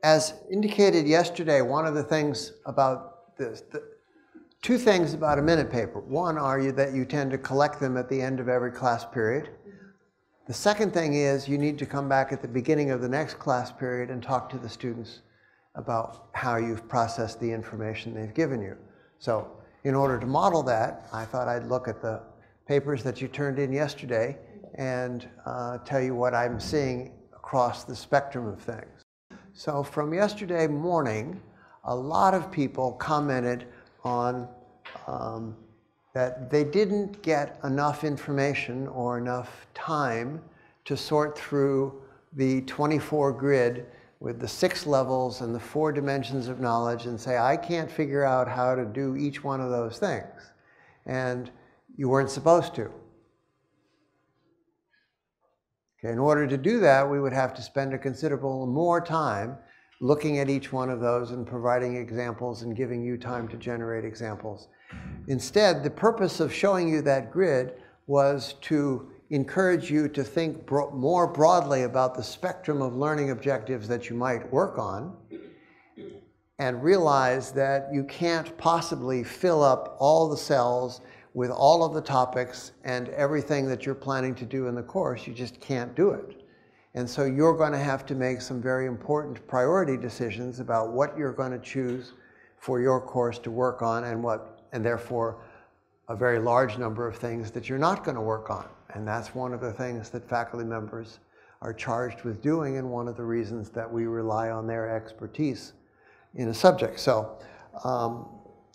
as indicated yesterday, one of the things about this, two things about a minute paper. One are that you tend to collect them at the end of every class period. The second thing is you need to come back at the beginning of the next class period and talk to the students about how you've processed the information they've given you. So in order to model that, I thought I'd look at the papers that you turned in yesterday and tell you what I'm seeing across the spectrum of things. So from yesterday morning, a lot of people commented on that they didn't get enough information or enough time to sort through the 24 grid with the 6 levels and the 4 dimensions of knowledge and say, I can't figure out how to do each one of those things. And you weren't supposed to. Okay, in order to do that, we would have to spend a considerable more time looking at each one of those and providing examples and giving you time to generate examples. Instead, the purpose of showing you that grid was to encourage you to think more broadly about the spectrum of learning objectives that you might work on and realize that you can't possibly fill up all the cells with all of the topics and everything that you're planning to do in the course. You just can't do it. And so you're going to have to make some very important priority decisions about what you're going to choose for your course to work on and therefore a very large number of things that you're not going to work on. And that's one of the things that faculty members are charged with doing and one of the reasons that we rely on their expertise in a subject. So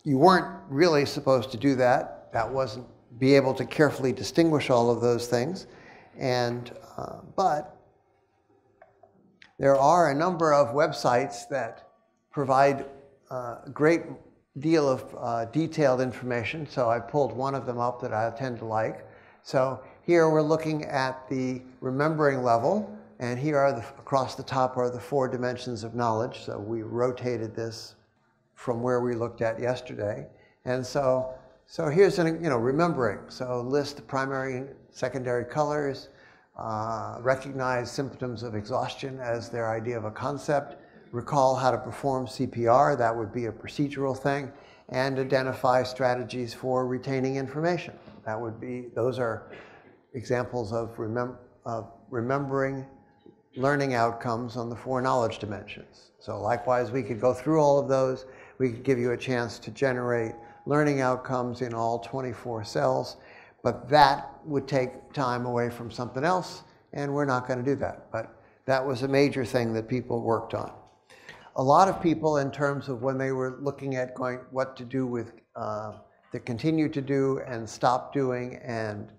you weren't really supposed to do that. That wasn't be able to carefully distinguish all of those things. And but there are a number of websites that provide a great deal of detailed information. So I pulled one of them up that I tend to like. So here we're looking at the remembering level, and here are across the top are the 4 dimensions of knowledge. So we rotated this from where we looked at yesterday. And so here's remembering. So list the primary and secondary colors, recognize symptoms of exhaustion as their idea of a concept, recall how to perform CPR, that would be a procedural thing, and identify strategies for retaining information. That would be, those are examples of remembering learning outcomes on the 4 knowledge dimensions. So likewise, we could go through all of those. We could give you a chance to generate learning outcomes in all 24 cells, but that would take time away from something else, and we're not going to do that. But that was a major thing that people worked on. A lot of people, in terms of when they were looking at what to do with to continue to do and stop doing and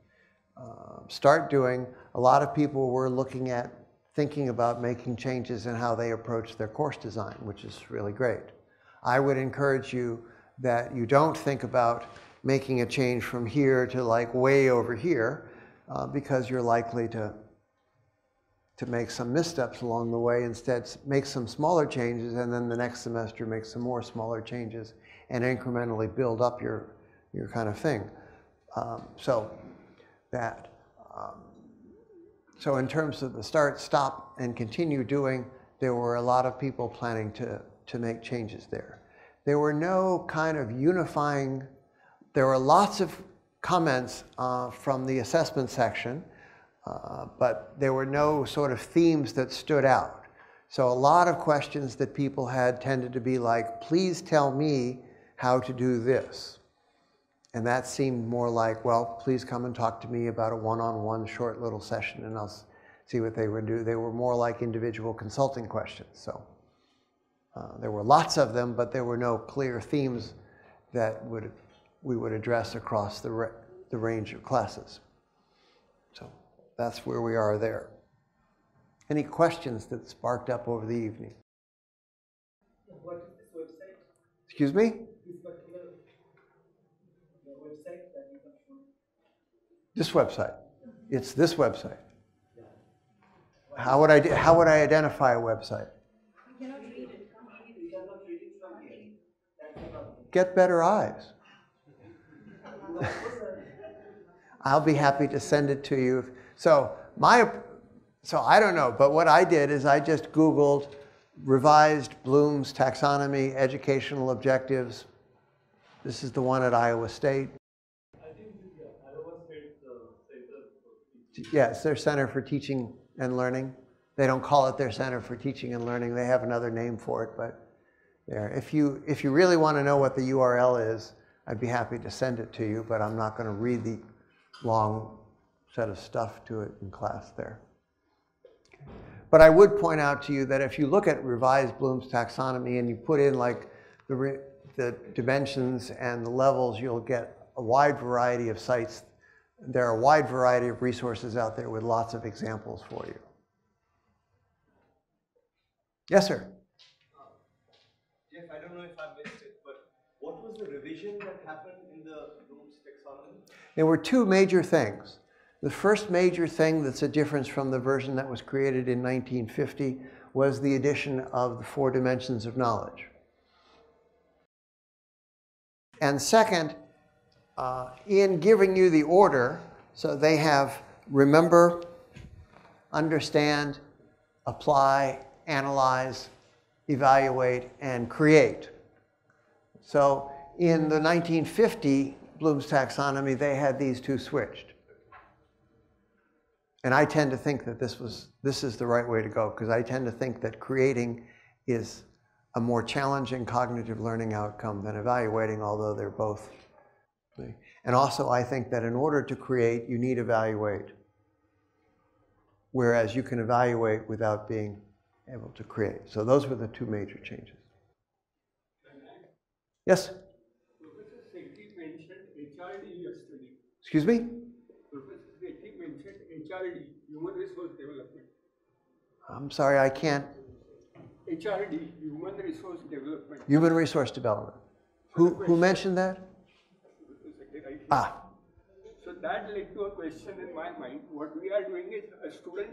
start doing, a lot of people were looking at thinking about making changes in how they approach their course design, which is really great. I would encourage you that you don't think about making a change from here to like way over here, because you're likely to make some missteps along the way. Instead, make some smaller changes, and then the next semester make some more smaller changes and incrementally build up your kind of thing. So in terms of the start, stop, and continue doing, there were a lot of people planning to make changes there. There were no kind of unifying. There were lots of comments from the assessment section, but there were no sort of themes that stood out. So a lot of questions that people had tended to be like, please tell me how to do this. And that seemed more like, well, please come and talk to me about a one-on-one short little session and I'll see what they would do. They were more like individual consulting questions. So there were lots of them, but there were no clear themes that we would address across the range of classes. So that's where we are there. Any questions that sparked up over the evening? What is this website? Excuse me? This particular website that you have shown? This website. It's this website. How would I identify a website? You cannot read it. You cannot read it from here. That's the problem. Get better eyes. I'll be happy to send it to you. So I don't know, but what I did is I just Googled revised Bloom's taxonomy, educational objectives. This is the one at Iowa State. I think Iowa State Center for Teaching. Yeah, it's their Center for Teaching and Learning. They don't call it their Center for Teaching and Learning. They have another name for it, but there. If you really want to know what the URL is, I'd be happy to send it to you, but I'm not going to read the long set of stuff to it in class there. Okay. But I would point out to you that if you look at revised Bloom's taxonomy and you put in like the dimensions and the levels, you'll get a wide variety of sites. There are a wide variety of resources out there with lots of examples for you. Yes, sir? Jeff, I don't know if I missed it, but what was the revision that happened in the Bloom's taxonomy? There were two major things. The first major thing that's a difference from the version that was created in 1950 was the addition of the 4 dimensions of knowledge. And second, in giving you the order, so they have remember, understand, apply, analyze, evaluate, and create. So in the 1950 Bloom's taxonomy, they had these two switched. And I tend to think that this is the right way to go, because I tend to think that creating is a more challenging cognitive learning outcome than evaluating, although they're both. And also I think that in order to create, you need evaluate, whereas you can evaluate without being able to create. So those were the two major changes. Yes? Professor Sethi mentioned HRD yesterday. Excuse me? Professor Sethi mentioned HRD, Human Resource Development. I'm sorry, I can't. HRD, Human Resource Development. Human Resource Development. Who mentioned that? Ah. So that led to a question in my mind. What we are doing is a student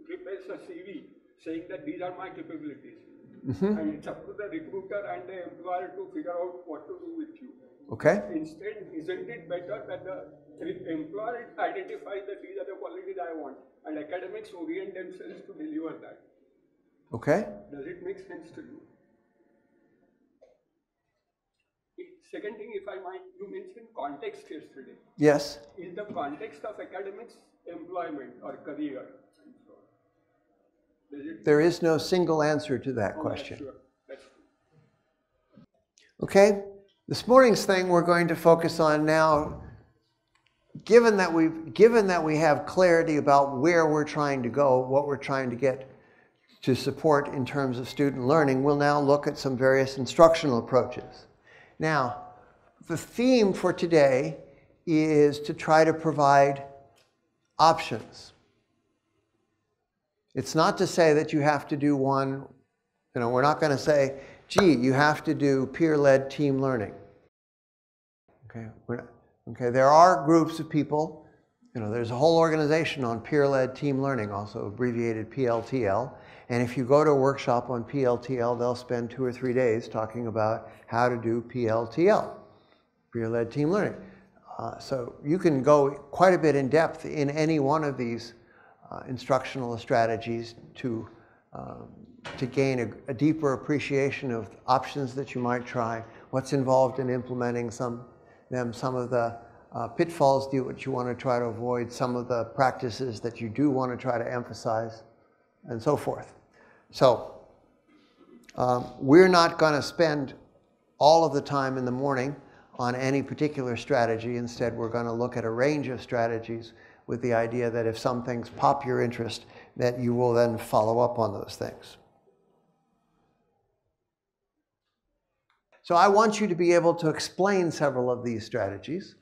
prepares a CV saying that these are my capabilities. Mm-hmm. And it's up to the recruiter and the employer to figure out what to do with you. Okay. Instead, isn't it better that the employer identifies that these are the qualities I want, and academics orient themselves to deliver that? Okay. Does it make sense to you? Second thing, if I might, you mentioned context yesterday. Yes. Is the context of academics employment or career? There is no single answer to that question. Sure. That's true. Okay. This morning's thing we're going to focus on now, given that we have clarity about where we're trying to go, what we're trying to get to support in terms of student learning, we'll now look at some various instructional approaches. Now, the theme for today is to try to provide options. It's not to say that you have to do one, we're not going to say, gee, you have to do peer-led team learning. Okay, there are groups of people, there's a whole organization on peer-led team learning, also abbreviated PLTL. And if you go to a workshop on PLTL, they'll spend 2 or 3 days talking about how to do PLTL, peer-led team learning. So you can go quite a bit in depth in any one of these instructional strategies to gain a deeper appreciation of options that you might try, what's involved in implementing some of the pitfalls that you want to try to avoid, some of the practices that you do want to try to emphasize, and so forth. So we're not going to spend all of the time in the morning on any particular strategy. Instead, we're going to look at a range of strategies with the idea that if some things pop your interest, that you will then follow up on those things. So I want you to be able to explain several of these strategies.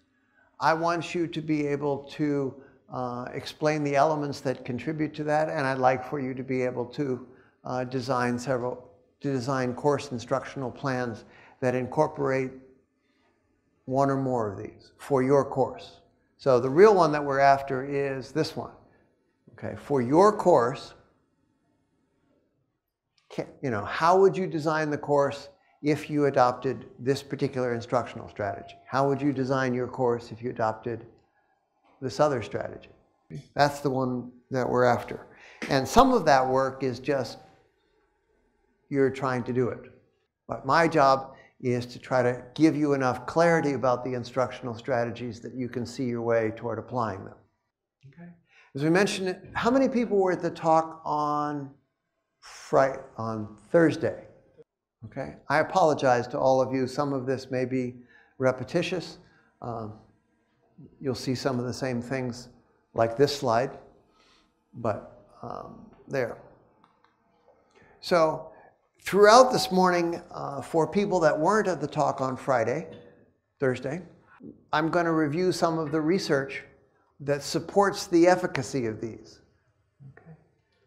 I want you to be able to explain the elements that contribute to that, and I'd like for you to be able to design course instructional plans that incorporate one or more of these for your course. So the real one that we're after is this one. Okay, for your course, how would you design the course if you adopted this particular instructional strategy? How would you design your course if you adopted this other strategy? That's the one that we're after. And some of that work is just, you're trying to do it. But my job is to try to give you enough clarity about the instructional strategies that you can see your way toward applying them. Okay. As we mentioned, how many people were at the talk on Thursday? Okay. I apologize to all of you. Some of this may be repetitious. You'll see some of the same things like this slide, but there. So throughout this morning, for people that weren't at the talk on Thursday, I'm going to review some of the research that supports the efficacy of these. Okay.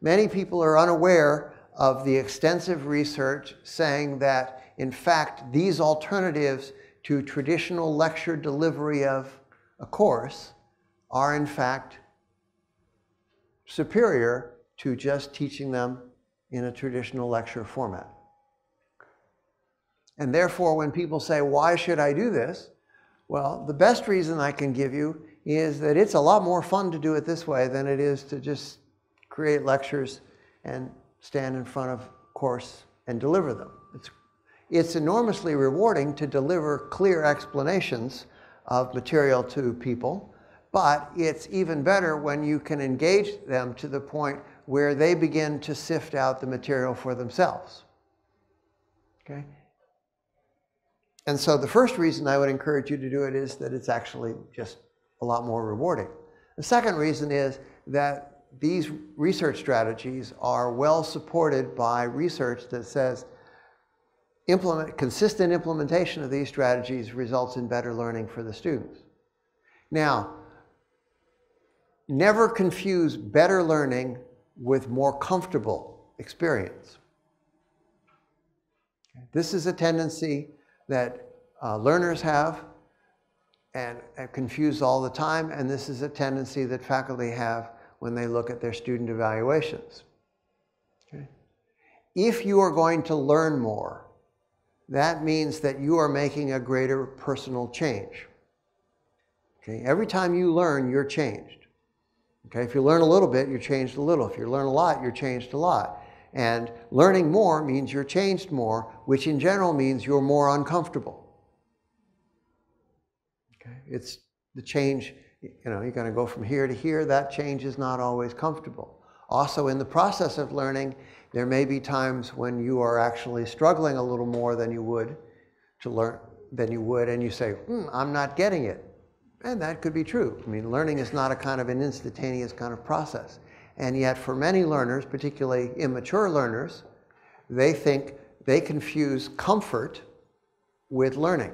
Many people are unaware of the extensive research saying that, in fact, these alternatives to traditional lecture delivery of a course are, in fact, superior to just teaching them in a traditional lecture format. And therefore, when people say, why should I do this? Well, the best reason I can give you is that it's a lot more fun to do it this way than it is to just create lectures and stand in front of a course and deliver them. It's enormously rewarding to deliver clear explanations of material to people, but it's even better when you can engage them to the point where they begin to sift out the material for themselves. Okay? And so the first reason I would encourage you to do it is that it's actually just a lot more rewarding. The second reason is that these research strategies are well supported by research that says consistent implementation of these strategies results in better learning for the students. Now, never confuse better learning with more comfortable experience. This is a tendency that learners have and confuse all the time, and this is a tendency that faculty have when they look at their student evaluations. Okay? If you are going to learn more, that means that you are making a greater personal change. Okay? Every time you learn, you're changed. Okay? If you learn a little bit, you're changed a little. If you learn a lot, you're changed a lot. And learning more means you're changed more, which in general means you're more uncomfortable. Okay? It's the change, you're going to go from here to here. That change is not always comfortable. Also, in the process of learning, there may be times when you are actually struggling a little more than you would to learn, and you say, I'm not getting it. And that could be true. I mean, learning is not a kind of an instantaneous kind of process. And yet for many learners, particularly immature learners, they think they confuse comfort with learning.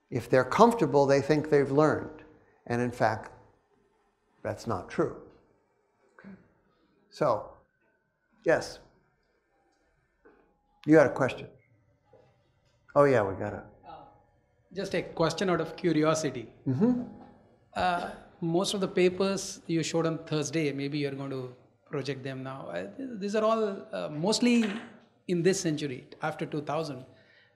If they're comfortable, they think they've learned. And in fact, that's not true. Okay. So, yes? You had a question? Oh yeah, we got it. Just a question out of curiosity. Most of the papers you showed on Thursday, maybe you're going to project them now. These are all mostly in this century, after 2000.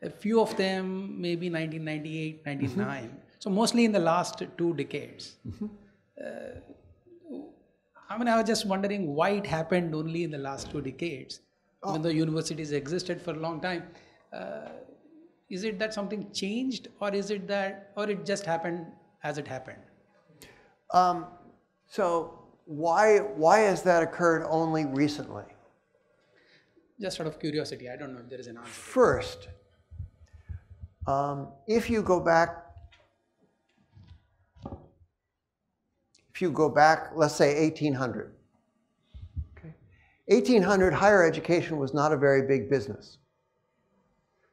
A few of them maybe 1998, 99. So mostly in the last 2 decades. I was just wondering why it happened only in the last 2 decades. Even though universities existed for a long time. Is it that something changed, or is it that, or it just happened as it happened? So why has that occurred only recently? Just out of curiosity, I don't know if there is an answer. First, if you go back, let's say 1800. Okay. 1800, higher education was not a very big business.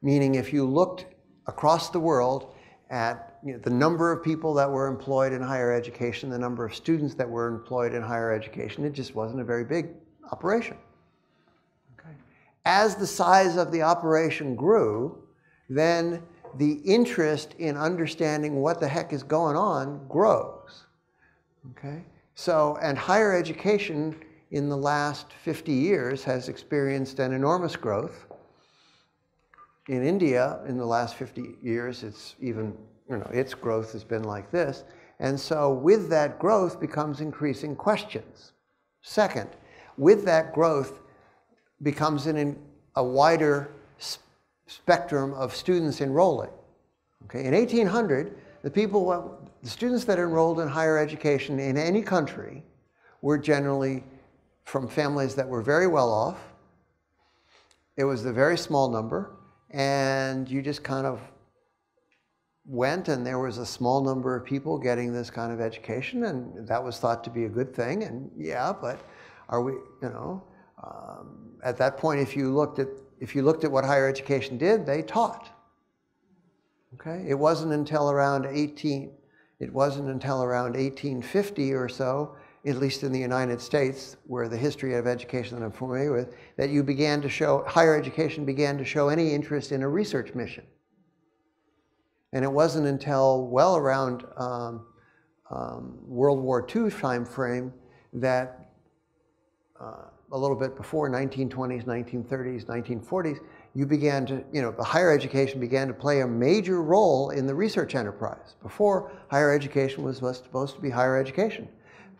Meaning if you looked across the world at the number of people that were employed in higher education, the number of students that were employed in higher education, it just wasn't a very big operation. Okay. As the size of the operation grew, then the interest in understanding what the heck is going on grows. Okay? So, and higher education in the last 50 years has experienced an enormous growth. In India, in the last 50 years, it's even, its growth has been like this. And so with that growth becomes increasing questions. Second, with that growth becomes an a wider spectrum of students enrolling. Okay? In 1800, the students that enrolled in higher education in any country were generally from families that were very well off. It was a very small number, and you just kind of went, and there was a small number of people getting this kind of education, and that was thought to be a good thing. And yeah, but are we, at that point, if you looked at what higher education did, they taught. Okay, it wasn't until around 1850 or so, at least in the United States, where the history of education that I'm familiar with, that higher education began to show any interest in a research mission. And it wasn't until well around World War II time frame that a little bit before 1920s, 1930s, 1940s, the higher education began to play a major role in the research enterprise. Before, higher education was supposed to be higher education.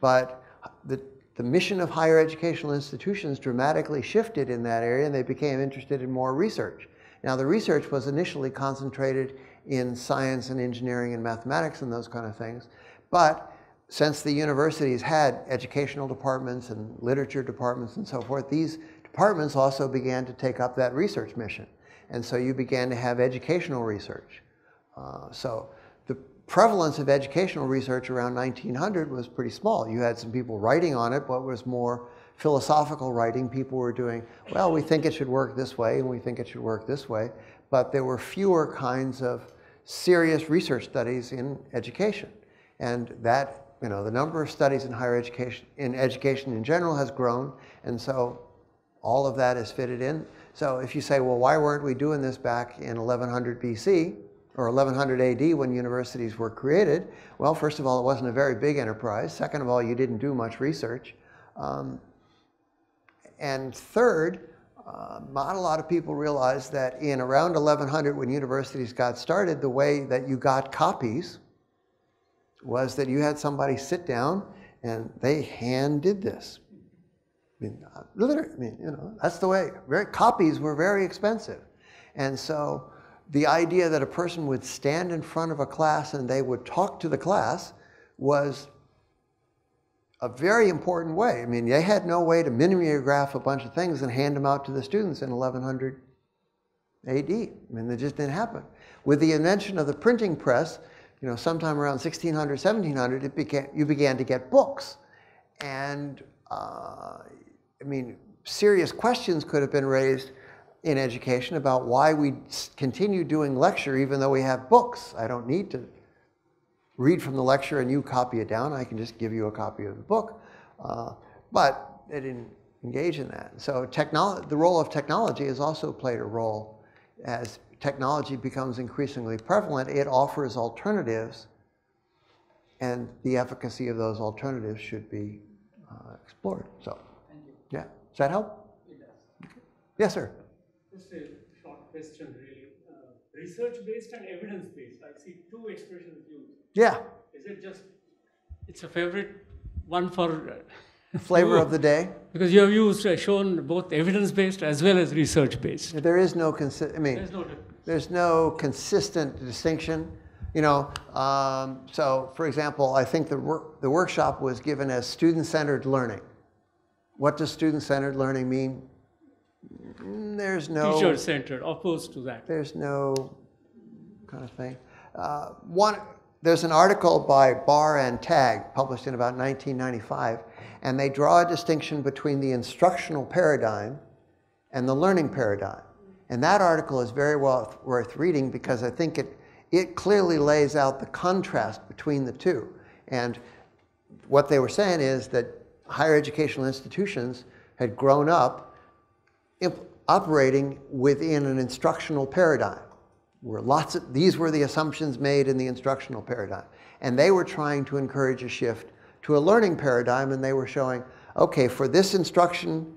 But the mission of higher educational institutions dramatically shifted in that area, and they became interested in more research. Now, the research was initially concentrated in science and engineering and mathematics and those kind of things. But since the universities had educational departments and literature departments and so forth, these departments also began to take up that research mission. And so you began to have educational research. So the prevalence of educational research around 1900 was pretty small. You had some people writing on it, but it was more philosophical writing. People were doing, well, we think it should work this way, and we think it should work this way. But there were fewer kinds of serious research studies in education. And that, the number of studies in higher education, in general, has grown. And so all of that is fitted in. So if you say, well, why weren't we doing this back in 1100 BC or 1100 AD when universities were created? Well, first of all, it wasn't a very big enterprise. Second of all, you didn't do much research. And third, not a lot of people realized that in around 1100, when universities got started, the way that you got copies was that you had somebody sit down and they hand did this. That's the way. Copies were very expensive. And so the idea that a person would stand in front of a class and they would talk to the class was a very important way. They had no way to mimeograph a bunch of things and hand them out to the students in 1100 AD. That just didn't happen. With the invention of the printing press, sometime around 1600, 1700, you began to get books. And serious questions could have been raised in education about why we continue doing lecture even though we have books. I don't need to read from the lecture and you copy it down. I can just give you a copy of the book. But they didn't engage in that. So the role of technology has also played a role. As technology becomes increasingly prevalent, it offers alternatives, and the efficacy of those alternatives should be explored. So, yeah. Does that help? It does. Okay. Yes, sir. Just a short question, really. Research-based and evidence-based. I see two expressions used. Yeah. Is it just, it's a favorite one for flavor of the day? Because you have shown both evidence-based as well as research-based. There is no there's no consistent distinction. So for example, I think the workshop was given as student-centered learning. What does student-centered learning mean? There's no teacher-centered, opposed to that. There's no kind of thing. There's an article by Barr and Tagg published in about 1995, and they draw a distinction between the instructional paradigm and the learning paradigm. And that article is very well worth reading because I think it clearly lays out the contrast between the two. And what they were saying is that higher educational institutions had grown up operating within an instructional paradigm, where these were the assumptions made in the instructional paradigm. And they were trying to encourage a shift to a learning paradigm, and they were showing, okay, for this assumption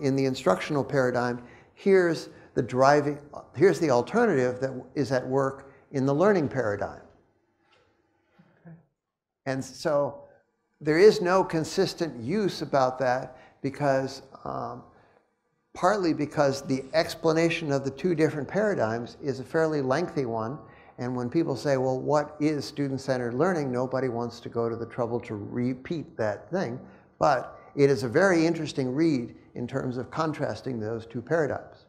in the instructional paradigm, here's the alternative that is at work in the learning paradigm. Okay. And so there is no consistent use about that because partly because the explanation of the two different paradigms is a fairly lengthy one. And when people say, well, what is student-centered learning? Nobody wants to go to the trouble to repeat that thing. But it is a very interesting read in terms of contrasting those two paradigms.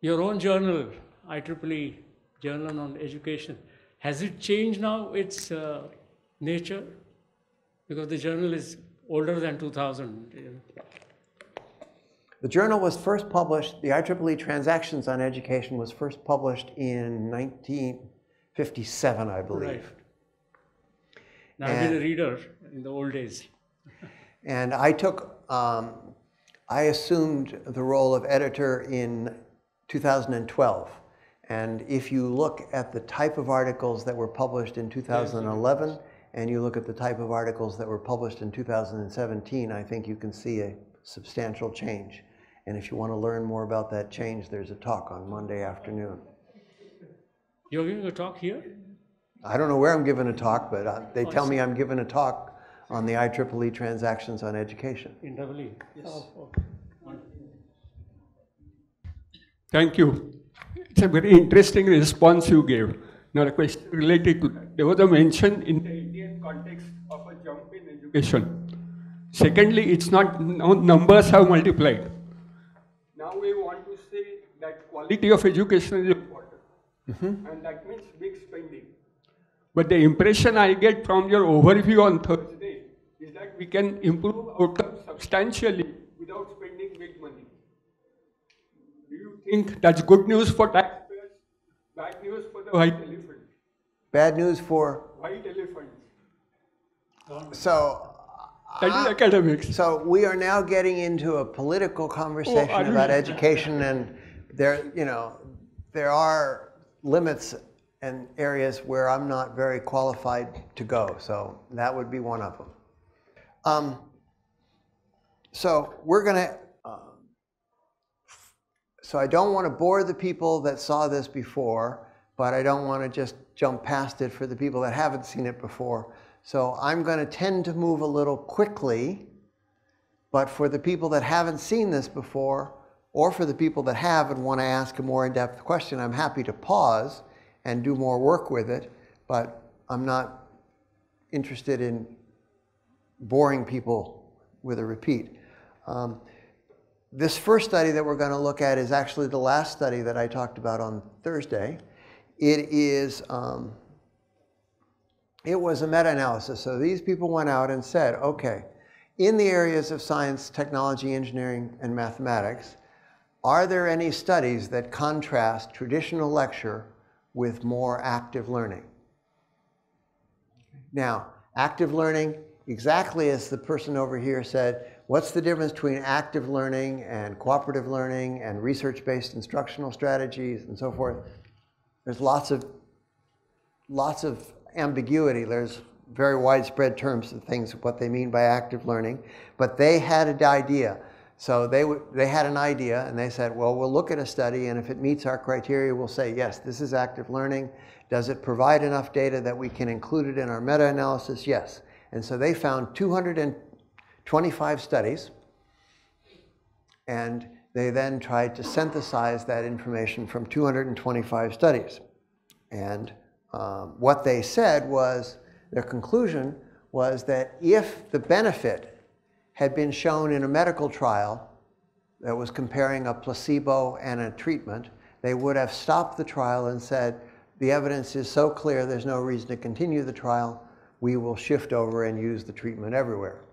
Your own journal, IEEE Journal on Education, has it changed now its nature? Because the journal is older than 2000. The journal was first published, the IEEE Transactions on Education was first published in 1957, I believe. Right. Now, I've been a reader in the old days. And I assumed the role of editor in 2012. And if you look at the type of articles that were published in 2011, and you look at the type of articles that were published in 2017, I think you can see a substantial change. And if you want to learn more about that change, there's a talk on Monday afternoon. You're giving a talk here? I don't know where I'm giving a talk, but they tell me I'm giving a talk on the IEEE Transactions on Education. In EE? Yes. Oh. Thank you. It's a very interesting response you gave. Now, a question related to that. There was a mention in the Indian context of a jump in education. Secondly, it's not numbers have multiplied. Now we want to say that quality of education is important. And that means big spending. But the impression I get from your overview on Thursday is that we can improve outcomes substantially without spending big money. Do you think that's good news for taxpayers? Bad news for the white elephant? Bad news for? White elephants. So, That is academics. so we are now getting into a political conversation about education, and there are limits and areas where I'm not very qualified to go. So that would be one of them. So we're going to, so I don't want to bore the people that saw this before, but I don't want to just jump past it for the people that haven't seen it before. So I'm going to tend to move a little quickly, but for the people that haven't seen this before, or for the people that have and want to ask a more in-depth question, I'm happy to pause and do more work with it, but I'm not interested in boring people with a repeat. This first study that we're going to look at is actually the last study that I talked about on Thursday. It was a meta-analysis. So these people went out and said, okay, in the areas of science, technology, engineering, and mathematics, are there any studies that contrast traditional lecture with more active learning? Now, active learning, exactly as the person over here said, what's the difference between active learning and cooperative learning and research-based instructional strategies and so forth? There's lots of ambiguity. There's very widespread terms of things, what they mean by active learning. But they had an idea. So they had an idea, and they said, well, we'll look at a study, and if it meets our criteria, we'll say, yes, this is active learning. Does it provide enough data that we can include it in our meta-analysis? Yes. And so they found 225 studies, and they then tried to synthesize that information from 225 studies. And what they said was, their conclusion was that if the benefit had been shown in a medical trial that was comparing a placebo and a treatment, they would have stopped the trial and said, the evidence is so clear there's no reason to continue the trial, we will shift over and use the treatment everywhere.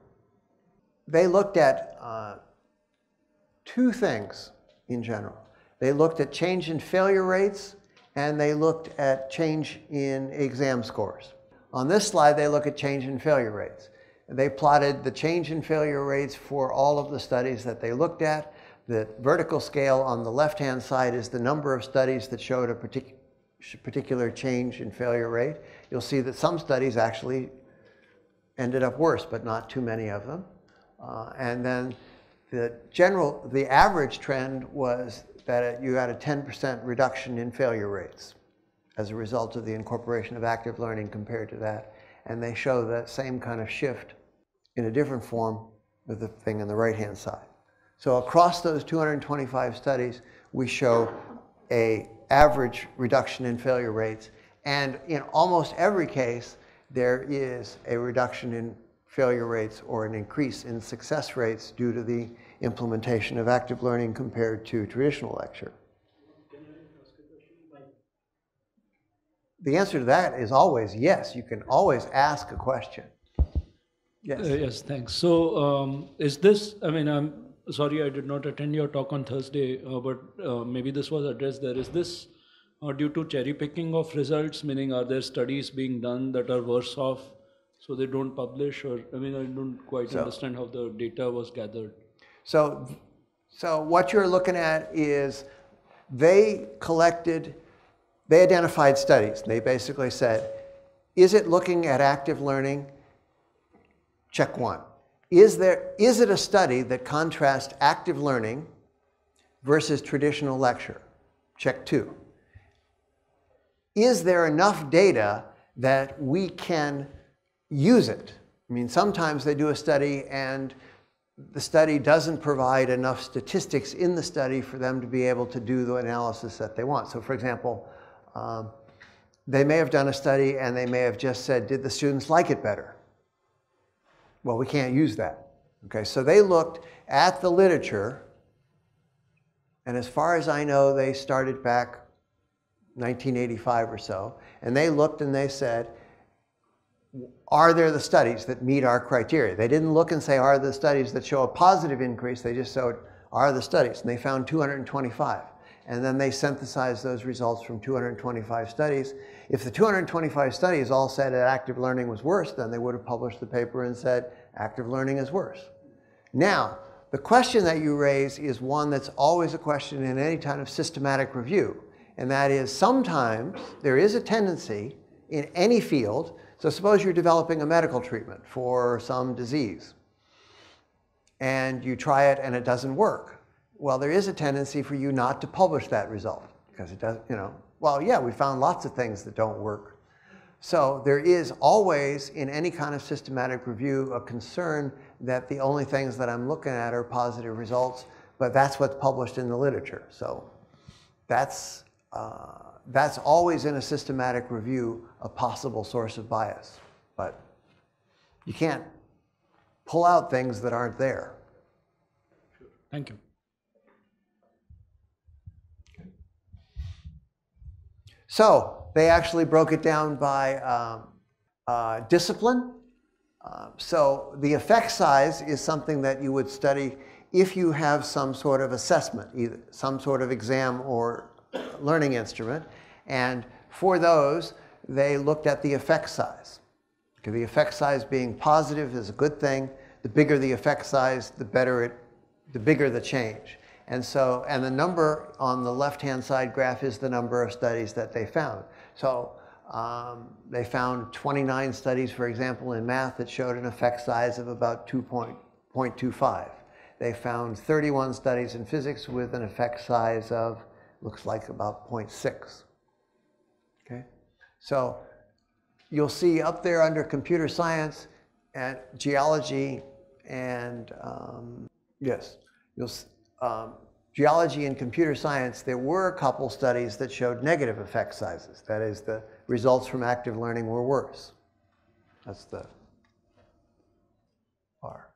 They looked at two things in general. They looked at change in failure rates, and they looked at change in exam scores. On this slide, they look at change in failure rates. They plotted the change in failure rates for all of the studies that they looked at. The vertical scale on the left-hand side is the number of studies that showed a particular change in failure rate. You'll see that some studies actually ended up worse, but not too many of them. And then the average trend was that you had a 10% reduction in failure rates as a result of the incorporation of active learning compared to that. And they show that same kind of shift in a different form with the thing on the right-hand side. So across those 225 studies, we show an average reduction in failure rates. And in almost every case, there is a reduction in failure rates or an increase in success rates due to the implementation of active learning compared to traditional lecture. Can I ask a question? The answer to that is always yes. You can always ask a question. Yes. Yes, thanks. So is this, I mean, I'm sorry I did not attend your talk on Thursday, but maybe this was addressed there. Is this due to cherry picking of results, meaning are there studies being done that are worse off so they don't publish? Or, I mean, I don't quite understand how the data was gathered. So what you're looking at is they identified studies. They basically said, is it looking at active learning? Check one. Is it a study that contrasts active learning versus traditional lecture? Check two. Is there enough data that we can use it? I mean, sometimes they do a study and the study doesn't provide enough statistics in the study for them to be able to do the analysis that they want. So for example, they may have done a study and they may have just said, did the students like it better? Well, we can't use that. Okay, so they looked at the literature, and as far as I know, they started back 1985 or so, and they looked and they said, are there the studies that meet our criteria? They didn't look and say, are the studies that show a positive increase? They just said, are the studies? And they found 225. And then they synthesized those results from 225 studies. If the 225 studies all said that active learning was worse, then they would have published the paper and said, active learning is worse. Now, the question that you raise is one that's always a question in any kind of systematic review. And that is, sometimes there is a tendency in any field. So suppose you're developing a medical treatment for some disease, and you try it and it doesn't work. Well, there is a tendency for you not to publish that result because it does, well, yeah, we found lots of things that don't work. So there is always, in any kind of systematic review, a concern that the only things that I'm looking at are positive results, but that's what's published in the literature. So that's always in a systematic review a possible source of bias. But you can't pull out things that aren't there. Thank you. So they actually broke it down by discipline. So the effect size is something that you would study if you have some sort of assessment, either some sort of exam or learning instrument. And for those, they looked at the effect size. Okay, the effect size being positive is a good thing. The bigger the effect size, the bigger the change. And the number on the left-hand side graph is the number of studies that they found. So they found 29 studies, for example, in math that showed an effect size of about 0.25. They found 31 studies in physics with an effect size of, looks like about 0.6. Okay? So you'll see up there under computer science and geology and, geology and computer science, there were a couple studies that showed negative effect sizes. That is, the results from active learning were worse. That's the bar.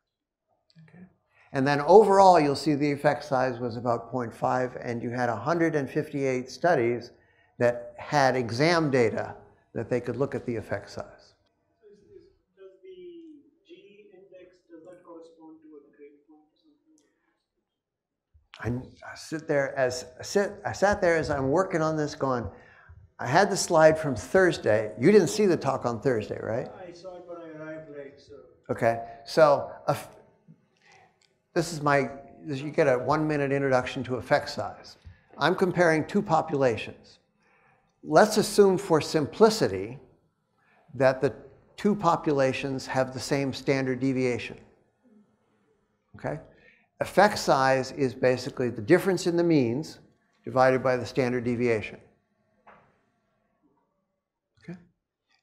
Okay. And then overall, you'll see the effect size was about 0.5, and you had 158 studies that had exam data that they could look at the effect size. Does the G index, does that correspond to a grade point or something? I sat there as I'm working on this going, I had the slide from Thursday. You didn't see the talk on Thursday, right? I saw it, but I arrived late, so. Okay, so you get a 1-minute introduction to effect size. I'm comparing two populations. Let's assume for simplicity that the two populations have the same standard deviation. Okay? Effect size is basically the difference in the means divided by the standard deviation. Okay?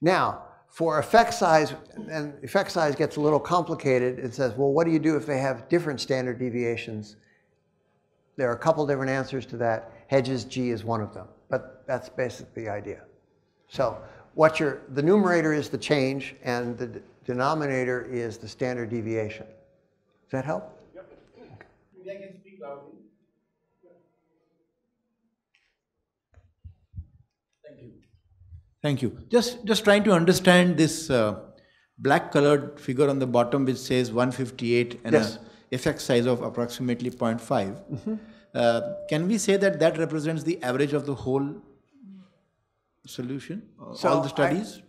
Now, for effect size, and effect size gets a little complicated, it says, well, what do you do if they have different standard deviations There are a couple different answers to that. Hedges G is one of them, but that's basically the idea. So the numerator is the change and the denominator is the standard deviation. Does that help? Yep. Maybe I can speak loudly. Thank you. Just trying to understand this black colored figure on the bottom which says 158 and Yes. a effect size of approximately 0.5. Can we say that that represents the average of the whole solution, So all the studies?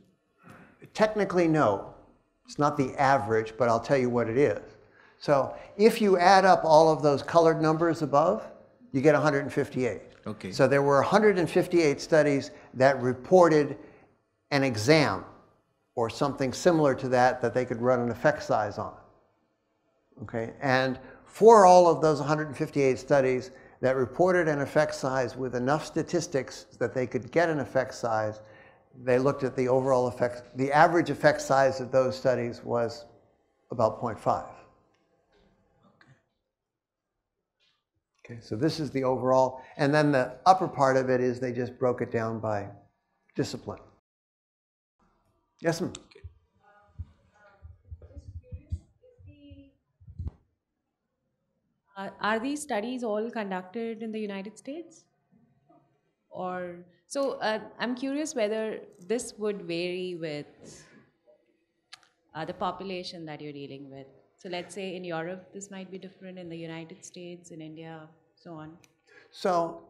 Technically, no. It's not the average, but I'll tell you what it is. So if you add up all of those colored numbers above, you get 158. Okay. So there were 158 studies that reported an exam or something similar to that that they could run an effect size on. Okay, and for all of those 158 studies that reported an effect size with enough statistics that they could get an effect size, they looked at the overall effect, the average effect size of those studies was about 0.5. Okay, so this is the overall, and then the upper part of it is they just broke it down by discipline. Yes, ma'am? Are these studies all conducted in the United States? Or so I'm curious whether this would vary with the population that you're dealing with. So let's say in Europe, this might be different, in the United States, in India, so on. So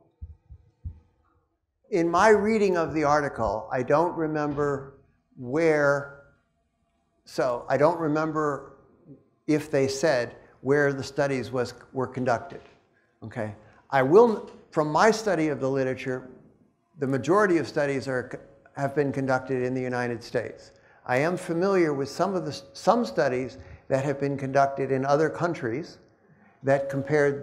in my reading of the article, I don't remember I don't remember if they said where the studies were conducted. Okay, from my study of the literature, the majority of studies have been conducted in the United States. I am familiar with some studies that have been conducted in other countries that compare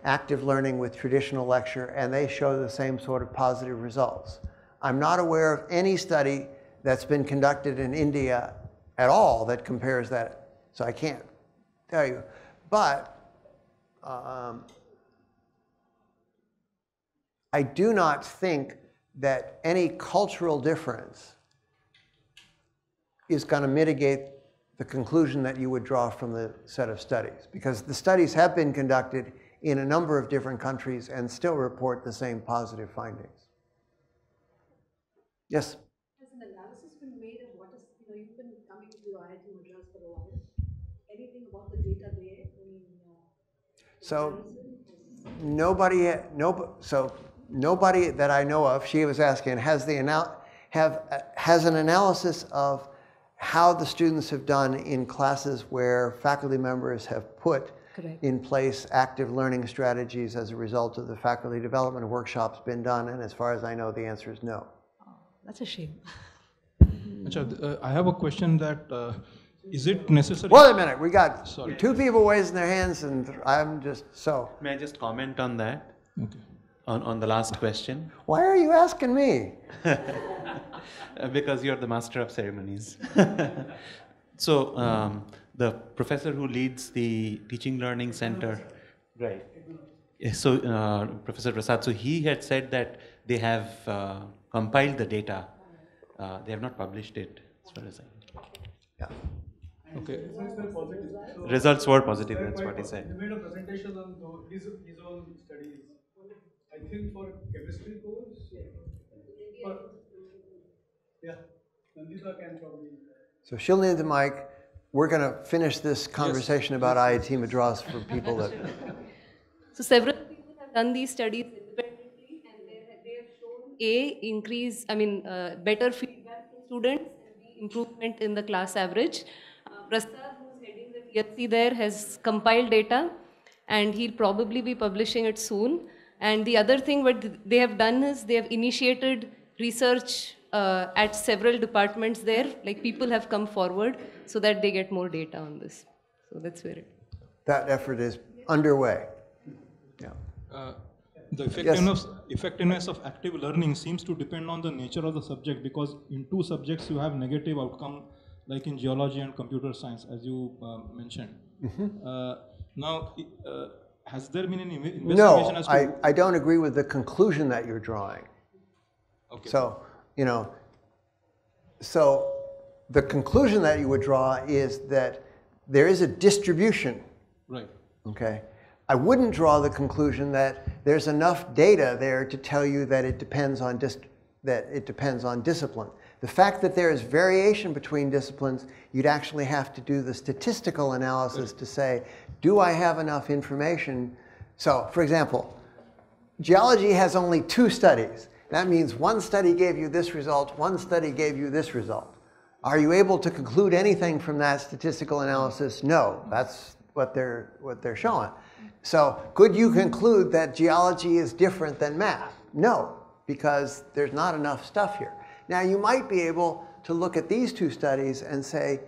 active learning with traditional lecture, and they show the same sort of positive results. I'm not aware of any study that's been conducted in India at all that compares that, so I can't tell you. But I do not think that any cultural difference is going to mitigate the conclusion that you would draw from the set of studies, because the studies have been conducted in a number of different countries and still report the same positive findings. Yes? Has an analysis been made of what is, you've been coming to IIT Madras for a while. Anything about the data there? So nobody that I know of, she was asking, has an analysis of how the students have done in classes where faculty members have put in place active learning strategies as a result of the faculty development workshops been done, and as far as I know, the answer is no. Oh, that's a shame. I have a question that, is it necessary? Wait a minute, we got two people raising their hands and I'm just so. May I just comment on that? Okay. On the last question? Why are you asking me? Because you're the master of ceremonies. So the professor who leads the Teaching Learning Center, right? So Professor Prasad, so he had said that they have compiled the data. They have not published it, as far as I know. Yeah. Okay. Results were positive, that's what he said. You made a presentation on these all studies. I think for chemistry course. Yeah, Nandita can probably. So she'll need the mic. We're going to finish this conversation about IIT Madras for people that. So several people have done these studies independently, and they have shown better feedback from students and the improvement in the class average. Prasad, who's heading the THC there, has compiled data, and he'll probably be publishing it soon. And the other thing what they have done is they have initiated research at several departments there, like people have come forward so that they get more data on this. So that's where That effort is underway. Yeah. The effectiveness of active learning seems to depend on the nature of the subject, because in two subjects you have negative outcome, like in geology and computer science, as you mentioned. Now, has there been any investigation No, as to... I don't agree with the conclusion that you're drawing. Okay. So, you know, so the conclusion that you would draw is that there is a distribution. Right. Okay. I wouldn't draw the conclusion that there's enough data there to tell you that it depends on discipline. The fact that there is variation between disciplines, you'd actually have to do the statistical analysis to say, do I have enough information? So, for example, geology has only 2 studies. That means one study gave you this result, one study gave you this result. Are you able to conclude anything from that statistical analysis? No, that's what they're showing. So could you conclude that geology is different than math? No, because there's not enough stuff here. Now you might be able to look at these 2 studies and say,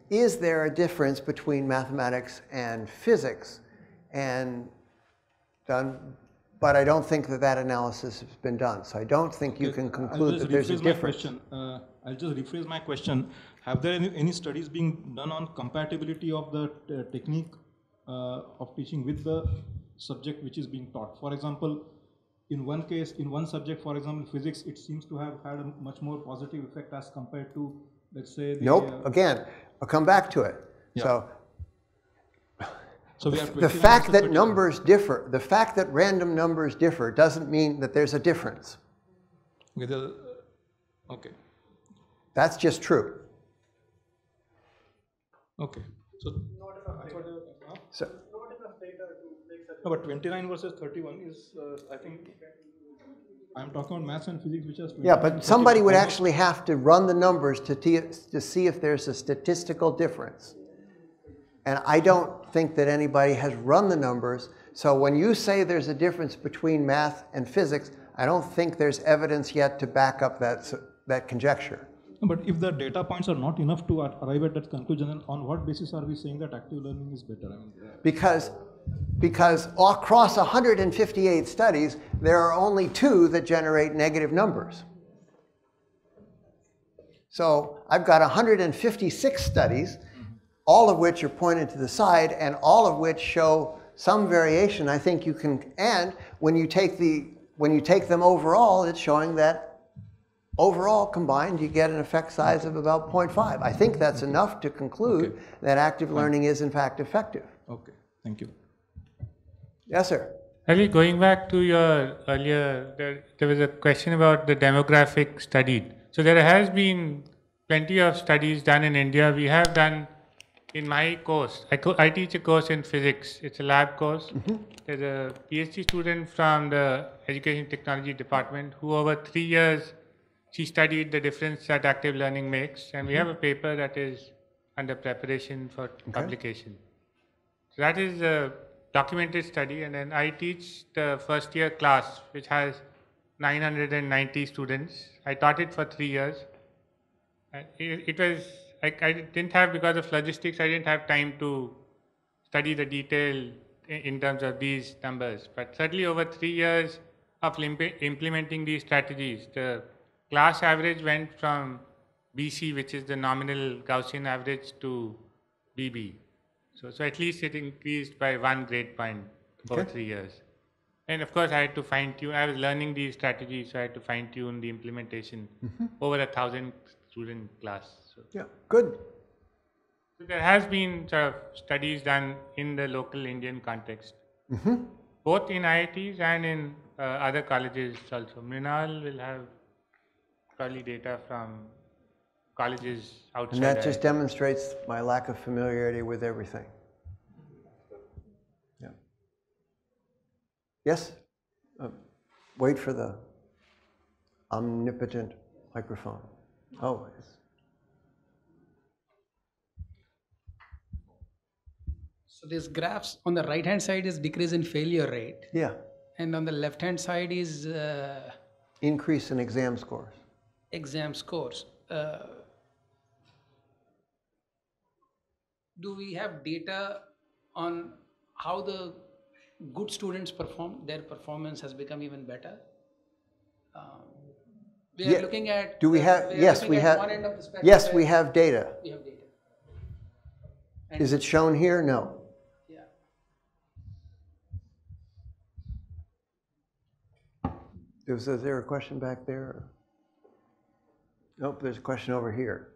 is there a difference between mathematics and physics? But I don't think that analysis has been done. So I don't think you can conclude that there's a difference. I'll just rephrase my question. Have there any studies being done on compatibility of the technique of teaching with the subject which is being taught? For example, in one case, in one subject, for example, physics, it seems to have had a much more positive effect as compared to, let's say... Nope. Again, I'll come back to it. Yeah. So we have the fact that numbers differ, the fact that random numbers differ doesn't mean that there's a difference. Okay. That's just true. Okay. So, Not enough data. So, Not enough data to make such. no, but 29 versus 31 is, I think, I'm talking about maths and physics, which has 29. yeah, but somebody would actually have to run the numbers to see if there's a statistical difference. And I don't think that anybody has run the numbers. So when you say there's a difference between math and physics, I don't think there's evidence yet to back up that conjecture. But if the data points are not enough to arrive at that conclusion, then on what basis are we saying that active learning is better? I mean, because across 158 studies, there are only 2 that generate negative numbers. So I've got 156 studies, all of which are pointed to the side and all of which show some variation. I think you can, and when you take them overall, it's showing that overall combined, you get an effect size of about 0.5. I think that's enough to conclude that active learning is in fact effective. Okay, thank you. Yes, sir. Ali, going back to your earlier, there was a question about the demographic study. So there has been plenty of studies done in India. We have done, in my course, I teach a course in physics. It's a lab course. There's a PhD student from the Education Technology Department who over 3 years, she studied the difference that active learning makes. And we have a paper that is under preparation for publication. So that is a documented study. And then I teach the first year class, which has 990 students. I taught it for 3 years. And it was, I didn't have, because of logistics, I didn't have time to study the detail in terms of these numbers. But certainly over 3 years of implementing these strategies, the class average went from BC, which is the nominal Gaussian average, to BB. So at least it increased by 1 grade point over 3 years. And of course, I had to fine tune. I was learning these strategies, so I had to fine tune the implementation over 1,000 student class. So yeah, good. So there has been sort of studies done in the local Indian context, both in IITs and in other colleges also. Mrinal will have probably data from colleges outside. And that just demonstrates my lack of familiarity with everything. Yeah. Yes? Wait for the omnipotent microphone. Oh, yes. So these graphs on the right hand side is decrease in failure rate. Yeah. And on the left hand side is increase in exam scores. Exam scores. Do we have data on how the good students perform? Their performance has become even better. We are looking at. Do we have? Yes, we have. One end of the spectrum. Yes, we have data. We have data. Is it shown here? No. Yeah. Is there a question back there? Nope, there's a question over here.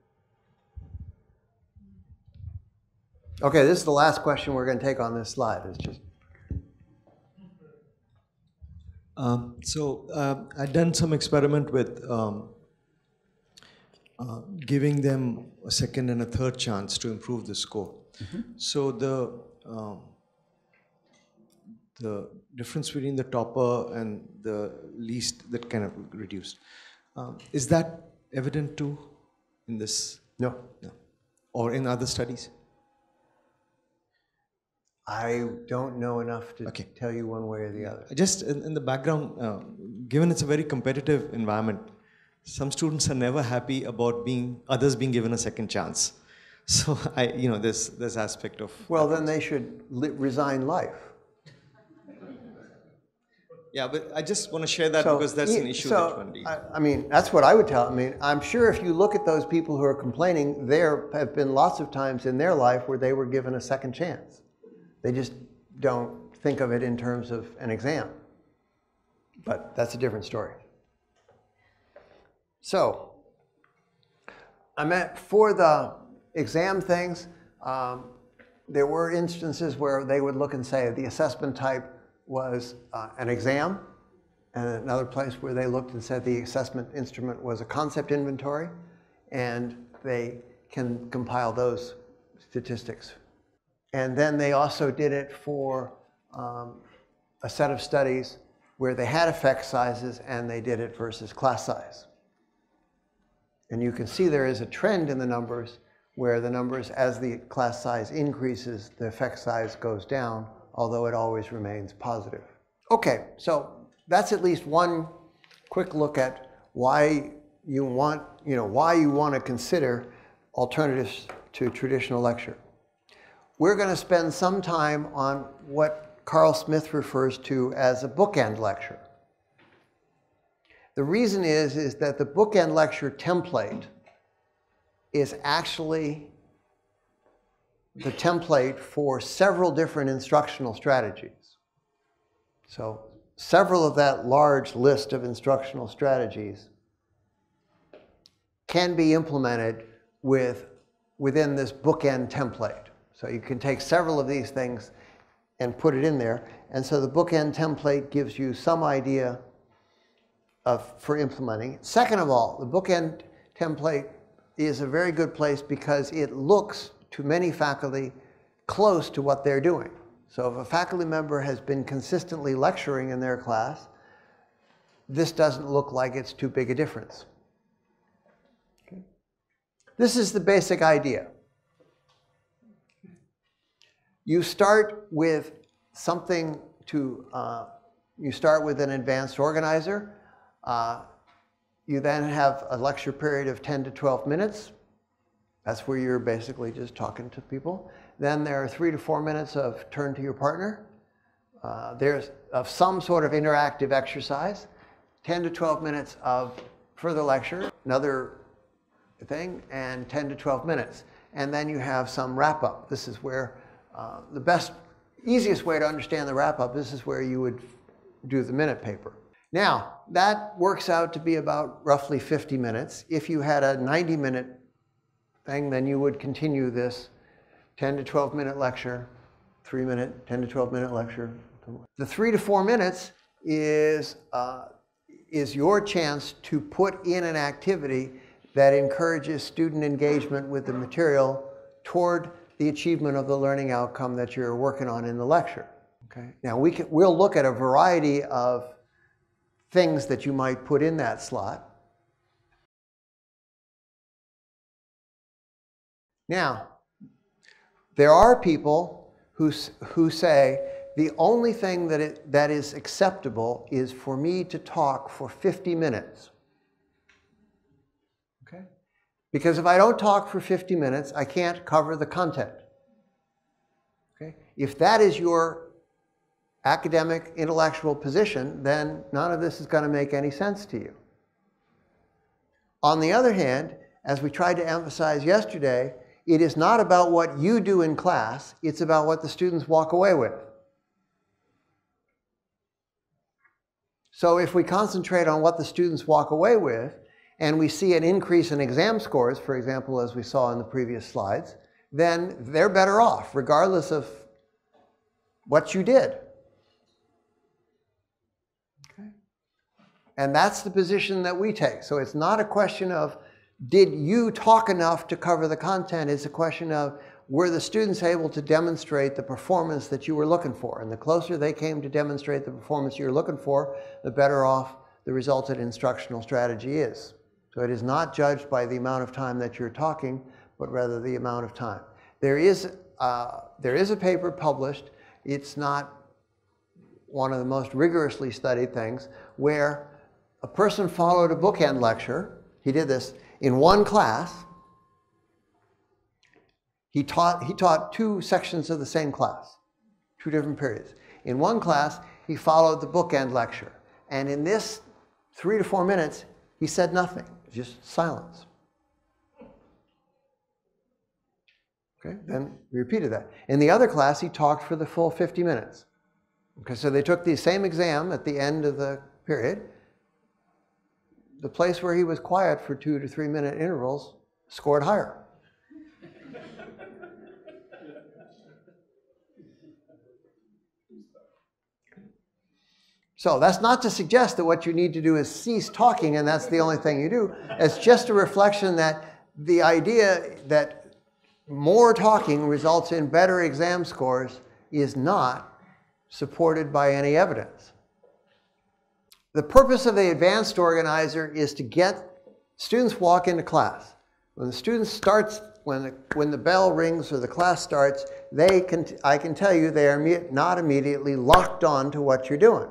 Okay, this is the last question we're going to take on this slide. It's just. I've done some experiment with giving them a second and a third chance to improve the score. Mm-hmm. So the difference between the topper and the least, that kind of reduced. Is that evident too in this? No. No. Or in other studies? I don't know enough to tell you one way or the other. Just in the background, given it's a very competitive environment, some students are never happy about others being given a second chance. So this aspect of. Well, then they should resign life. Yeah, but I just want to share that because that's an issue that one deals. I mean, that's what I would tell. I mean, I'm sure if you look at those people who are complaining, there have been lots of times in their life where they were given a second chance. They just don't think of it in terms of an exam. But that's a different story. So, for the exam things, there were instances where they would look and say the assessment type was an exam, and another place where they looked and said the assessment instrument was a concept inventory, and they can compile those statistics. And then they also did it for a set of studies where they had effect sizes and they did it versus class size. And you can see there is a trend in the numbers where the numbers, as the class size increases, the effect size goes down, although it always remains positive. Okay, so that's at least one quick look at why you want to consider alternatives to traditional lecture. We're going to spend some time on what Carl Smith refers to as a bookend lecture. The reason is that the bookend lecture template is actually the template for several different instructional strategies. So several of that large list of instructional strategies can be implemented within this bookend template. So you can take several of these things and put it in there. And so the bookend template gives you some idea for implementing. Second of all, the bookend template is a very good place because it looks to many faculty close to what they're doing. So if a faculty member has been consistently lecturing in their class, this doesn't look like it's too big a difference. Okay. This is the basic idea. You start with something you start with an advanced organizer. You then have a lecture period of 10 to 12 minutes. That's where you're basically just talking to people. Then there are 3 to 4 minutes of turn to your partner. There's some sort of interactive exercise. 10 to 12 minutes of further lecture, another thing, and 10 to 12 minutes. And then you have some wrap-up. This is where the easiest way to understand the wrap-up, this is where you would do the minute paper. Now, that works out to be about roughly 50 minutes. If you had a 90-minute thing, then you would continue this 10 to 12 minute lecture, 3-minute, 10 to 12 minute lecture. The 3 to 4 minutes is your chance to put in an activity that encourages student engagement with the material toward the achievement of the learning outcome that you're working on in the lecture. Okay? Now we'll look at a variety of things that you might put in that slot. Now, there are people who say the only thing that is acceptable is for me to talk for 50 minutes. Okay? Because if I don't talk for 50 minutes, I can't cover the content. Okay? If that is your academic, intellectual position, then none of this is going to make any sense to you. On the other hand, as we tried to emphasize yesterday, it is not about what you do in class, it's about what the students walk away with. So if we concentrate on what the students walk away with, and we see an increase in exam scores, for example, as we saw in the previous slides, then they're better off, regardless of what you did. Okay? And that's the position that we take. So it's not a question of, did you talk enough to cover the content? It's a question of, were the students able to demonstrate the performance that you were looking for? And the closer they came to demonstrate the performance you were looking for, the better off the resulted instructional strategy is. So it is not judged by the amount of time that you're talking, but rather the amount of time. There is a paper published. It's not one of the most rigorously studied things, where a person followed a bookend lecture. He did this in one class. He taught two sections of the same class, 2 different periods. In one class, he followed the bookend lecture. And in this 3 to 4 minutes, he said nothing, just silence. Okay, then he repeated that. In the other class, he talked for the full 50 minutes. Okay, so they took the same exam at the end of the period. The place where he was quiet for 2 to 3 minute intervals scored higher. So that's not to suggest that what you need to do is cease talking and that's the only thing you do. It's just a reflection that the idea that more talking results in better exam scores is not supported by any evidence. The purpose of the advanced organizer is to get students walk into class. When the student starts, when the bell rings or the class starts, I can tell you they are not immediately locked on to what you're doing.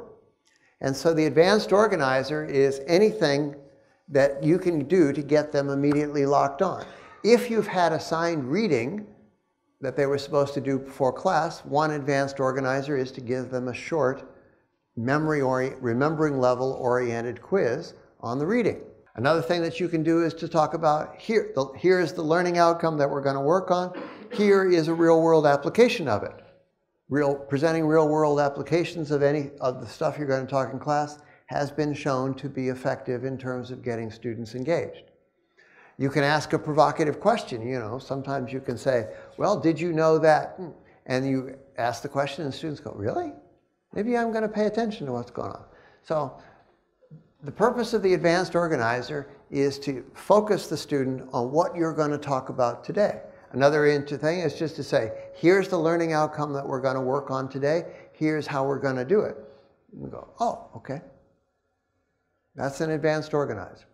And so the advanced organizer is anything that you can do to get them immediately locked on. If you've had assigned reading that they were supposed to do before class, one advanced organizer is to give them a short remembering level oriented quiz on the reading. Another thing that you can do is to talk about here is the learning outcome that we're going to work on. Here is a real world application of it. Presenting real world applications of any of the stuff you're going to talk in class has been shown to be effective in terms of getting students engaged. You can ask a provocative question. You know, sometimes you can say, well, did you know that? And you ask the question and students go, really? Maybe I'm going to pay attention to what's going on. So the purpose of the advanced organizer is to focus the student on what you're going to talk about today. Another thing is just to say, here's the learning outcome that we're going to work on today. Here's how we're going to do it. And we go, oh, okay. That's an advanced organizer.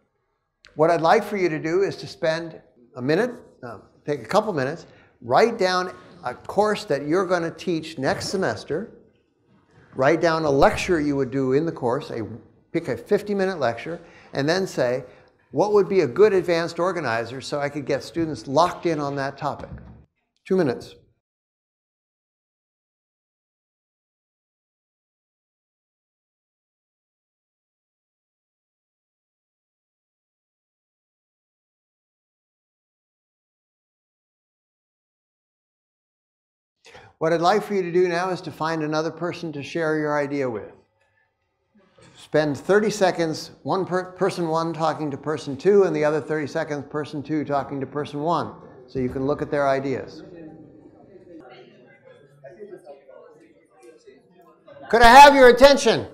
What I'd like for you to do is to spend a minute, take a couple minutes, write down a course that you're going to teach next semester. Write down a lecture you would do in the course, pick a 50-minute lecture, and then say, what would be a good advanced organizer so I could get students locked in on that topic? 2 minutes. What I'd like for you to do now is to find another person to share your idea with. Spend 30 seconds, person one talking to person two, and the other 30 seconds, person two talking to person one, so you can look at their ideas. Could I have your attention?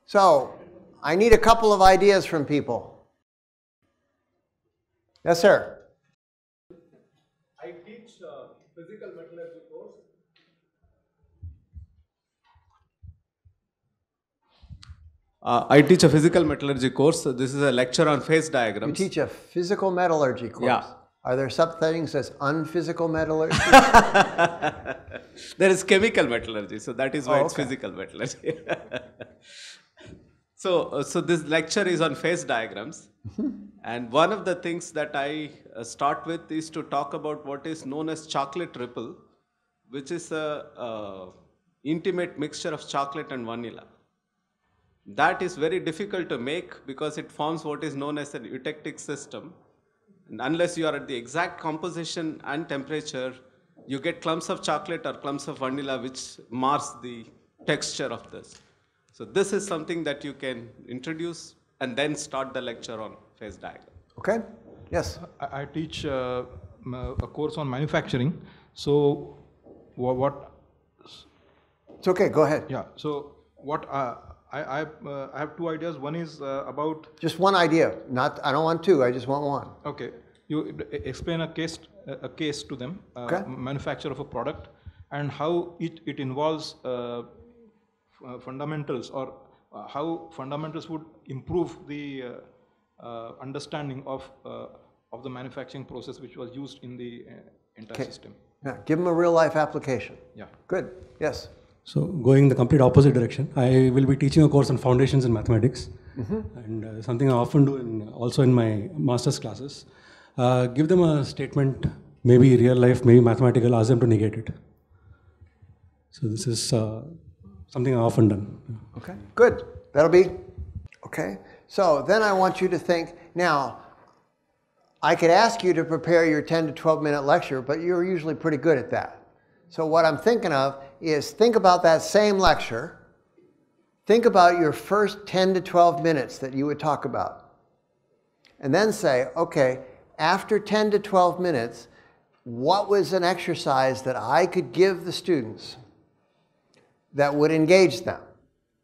So, I need a couple of ideas from people. Yes, sir. I teach physical metallurgy course. I teach a physical metallurgy course. So this is a lecture on phase diagrams. You teach a physical metallurgy course. Yeah. Are there subheadings as unphysical metallurgy? There is chemical metallurgy, so that is why it's okay. physical metallurgy. So this lecture is on phase diagrams. And one of the things that I start with is to talk about what is known as chocolate ripple, which is a intimate mixture of chocolate and vanilla. That is very difficult to make because it forms what is known as an eutectic system. And unless you are at the exact composition and temperature, you get clumps of chocolate or clumps of vanilla which mars the texture of this. So this is something that you can introduce and then start the lecture on phase diagram. Okay, yes. I teach a course on manufacturing. So what? It's okay, go ahead. Yeah, so what I have two ideas. One is about... Just one idea, I don't want two, I just want one. Okay, you explain a case to them, Okay. manufacture of a product, and how it involves fundamentals, or how fundamentals would improve the understanding of the manufacturing process which was used in the entire system. Yeah, give them a real life application. Yeah. Good, yes. So going the complete opposite direction, I will be teaching a course on foundations in mathematics, and something I often do also in my master's classes. Give them a statement, maybe real life, maybe mathematical, ask them to negate it. So this is something I've often done. Okay, good. That'll be, okay. So then I want you to think, now, I could ask you to prepare your 10 to 12 minute lecture, but you're usually pretty good at that. So what I'm thinking of is think about that same lecture, think about your first 10 to 12 minutes that you would talk about, and then say, okay, after 10 to 12 minutes, what was an exercise that I could give the students that would engage them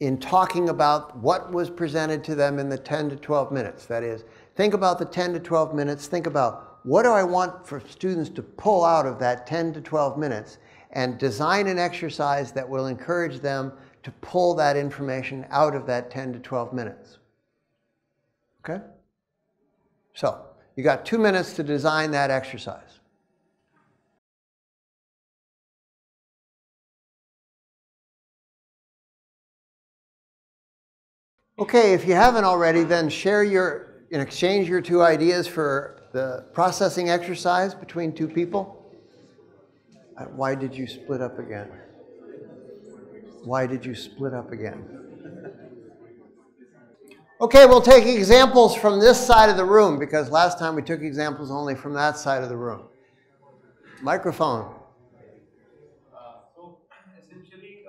in talking about what was presented to them in the 10 to 12 minutes? That is, think about the 10 to 12 minutes, think about what do I want for students to pull out of that 10 to 12 minutes, and design an exercise that will encourage them to pull that information out of that 10 to 12 minutes. Okay? So, you got 2 minutes to design that exercise. Okay, if you haven't already, then exchange your two ideas for the processing exercise between two people. Why did you split up again? Why did you split up again? Okay, we'll take examples from this side of the room, because last time we took examples only from that side of the room. Microphone. So essentially,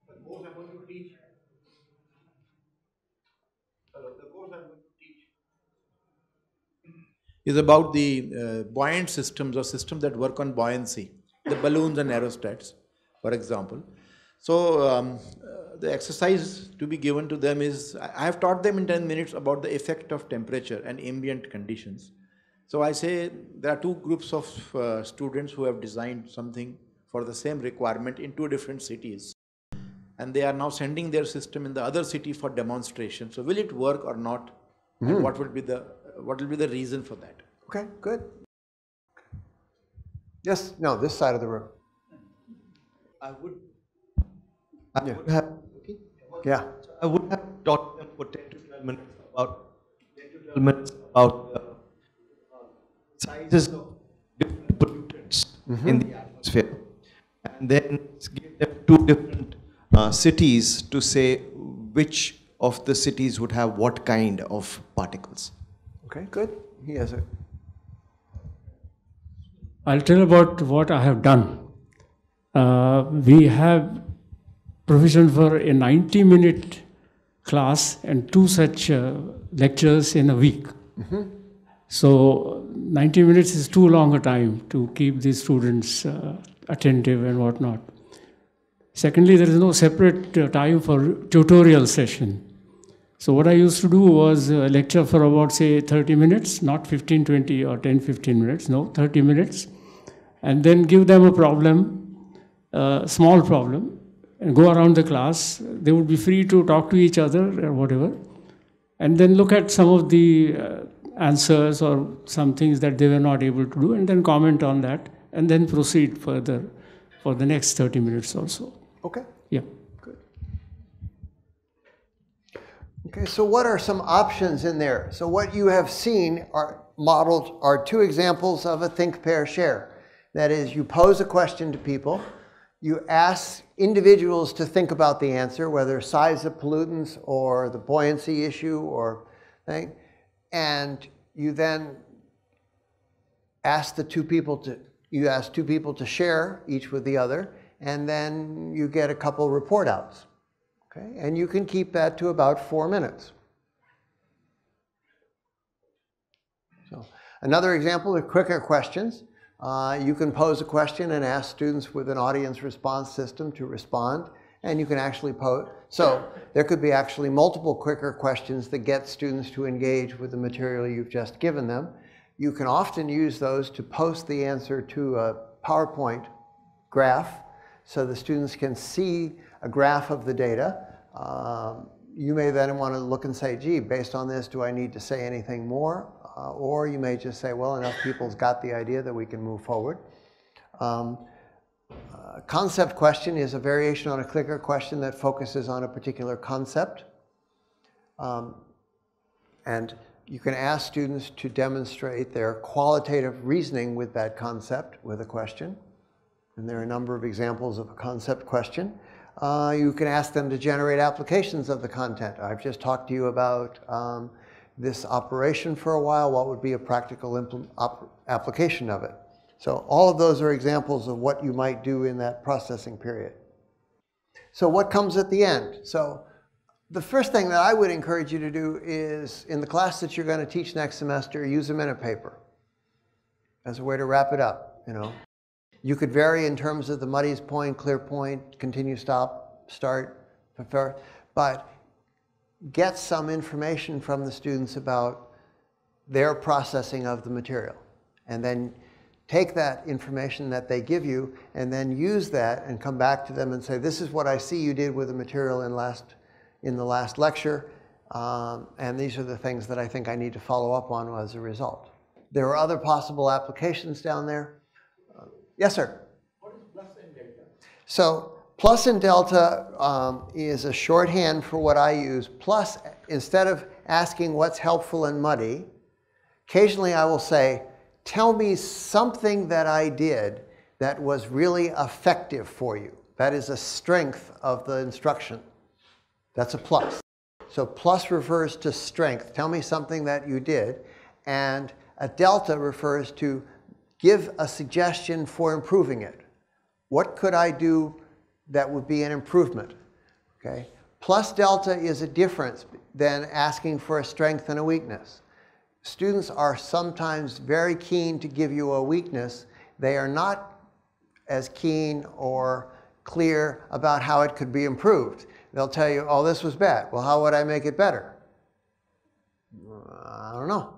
the course I'm going to teach. The course I'm going to teach is about the buoyant systems, or systems that work on buoyancy, the balloons and aerostats, for example. So the exercise to be given to them is, I have taught them in 10 minutes about the effect of temperature and ambient conditions. So I say there are two groups of students who have designed something for the same requirement in two different cities. And they are now sending their system in the other city for demonstration. So will it work or not? And what will be the reason for that? Okay, good. Yes, no, this side of the room. I would have taught them for 10 to 12 minutes about the sizes of different pollutants in the atmosphere, and then give them two different cities to say which of the cities would have what kind of particles. Okay, good. He has it. I'll tell about what I have done. We have provision for a 90-minute class and two such lectures in a week. So 90 minutes is too long a time to keep these students attentive and whatnot. Secondly, there is no separate time for tutorial session. So what I used to do was lecture for about, say, 30 minutes, not 15, 20 or 10, 15 minutes, no, 30 minutes, and then give them a problem, small problem, and go around the class. They would be free to talk to each other or whatever, and then look at some of the answers or some things that they were not able to do, and then comment on that, and then proceed further for the next 30 minutes or so. Okay. Yeah. Good. Okay, so what are some options in there? So what you have seen are modeled are two examples of a think, pair, share. That is, you pose a question to people, you ask individuals to think about the answer, whether size of pollutants or the buoyancy issue or thing, and you then ask two people to share, each with the other, and then you get a couple report outs. Okay? And you can keep that to about 4 minutes. So, another example of quicker questions. You can pose a question and ask students with an audience response system to respond, and you can actually pose. So there could be actually multiple quicker questions that get students to engage with the material you've just given them. You can often use those to post the answer to a PowerPoint graph so the students can see a graph of the data. You may then want to look and say, gee, based on this, do I need to say anything more? Or you may just say, well, enough people's got the idea that we can move forward. Concept question is a variation on a clicker question that focuses on a particular concept. And you can ask students to demonstrate their qualitative reasoning with that concept with a question. And there are a number of examples of a concept question. You can ask them to generate applications of the content. I've just talked to you about this operation for a while. What would be a practical application of it? So all of those are examples of what you might do in that processing period. So what comes at the end? So the first thing that I would encourage you to do is, in the class that you're going to teach next semester, use a minute paper as a way to wrap it up. You could vary in terms of the muddiest point, clear point, continue, stop, start, prefer, but get some information from the students about their processing of the material. And then take that information that they give you and then use that and come back to them and say, this is what I see you did with the material in the last lecture, and these are the things that I think I need to follow up on as a result. There are other possible applications down there. Yes, sir? What is plus and delta? So plus and delta is a shorthand for what I use. Plus, instead of asking what's helpful and muddy, occasionally I will say, tell me something that I did that was really effective for you. That is a strength of the instruction. That's a plus. So plus refers to strength. Tell me something that you did. And a delta refers to give a suggestion for improving it. What could I do that would be an improvement? Okay? Plus delta is a difference than asking for a strength and a weakness. Students are sometimes very keen to give you a weakness. They are not as keen or clear about how it could be improved. They'll tell you, oh, this was bad. Well, how would I make it better? I don't know.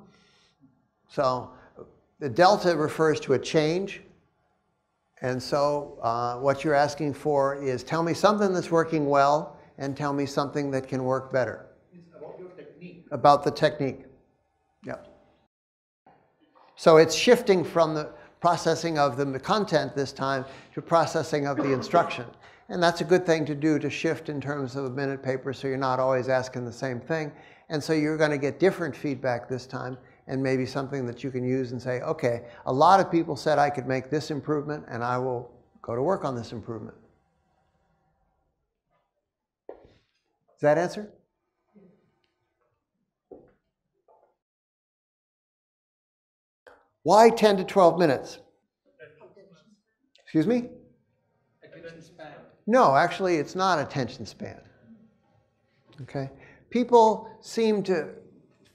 So the delta refers to a change. And so what you're asking for is tell me something that's working well and tell me something that can work better. It's about your technique. About the technique. Yep. So it's shifting from the processing of the content this time to processing of the instruction. And that's a good thing to do, to shift in terms of a minute paper so you're not always asking the same thing. And so you're going to get different feedback this time and maybe something that you can use and say, okay, a lot of people said I could make this improvement and I will go to work on this improvement. Does that answer? Why 10 to 12 minutes? Excuse me? Attention span. No, actually, it's not attention span. Okay? People seem to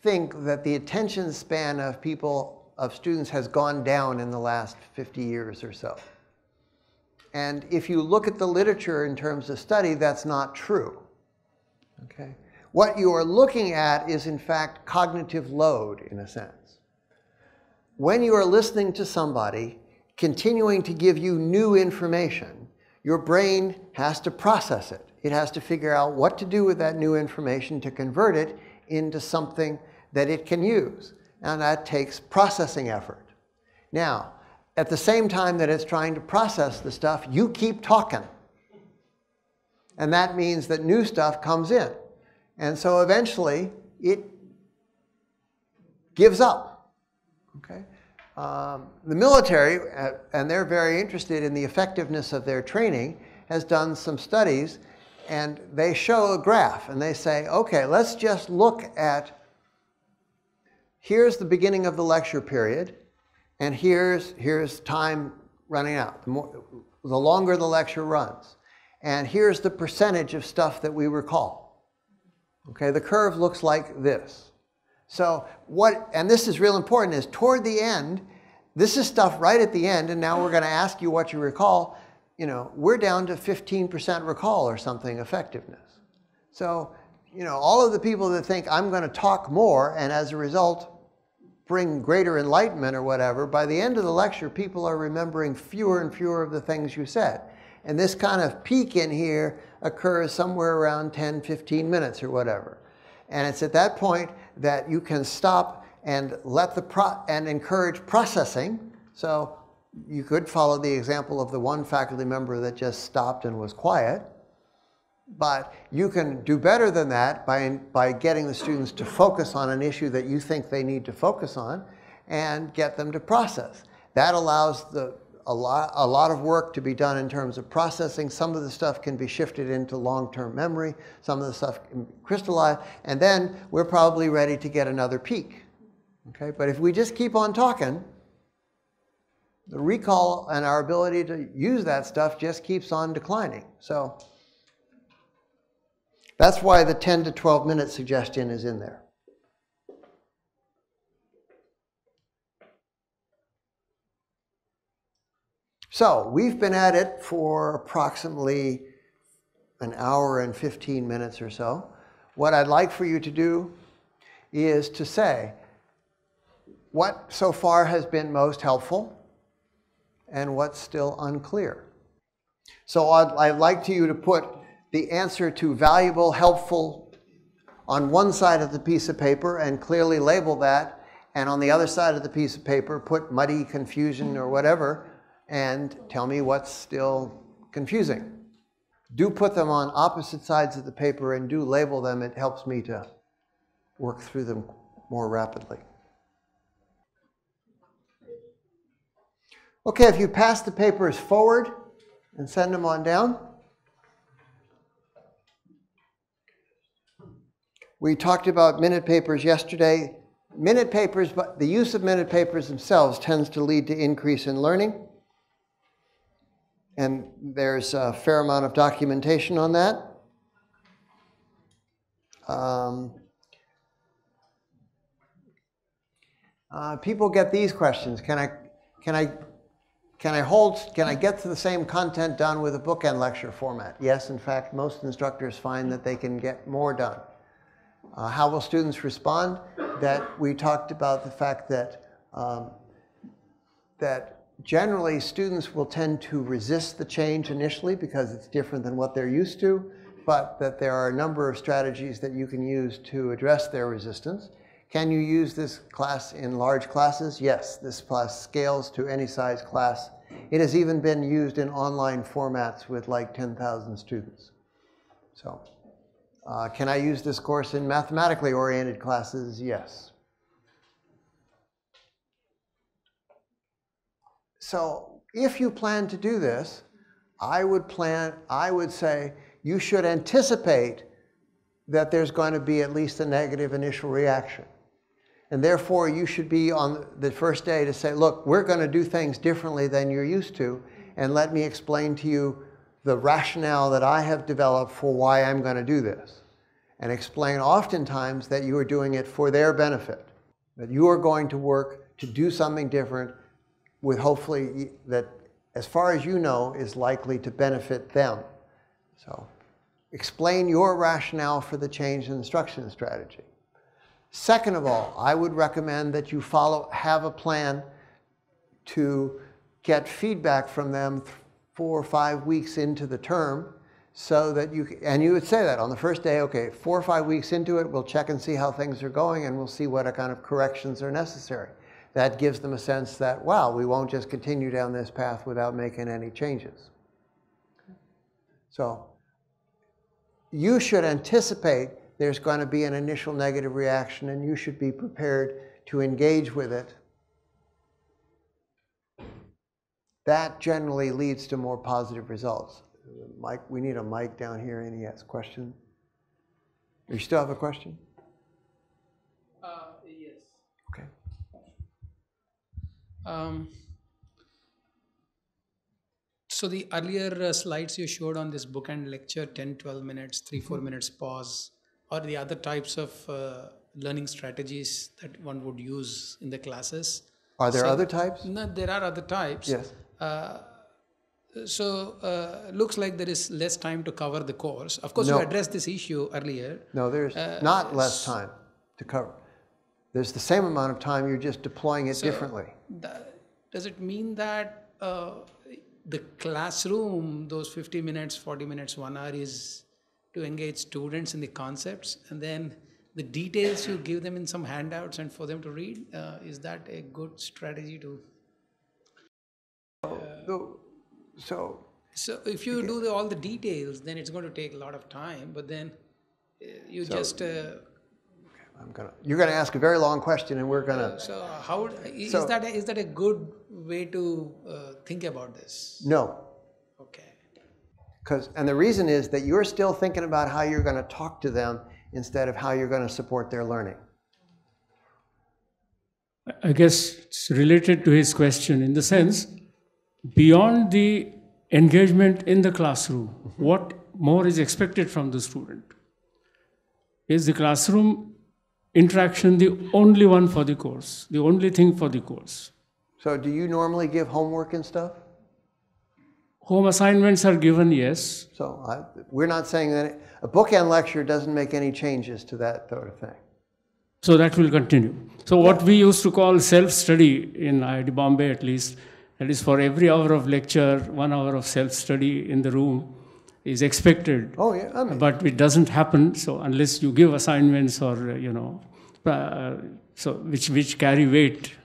think that the attention span of students has gone down in the last 50 years or so. And if you look at the literature in terms of study, that's not true. Okay? What you are looking at is, in fact, cognitive load, in a sense. When you are listening to somebody continuing to give you new information, your brain has to process it. It has to figure out what to do with that new information to convert it into something that it can use. And that takes processing effort. Now, at the same time that it's trying to process the stuff, you keep talking. And that means that new stuff comes in. And so eventually, it gives up. Okay? The military, and they're very interested in the effectiveness of their training, has done some studies, and they show a graph, and they say, okay, let's just look at, here's the beginning of the lecture period, and here's time running out, the longer the lecture runs. and here's the percentage of stuff that we recall. Okay, the curve looks like this. So and this is real important, is toward the end, this is stuff right at the end, and now we're going to ask you what you recall. You know, we're down to 15% recall or something effectiveness. So, you know, all of the people that think I'm going to talk more and as a result bring greater enlightenment or whatever, by the end of the lecture, people are remembering fewer and fewer of the things you said. And this kind of peak in here occurs somewhere around 10, 15 minutes or whatever. And it's at that point that you can stop and let and encourage processing. So you could follow the example of the one faculty member that just stopped and was quiet. But you can do better than that by getting the students to focus on an issue that you think they need to focus on and get them to process. That allows a lot of work to be done in terms of processing. Some of the stuff can be shifted into long-term memory. Some of the stuff can crystallize. And then we're probably ready to get another peak. Okay? But if we just keep on talking, the recall and our ability to use that stuff just keeps on declining. So that's why the 10 to 12 minute suggestion is in there. So we've been at it for approximately an hour and 15 minutes or so. What I'd like for you to do is to say what so far has been most helpful and what's still unclear. So I'd like you to put the answer to valuable, helpful on one side of the piece of paper and clearly label that, and on the other side of the piece of paper put muddy, confusion, or whatever, and tell me what's still confusing. Do put them on opposite sides of the paper and do label them. It helps me to work through them more rapidly. Okay, if you pass the papers forward and send them on down. We talked about minute papers yesterday. Minute papers, but the use of minute papers themselves tends to lead to increase in learning. And there's a fair amount of documentation on that. People get these questions. Can I get to the same content done with a bookend lecture format? Yes, in fact, most instructors find that they can get more done. How will students respond? That we talked about the fact that that generally students will tend to resist the change initially because it's different than what they're used to, but that there are a number of strategies that you can use to address their resistance. Can you use this class in large classes? Yes, this class scales to any size class. It has even been used in online formats with like 10,000 students. So. Can I use this course in mathematically oriented classes? Yes. So if you plan to do this, I would say you should anticipate that there's going to be at least a negative initial reaction. And therefore, you should be on the first day to say, look, we're going to do things differently than you're used to, and let me explain to you the rationale that I have developed for why I'm going to do this. And explain oftentimes that you are doing it for their benefit, that you are going to work to do something different with hopefully that, as far as you know, is likely to benefit them. So explain your rationale for the change in instruction strategy. Second of all, I would recommend that you have a plan to get feedback from them 4 or 5 weeks into the term, so that you would say that on the first day, okay, 4 or 5 weeks into it, we'll check and see how things are going, and we'll see what kind of corrections are necessary. That gives them a sense that, wow, we won't just continue down this path without making any changes. So you should anticipate there's going to be an initial negative reaction, and you should be prepared to engage with it. That generally leads to more positive results. Mike, we need a mic down here. Any question? You still have a question? Yes. Okay. So the earlier slides you showed on this bookend lecture, 10, 12 minutes, 3, 4 minutes pause, or the other types of learning strategies that one would use in the classes. Are there other types? No, there are other types. Yes. Looks like there is less time to cover the course. Of course, you addressed this issue earlier. No, there's not less time to cover. There's the same amount of time, you're just deploying it differently. Does it mean that the classroom, those 50 minutes, 40 minutes, 1 hour is to engage students in the concepts, and then the details you give them in some handouts and for them to read? Is that a good strategy to? So if you do all the details, then it's going to take a lot of time, but then you you're going to ask a very long question, and we're going to. Is that a good way to think about this? No. Okay. And the reason is that you're still thinking about how you're going to talk to them instead of how you're going to support their learning. I guess it's related to his question in the sense, beyond the engagement in the classroom, what more is expected from the student? Is the classroom interaction the only one for the course, the only thing for the course? So do you normally give homework and stuff? Home assignments are given, yes. So we're not saying that a bookend lecture doesn't make any changes to that sort of thing. So that will continue. So what we used to call self-study in IIT Bombay at least, that is for every hour of lecture, 1 hour of self-study in the room is expected. Oh yeah, but it doesn't happen. So unless you give assignments or so which carry weight,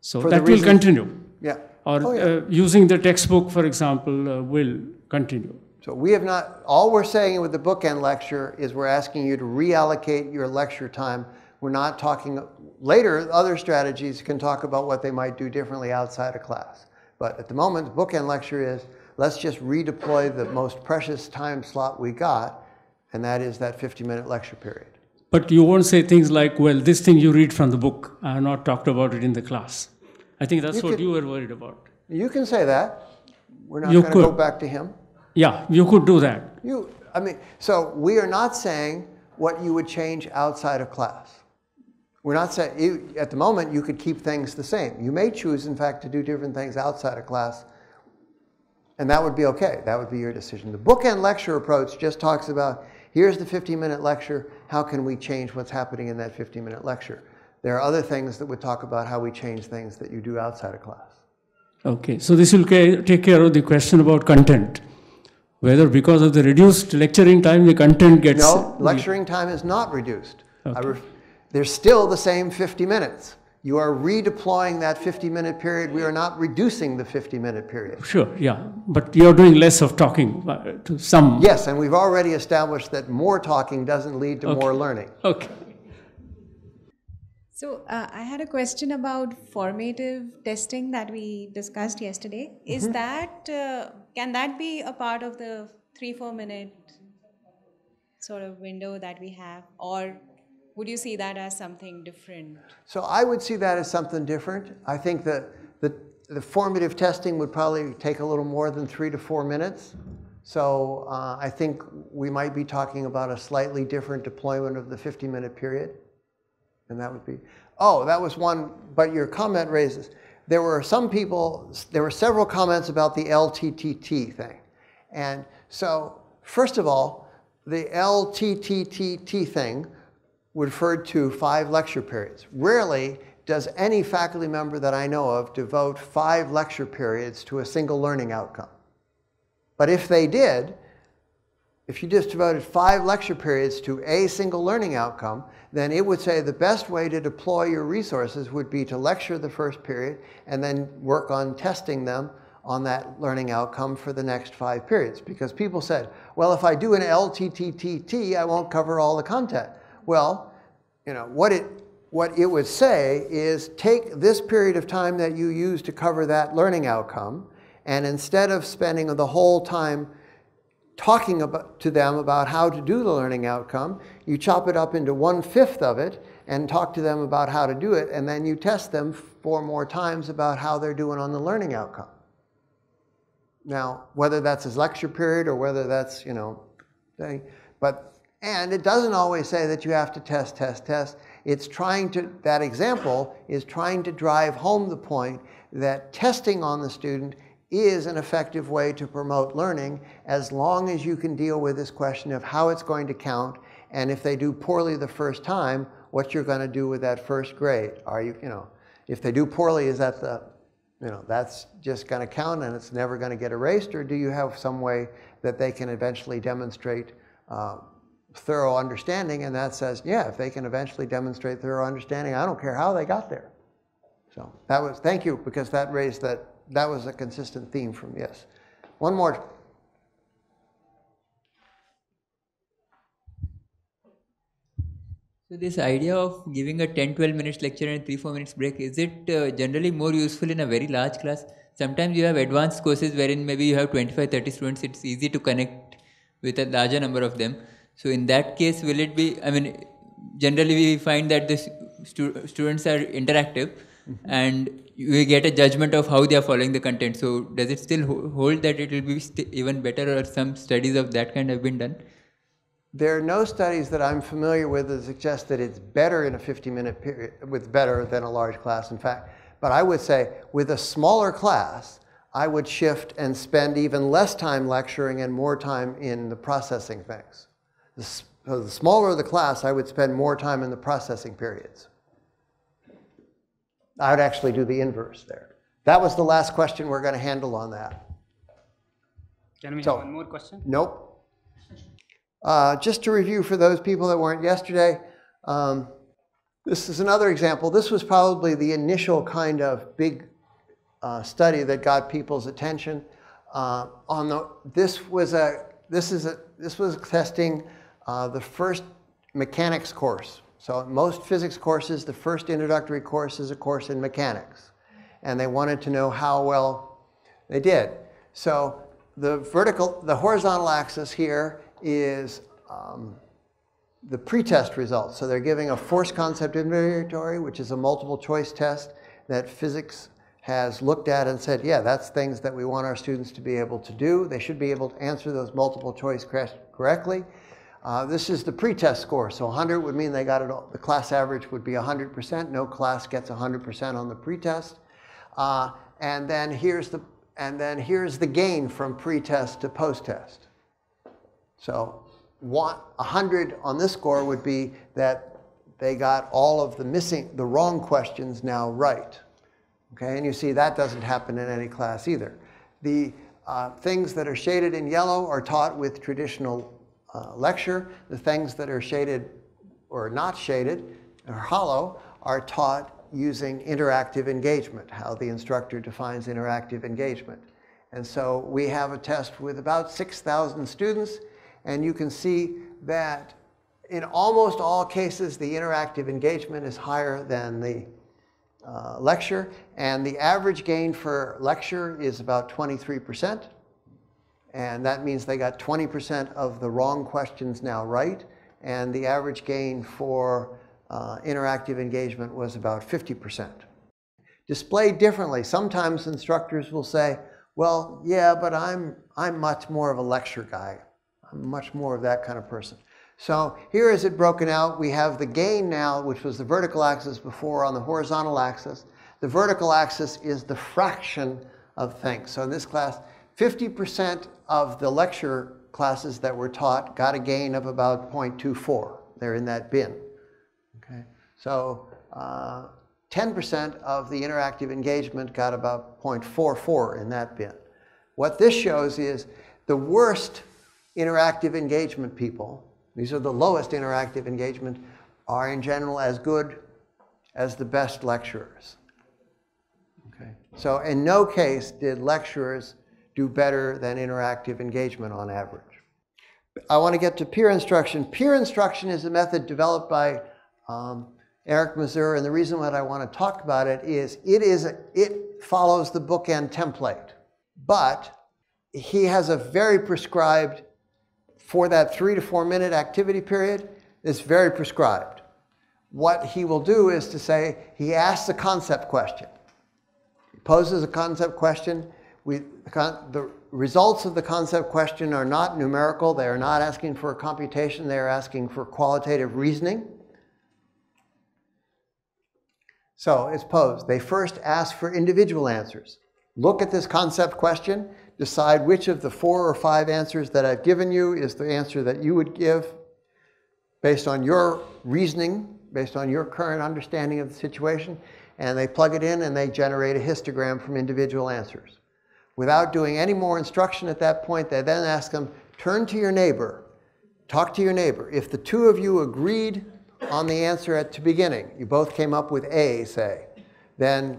so that will continue. Yeah. Or using the textbook, for example, will continue. So we have not. All we're saying with the bookend lecture is we're asking you to reallocate your lecture time. We're not talking. Later, other strategies can talk about what they might do differently outside of class. But at the moment, the bookend lecture is, let's just redeploy the most precious time slot we got, and that is that 50-minute lecture period. But you won't say things like, well, this thing you read from the book, I have not talked about it in the class. I think that's what you were worried about. You can say that. We're not going to go back to him. Yeah, you could do that. So we are not saying what you would change outside of class. We're not saying, at the moment, you could keep things the same. You may choose, in fact, to do different things outside of class, and that would be okay. That would be your decision. The bookend lecture approach just talks about, here's the 50-minute lecture, how can we change what's happening in that 50-minute lecture? There are other things that would talk about how we change things that you do outside of class. Okay, so this will take care of the question about content. Whether because of the reduced lecturing time, the content gets... No, lecturing time is not reduced. Okay. There's still the same 50 minutes. You are redeploying that 50-minute period. We are not reducing the 50-minute period. Sure, yeah. But you're doing less of talking to some... Yes, and we've already established that more talking doesn't lead to more learning. Okay. So I had a question about formative testing that we discussed yesterday. Is that, can that be a part of the 3-4 minute sort of window that we have? Or would you see that as something different? So I would see that as something different. I think that the formative testing would probably take a little more than 3 to 4 minutes. So I think we might be talking about a slightly different deployment of the 50-minute period. And that would be, that was one, but your comment raises, there were several comments about the LTTT thing. And so, first of all, the LTTT thing referred to 5 lecture periods. Rarely does any faculty member that I know of devote 5 lecture periods to a single learning outcome. But if they did, if you just devoted 5 lecture periods to a single learning outcome, then it would say the best way to deploy your resources would be to lecture the first period and then work on testing them on that learning outcome for the next 5 periods. Because people said, well, if I do an LTTT, I won't cover all the content. Well, what it would say is take this period of time that you use to cover that learning outcome, and instead of spending the whole time talking to them about how to do the learning outcome, you chop it up into 1/5 of it and talk to them about how to do it, and then you test them 4 more times about how they're doing on the learning outcome. Now, whether that's his lecture period or whether that's, thing, and it doesn't always say that you have to test. It's trying to, that example is trying to drive home the point that testing on the student is an effective way to promote learning as long as you can deal with this question of how it's going to count, and if they do poorly the first time, what you're going to do with that first grade. Are you, if they do poorly, is that the, that's just going to count and it's never going to get erased, or do you have some way that they can eventually demonstrate thorough understanding? And that says, yeah, if they can eventually demonstrate thorough understanding, I don't care how they got there. So that was, thank you, because that raised that was a consistent theme from, yes. One more. So this idea of giving a 10-12 minutes lecture and 3-4 minutes break, is it generally more useful in a very large class? Sometimes you have advanced courses wherein maybe you have 25-30 students, it's easy to connect with a larger number of them. So in that case, will it be, generally we find that the students are interactive, and we get a judgment of how they are following the content. So does it still hold that it will be even better, or some studies of that kind have been done? There are no studies that I'm familiar with that suggest that it's better in a 50-minute period, with better than a large class, in fact. But I would say with a smaller class, I would shift and spend even less time lecturing and more time in the processing things. So the smaller the class, I would spend more time in the processing periods. I would actually do the inverse there. That was the last question we're going to handle on that. Can we have one more question? Nope. Just to review for those people that weren't yesterday, this is another example. This was probably the initial kind of big study that got people's attention. This was testing the first mechanics course. So most physics courses, the first introductory course is a course in mechanics, and they wanted to know how well they did. So the horizontal axis here is the pretest results. So they're giving a force concept inventory, which is a multiple choice test that physics has looked at and said, yeah, that's things that we want our students to be able to do. They should be able to answer those multiple choice correctly. This is the pretest score. So 100 would mean they got it all. The class average would be 100%. No class gets 100% on the pretest. And then here's the gain from pretest to post-test. So 100 on this score would be that they got all of the wrong questions now right. Okay, and you see that doesn't happen in any class either. The things that are shaded in yellow are taught with traditional lecture. The things that are shaded or not shaded or hollow are taught using interactive engagement, how the instructor defines interactive engagement. And so we have a test with about 6,000 students, and you can see that in almost all cases the interactive engagement is higher than the lecture, and the average gain for lecture is about 23%. And that means they got 20% of the wrong questions now right, and the average gain for interactive engagement was about 50%. Displayed differently, sometimes instructors will say, well, yeah, but I'm much more of a lecture guy. I'm much more of that kind of person. So here is it broken out. We have the gain now, which was the vertical axis before, on the horizontal axis. The vertical axis is the fraction of things. So in this class, 50% of the lecture classes that were taught got a gain of about 0.24. They're in that bin. Okay. So 10% of the interactive engagement got about 0.44 in that bin. What this shows is the worst interactive engagement people, these are the lowest interactive engagement, are in general as good as the best lecturers. Okay. So in no case did lecturers do better than interactive engagement on average. I want to get to peer instruction. Peer instruction is a method developed by Eric Mazur, and the reason why I want to talk about it is it follows the bookend template, but he has a very prescribed, for that 3 to 4 minute activity period, it's very prescribed. What he will do is to say, he asks a concept question. He poses a concept question. The results of the concept question are not numerical. They are not asking for a computation. They are asking for qualitative reasoning. So it's posed. They first ask for individual answers. Look at this concept question. Decide which of the 4 or 5 answers that I've given you is the answer that you would give based on your reasoning, based on your current understanding of the situation. And they plug it in and they generate a histogram from individual answers. Without doing any more instruction at that point, they then ask them, turn to your neighbor, talk to your neighbor. If the 2 of you agreed on the answer at the beginning, you both came up with A, say, then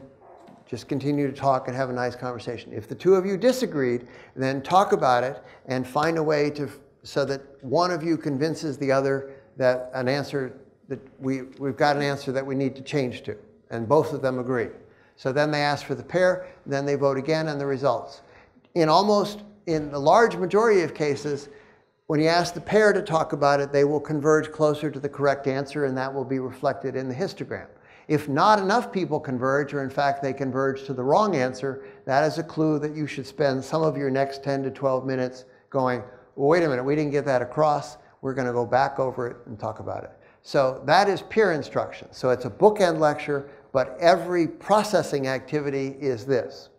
just continue to talk and have a nice conversation. If the 2 of you disagreed, then talk about it and find a way so that one of you convinces the other that an answer that we've got an answer that we need to change to, and both of them agree. So then they ask for the pair, then they vote again and the results. In the large majority of cases, when you ask the pair to talk about it, they will converge closer to the correct answer, and that will be reflected in the histogram. If not enough people converge, or in fact they converge to the wrong answer, that is a clue that you should spend some of your next 10 to 12 minutes going, well, wait a minute, we didn't get that across. We're going to go back over it and talk about it. So that is peer instruction. So it's a bookend lecture, but every processing activity is this.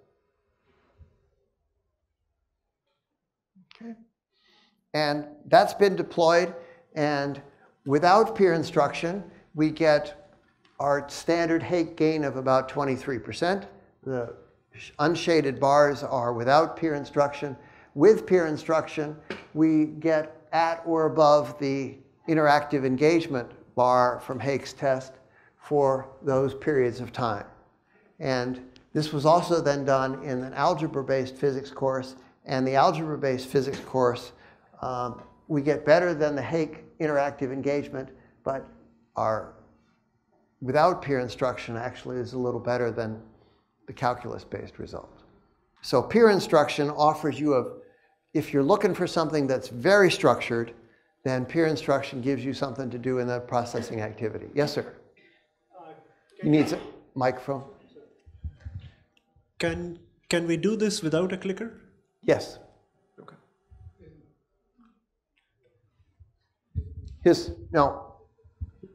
Okay. And that's been deployed, and without peer instruction, we get our standard Hake gain of about 23%. The unshaded bars are without peer instruction. With peer instruction, we get at or above the interactive engagement bar from Hake's test for those periods of time. And this was also then done in an algebra-based physics course, and the algebra-based physics course, we get better than the Hake interactive engagement, but our without peer instruction actually is a little better than the calculus-based result. So peer instruction offers you if you're looking for something that's very structured, then peer instruction gives you something to do in the processing activity. Yes, sir? You need a microphone? Can we do this without a clicker? Yes. Okay. No,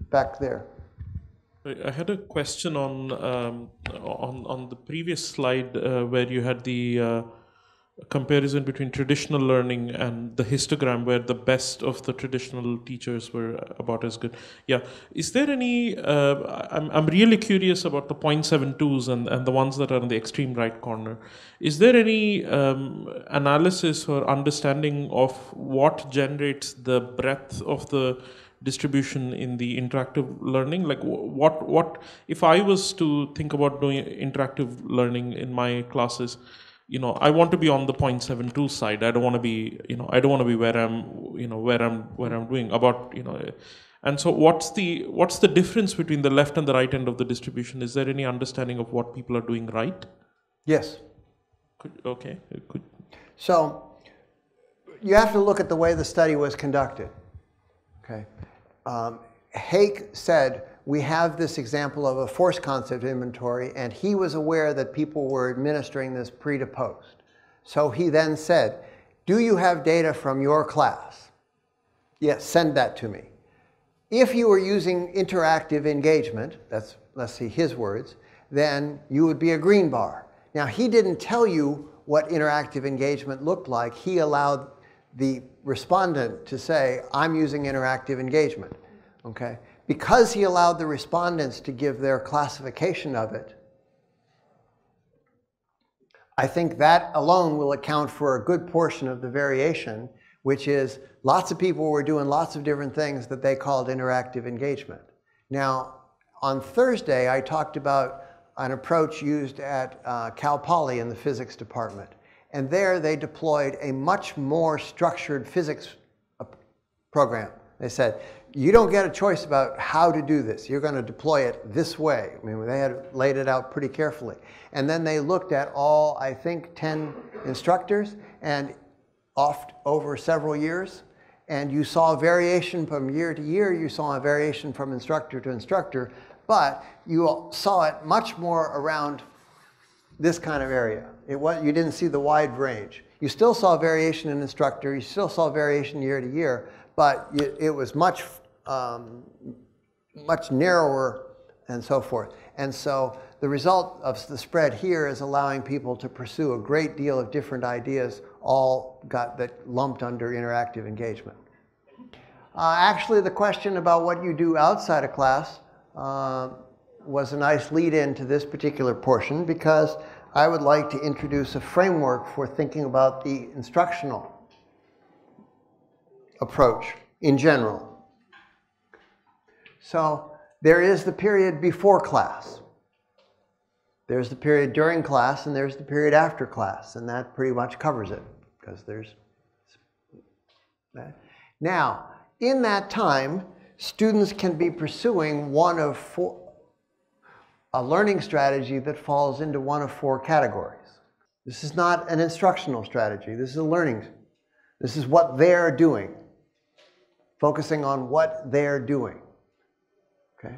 back there. I had a question on the previous slide where you had the comparison between traditional learning and the histogram where the best of the traditional teachers were about as good. Yeah, is there any, I'm really curious about the 0.72s and the ones that are in the extreme right corner. Is there any analysis or understanding of what generates the breadth of the distribution in the interactive learning? Like what if I was to think about doing interactive learning in my classes, I want to be on the 0.72 side. I don't want to be, I don't want to be where I'm doing about, and so what's the difference between the left and the right end of the distribution? Is there any understanding of what people are doing right? Yes. Okay. So you have to look at the way the study was conducted. Okay. Hake said, we have this example of a force concept inventory, and he was aware that people were administering this pre to post. So he then said, do you have data from your class? Yes, send that to me. If you were using interactive engagement, that's, let's see, his words, then you would be a green bar. Now, he didn't tell you what interactive engagement looked like. He allowed the respondent to say, I'm using interactive engagement, okay? Because he allowed the respondents to give their classification of it, I think that alone will account for a good portion of the variation, which is lots of people were doing lots of different things that they called interactive engagement. Now, on Thursday, I talked about an approach used at Cal Poly in the physics department. And there they deployed a much more structured physics program. They said, you don't get a choice about how to do this. You're going to deploy it this way. I mean, they had laid it out pretty carefully. And then they looked at all, I think, 10 instructors and over several years. And you saw a variation from year to year. You saw a variation from instructor to instructor. But you saw it much more around this kind of area. You didn't see the wide range. You still saw variation in instructor, you still saw variation year to year, but it was much narrower and so forth. And so the result of the spread here is allowing people to pursue a great deal of different ideas, all got that lumped under interactive engagement. Actually, the question about what you do outside of class was a nice lead-in to this particular portion, because I would like to introduce a framework for thinking about the instructional approach in general. So there is the period before class. There's the period during class, and there's the period after class, and that pretty much covers it, because there's that. Now, in that time, students can be pursuing a learning strategy that falls into one of 4 categories. This is not an instructional strategy. This is a learning. This is what they're doing, focusing on what they're doing. Okay?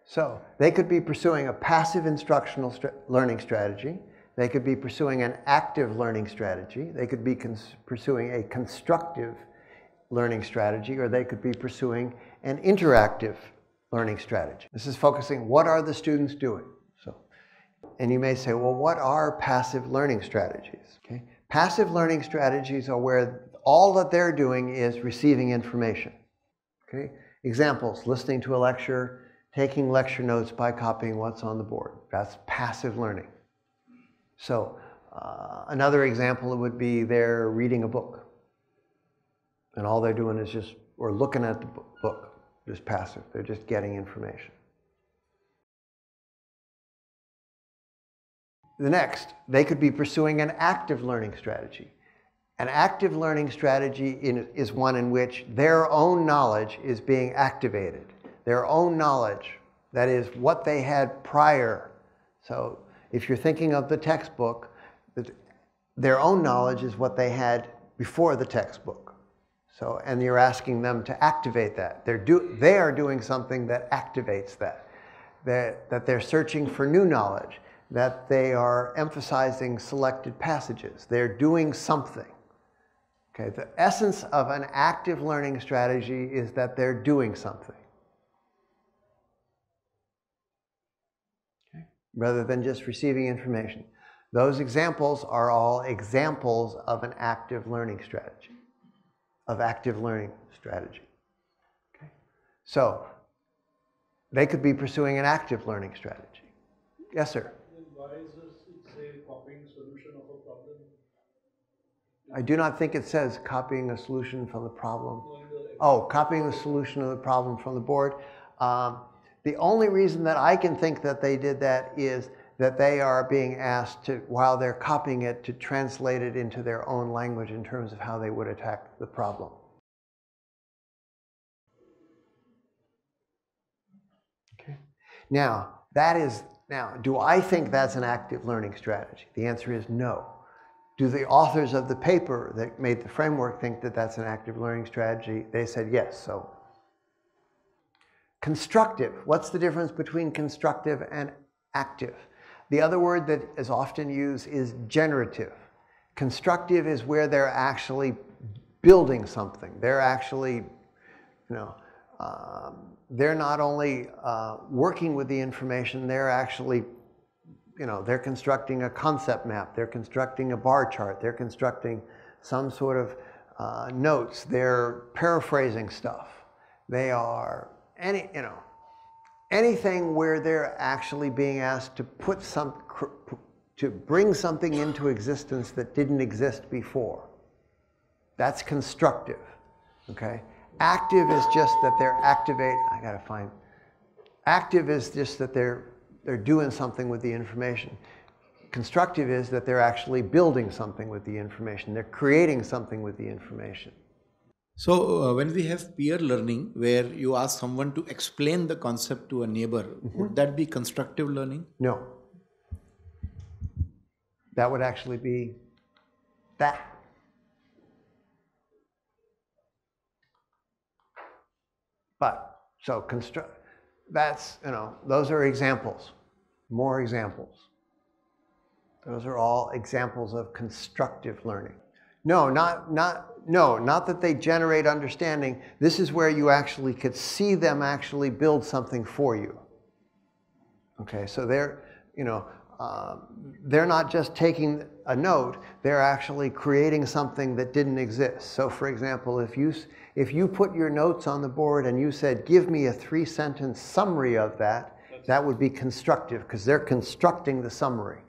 So they could be pursuing a passive instructional learning strategy. They could be pursuing an active learning strategy. They could be pursuing a constructive learning strategy, or they could be pursuing an interactive learning strategy. This is focusing, what are the students doing? So, and you may say, well, what are passive learning strategies? Okay? Passive learning strategies are where all that they're doing is receiving information. Okay? Examples, listening to a lecture, taking lecture notes by copying what's on the board. That's passive learning. So another example would be they're reading a book, and all they're doing is just, or looking at the book. Just passive. They're just getting information. The next, they could be pursuing an active learning strategy. An active learning strategy is one in which their own knowledge is being activated. Their own knowledge, that is what they had prior. So if you're thinking of the textbook, their own knowledge is what they had before the textbook. So, and you're asking them to activate that. They are doing something that activates that. That they're searching for new knowledge. That they are emphasizing selected passages. They're doing something. Okay, the essence of an active learning strategy is that they're doing something. Okay, rather than just receiving information. Those examples are all examples of an active learning strategy. Of active learning strategy. Okay. So they could be pursuing an active learning strategy. Yes, sir? Then why does it say copying solution of a problem? I do not think it says copying a solution from the problem. Oh, copying the solution of the problem from the board. The only reason that I can think that they did that is that they are being asked to, while they're copying it, to translate it into their own language in terms of how they would attack the problem. Okay. Now, do I think that's an active learning strategy? The answer is no. Do the authors of the paper that made the framework think that that's an active learning strategy? They said yes. So, constructive. What's the difference between constructive and active? The other word that is often used is generative. Constructive is where they're actually building something. They're actually, they're not only working with the information, they're actually, they're constructing a concept map, they're constructing a bar chart, they're constructing some sort of notes, they're paraphrasing stuff. They are, anything where they're actually being asked to to bring something into existence that didn't exist before. That's constructive, okay? Active is just that they're active is just that they're doing something with the information. Constructive is that they're actually building something with the information. They're creating something with the information. So when we have peer learning, where you ask someone to explain the concept to a neighbor, would that be constructive learning? No. That would actually be that. But, so that's, those are examples, more examples. Those are all examples of constructive learning. No, not that they generate understanding. This is where you actually could see them actually build something for you. Okay, so they're not just taking a note, they're actually creating something that didn't exist. So for example, if you put your notes on the board and you said, give me a 3-sentence summary of that, that would be constructive because they're constructing the summary.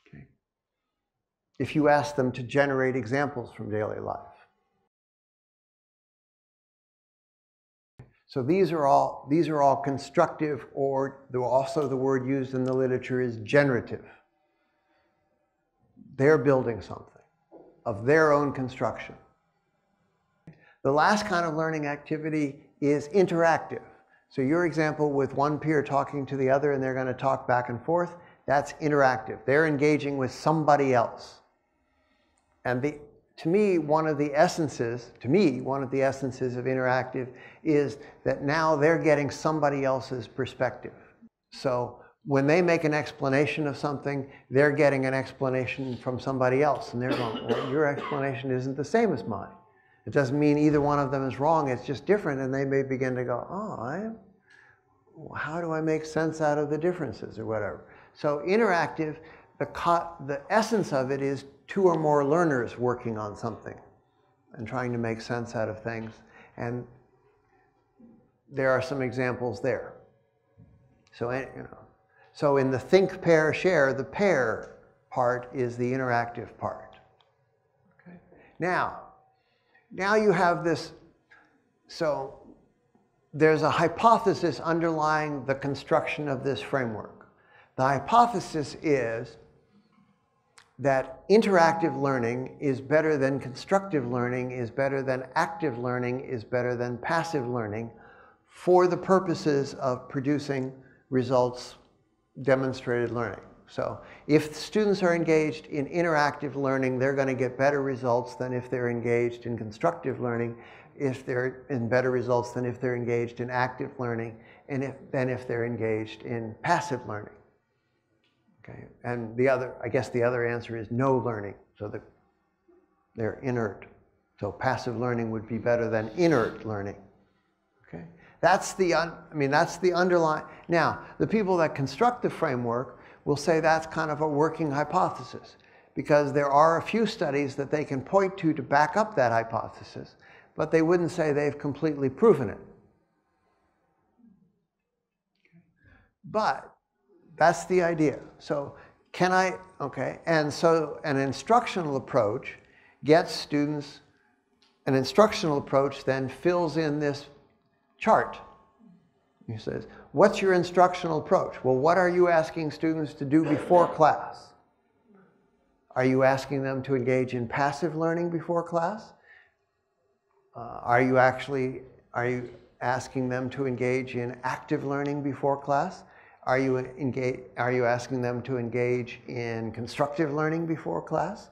Okay. If you ask them to generate examples from daily life. So these are all constructive, or also the word used in the literature is generative. They're building something of their own construction. The last kind of learning activity is interactive. So your example with one peer talking to the other and they're going to talk back and forth, that's interactive. They're engaging with somebody else. And to me, one of the essences of interactive is that now they're getting somebody else's perspective. So when they make an explanation of something, they're getting an explanation from somebody else. And they're going, well, your explanation isn't the same as mine. It doesn't mean either one of them is wrong, it's just different. And they may begin to go, how do I make sense out of the differences or whatever? So interactive, the essence of it is 2 or more learners working on something and trying to make sense out of things. And there are some examples there. So in the think, pair, share, the pair part is the interactive part. Okay. Now you have this, so there's a hypothesis underlying the construction of this framework. The hypothesis is that interactive learning is better than constructive learning, is better than active learning, is better than passive learning for the purposes of producing results demonstrated learning. So if students are engaged in interactive learning, they're going to get better results than if they're engaged in constructive learning, if they're in better results than if they're engaged in active learning, and than if they're engaged in passive learning. Okay. And I guess the other answer is no learning, so that they're inert. So passive learning would be better than inert learning. Okay. That's the underlying. Now, the people that construct the framework will say that's kind of a working hypothesis, because there are a few studies that they can point to back up that hypothesis, but they wouldn't say they've completely proven it. But that's the idea. So and so an instructional approach gets students, an instructional approach then fills in this chart. He says, what's your instructional approach? Well, what are you asking students to do before class? Are you asking them to engage in passive learning before class? Are you asking them to engage in active learning before class? Are you asking them to engage in constructive learning before class?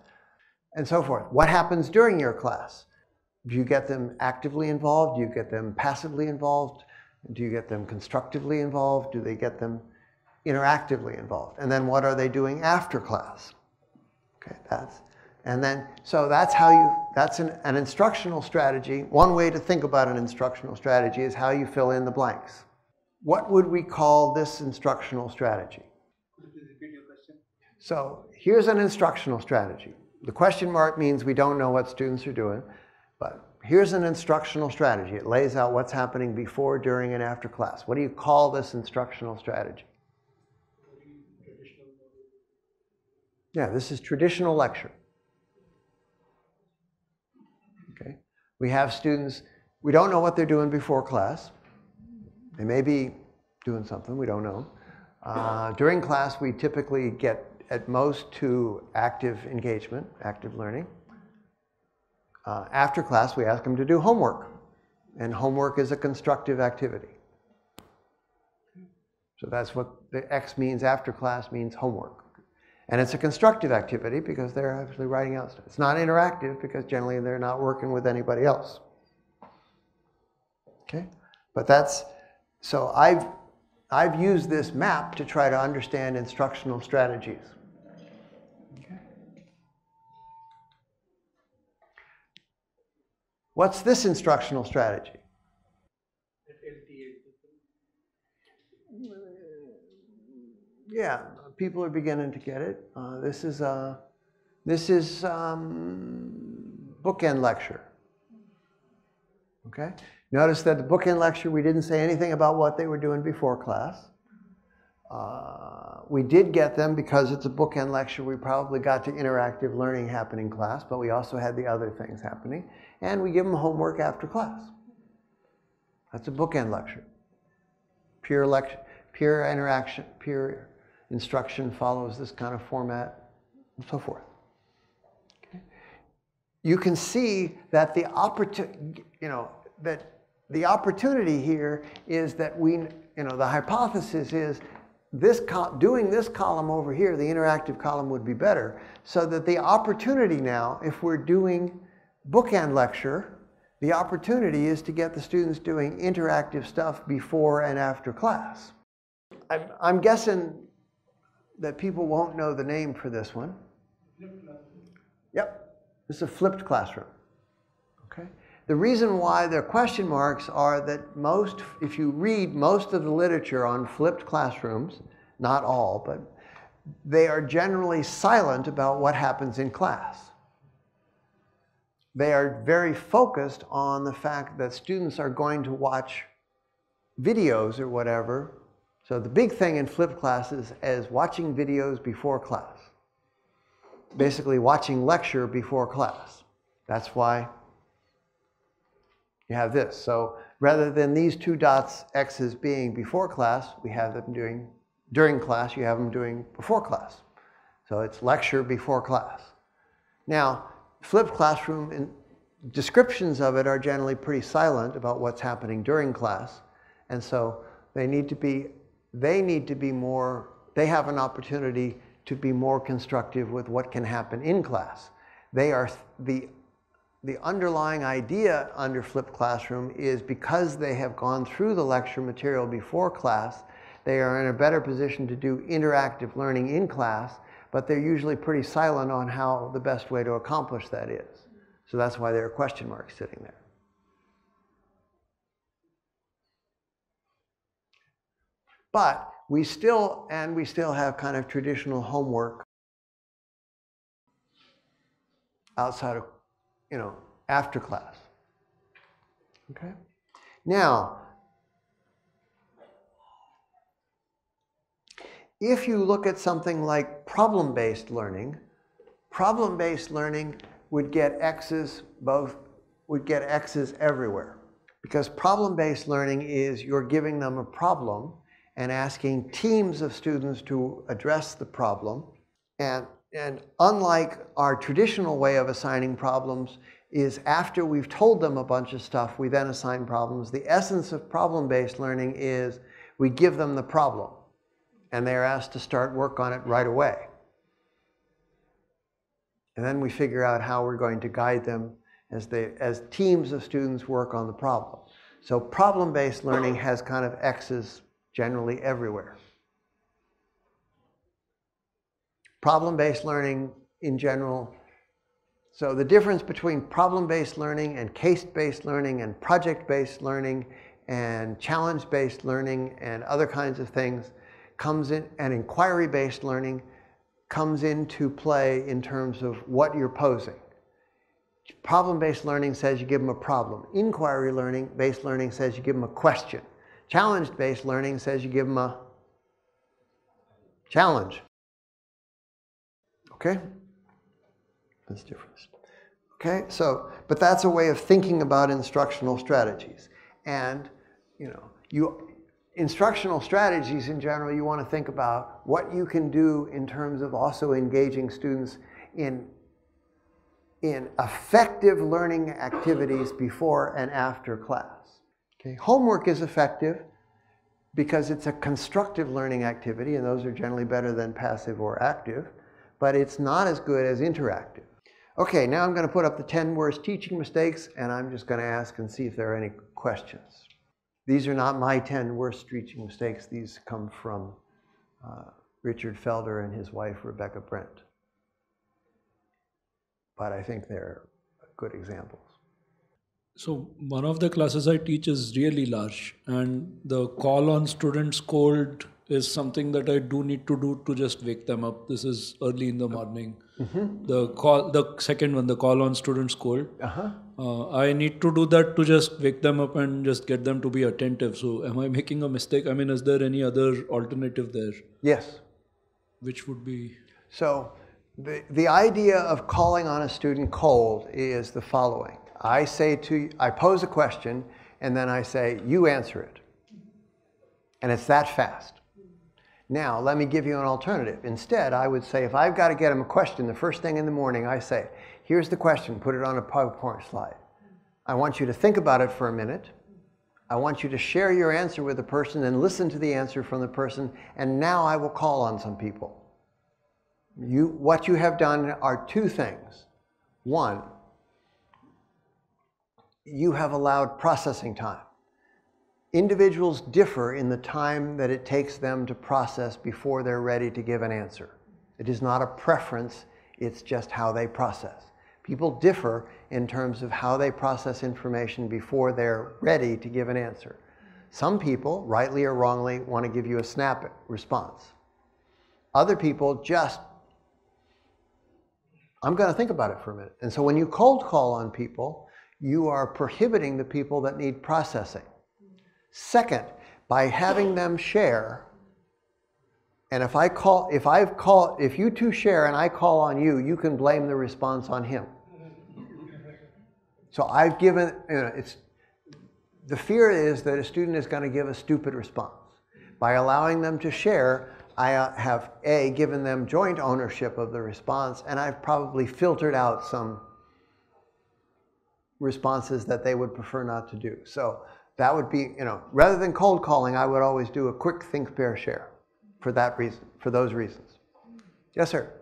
And so forth. What happens during your class? Do you get them actively involved? Do you get them passively involved? Do you get them constructively involved? Do they get them interactively involved? And then what are they doing after class? Okay, that's an instructional strategy. One way to think about an instructional strategy is how you fill in the blanks. What would we call this instructional strategy? Could you repeat your question? So here's an instructional strategy. The question mark means we don't know what students are doing, but here's an instructional strategy. It lays out what's happening before, during, and after class. What do you call this instructional strategy? Yeah, this is traditional lecture. Okay. We have students, we don't know what they're doing before class. They may be doing something, we don't know. During class, we typically get at most 2 active engagement, active learning. After class, we ask them to do homework. And homework is a constructive activity. So that's what the X means after class means homework. And it's a constructive activity because they're actually writing out stuff. It's not interactive because generally they're not working with anybody else. Okay? But that's, so I've used this map to try to understand instructional strategies. Okay. What's this instructional strategy? Yeah, people are beginning to get it. This is bookend lecture. Okay. Notice that the bookend lecture, we didn't say anything about what they were doing before class. We did get them, because it's a bookend lecture, we probably got to interactive learning happening in class, but we also had the other things happening. And we give them homework after class. That's a bookend lecture. Pure lecture, pure interaction, pure instruction follows this kind of format, and so forth. Okay. You can see that the opportunity here is that the hypothesis is doing this column over here, the interactive column, would be better. So that the opportunity now, if we're doing bookend lecture, the opportunity is to get the students doing interactive stuff before and after class. I'm guessing that people won't know the name for this one. Yep, this is a flipped classroom. Okay. The reason why there are question marks are that if you read most of the literature on flipped classrooms, not all, but they are generally silent about what happens in class. They are very focused on the fact that students are going to watch videos or whatever. So the big thing in flipped classes is watching videos before class. Basically watching lecture before class. That's why you have this. So rather than these two dots, X's being before class, we have them doing during class, you have them doing before class. So it's lecture before class. Now, flipped classroom descriptions of it are generally pretty silent about what's happening during class. And so they have an opportunity to be more constructive with what can happen in class. They are the underlying idea under flipped classroom is because they have gone through the lecture material before class, they are in a better position to do interactive learning in class, but they're usually pretty silent on how the best way to accomplish that is. So that's why there are question marks sitting there. But we still have kind of traditional homework outside of, after class. Okay? Now, if you look at something like problem-based learning would get X's everywhere. Because problem-based learning is you're giving them a problem and asking teams of students to address the problem. And unlike our traditional way of assigning problems is after we've told them a bunch of stuff, we then assign problems. The essence of problem-based learning is we give them the problem and they're asked to start work on it right away. And then we figure out how we're going to guide them as teams of students work on the problem. So problem-based learning has kind of X's generally everywhere. Problem-based learning in general. So the difference between problem-based learning and case-based learning and project-based learning and challenge-based learning and other kinds of things comes in, and inquiry-based learning comes into play in terms of what you're posing. Problem-based learning says you give them a problem. Inquiry-based learning says you give them a question. Challenge-based learning says you give them a challenge. Okay? That's different. Okay, so, but that's a way of thinking about instructional strategies. And, instructional strategies in general, you want to think about what you can do in terms of also engaging students in effective learning activities before and after class. Okay. Homework is effective because it's a constructive learning activity, and those are generally better than passive or active, but it's not as good as interactive. Okay, now I'm going to put up the 10 worst teaching mistakes, and I'm just going to ask and see if there are any questions. These are not my 10 worst teaching mistakes. These come from Richard Felder and his wife, Rebecca Brent. But I think they're good examples. So one of the classes I teach is really large, and the call on students cold is something that I do need to do to just wake them up. This is early in the morning. The second one, the call on students cold. I need to do that to just wake them up and just get them to be attentive. So am I making a mistake? I mean, is there any other alternative there? Yes. Which would be? So the idea of calling on a student cold is the following. I pose a question, and then I say, you answer it. And it's that fast. Now, let me give you an alternative. Instead, I would say, if I've got to get them a question, the first thing in the morning, I say, here's the question, put it on a PowerPoint slide. I want you to think about it for a minute. I want you to share your answer with the person and listen to the answer from the person, and now I will call on some people. What you have done are two things. One, you have allowed processing time. Individuals differ in the time that it takes them to process before they're ready to give an answer. It is not a preference, it's just how they process. People differ in terms of how they process information before they're ready to give an answer. Some people, rightly or wrongly, want to give you a snap response. Other people just, I'm going to think about it for a minute. And so when you cold call on people, you are prohibiting the people that need processing. Second, by having them share, and if you two share and I call on you, you can blame the response on him. So I've given, the fear is that a student is going to give a stupid response. By allowing them to share, I have given them joint ownership of the response, and I've probably filtered out some responses that they would prefer not to do. So that would be, rather than cold calling, I would always do a quick think, pair, share for that reason, for those reasons. Yes, sir.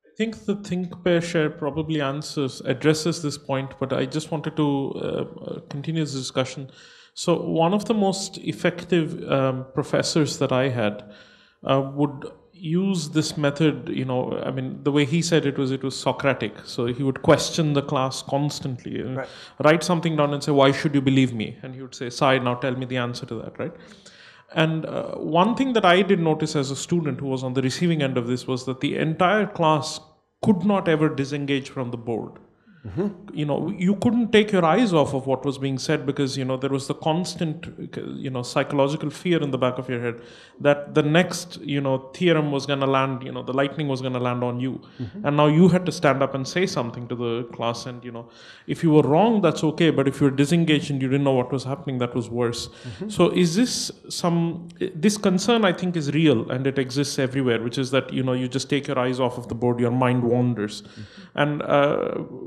I think the think, pair, share probably addresses this point, but I just wanted to continue this discussion. So one of the most effective professors that I had would use this method, the way he said it was Socratic. So he would question the class constantly, write something down and say, why should you believe me? And he would say, Sai, now tell me the answer to that, right? And one thing that I did notice as a student who was on the receiving end of this was that the entire class could not ever disengage from the board. You couldn't take your eyes off of what was being said because, there was the constant, psychological fear in the back of your head that the next, theorem was going to land, the lightning was going to land on you. And now you had to stand up and say something to the class. And, if you were wrong, that's okay. But if you were disengaged and you didn't know what was happening, that was worse. So is this this concern, I think, is real and it exists everywhere, which is that, you just take your eyes off of the board, your mind wanders. And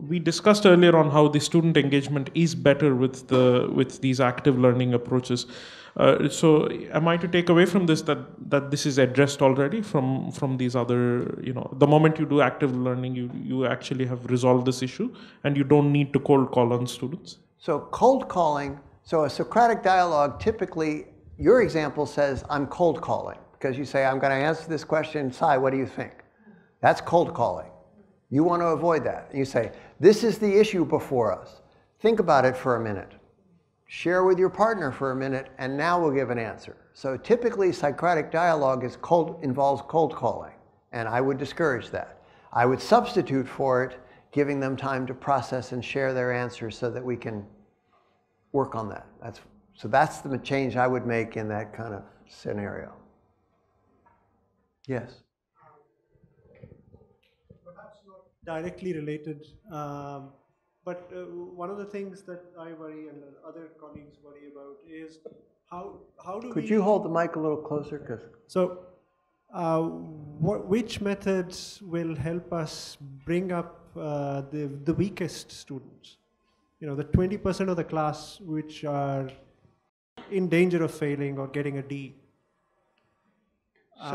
we discussed earlier on how the student engagement is better with these active learning approaches. So am I to take away from this that this is addressed already from these other, the moment you do active learning, you actually have resolved this issue and you don't need to cold call on students? So cold calling, so a Socratic dialogue, typically your example says I'm cold calling because you say I'm going to answer this question, Sai, what do you think? That's cold calling. You want to avoid that. You say, this is the issue before us. Think about it for a minute. Share with your partner for a minute, and now we'll give an answer. So typically, Socratic dialogue involves cold calling, and I would discourage that. I would substitute for it, giving them time to process and share their answers so that we can work on that. That's the change I would make in that kind of scenario. Yes? Directly related, but one of the things that I worry and other colleagues worry about is how do Could you hold the mic a little closer? So, which methods will help us bring up the weakest students? The 20% of the class which are in danger of failing or getting a D.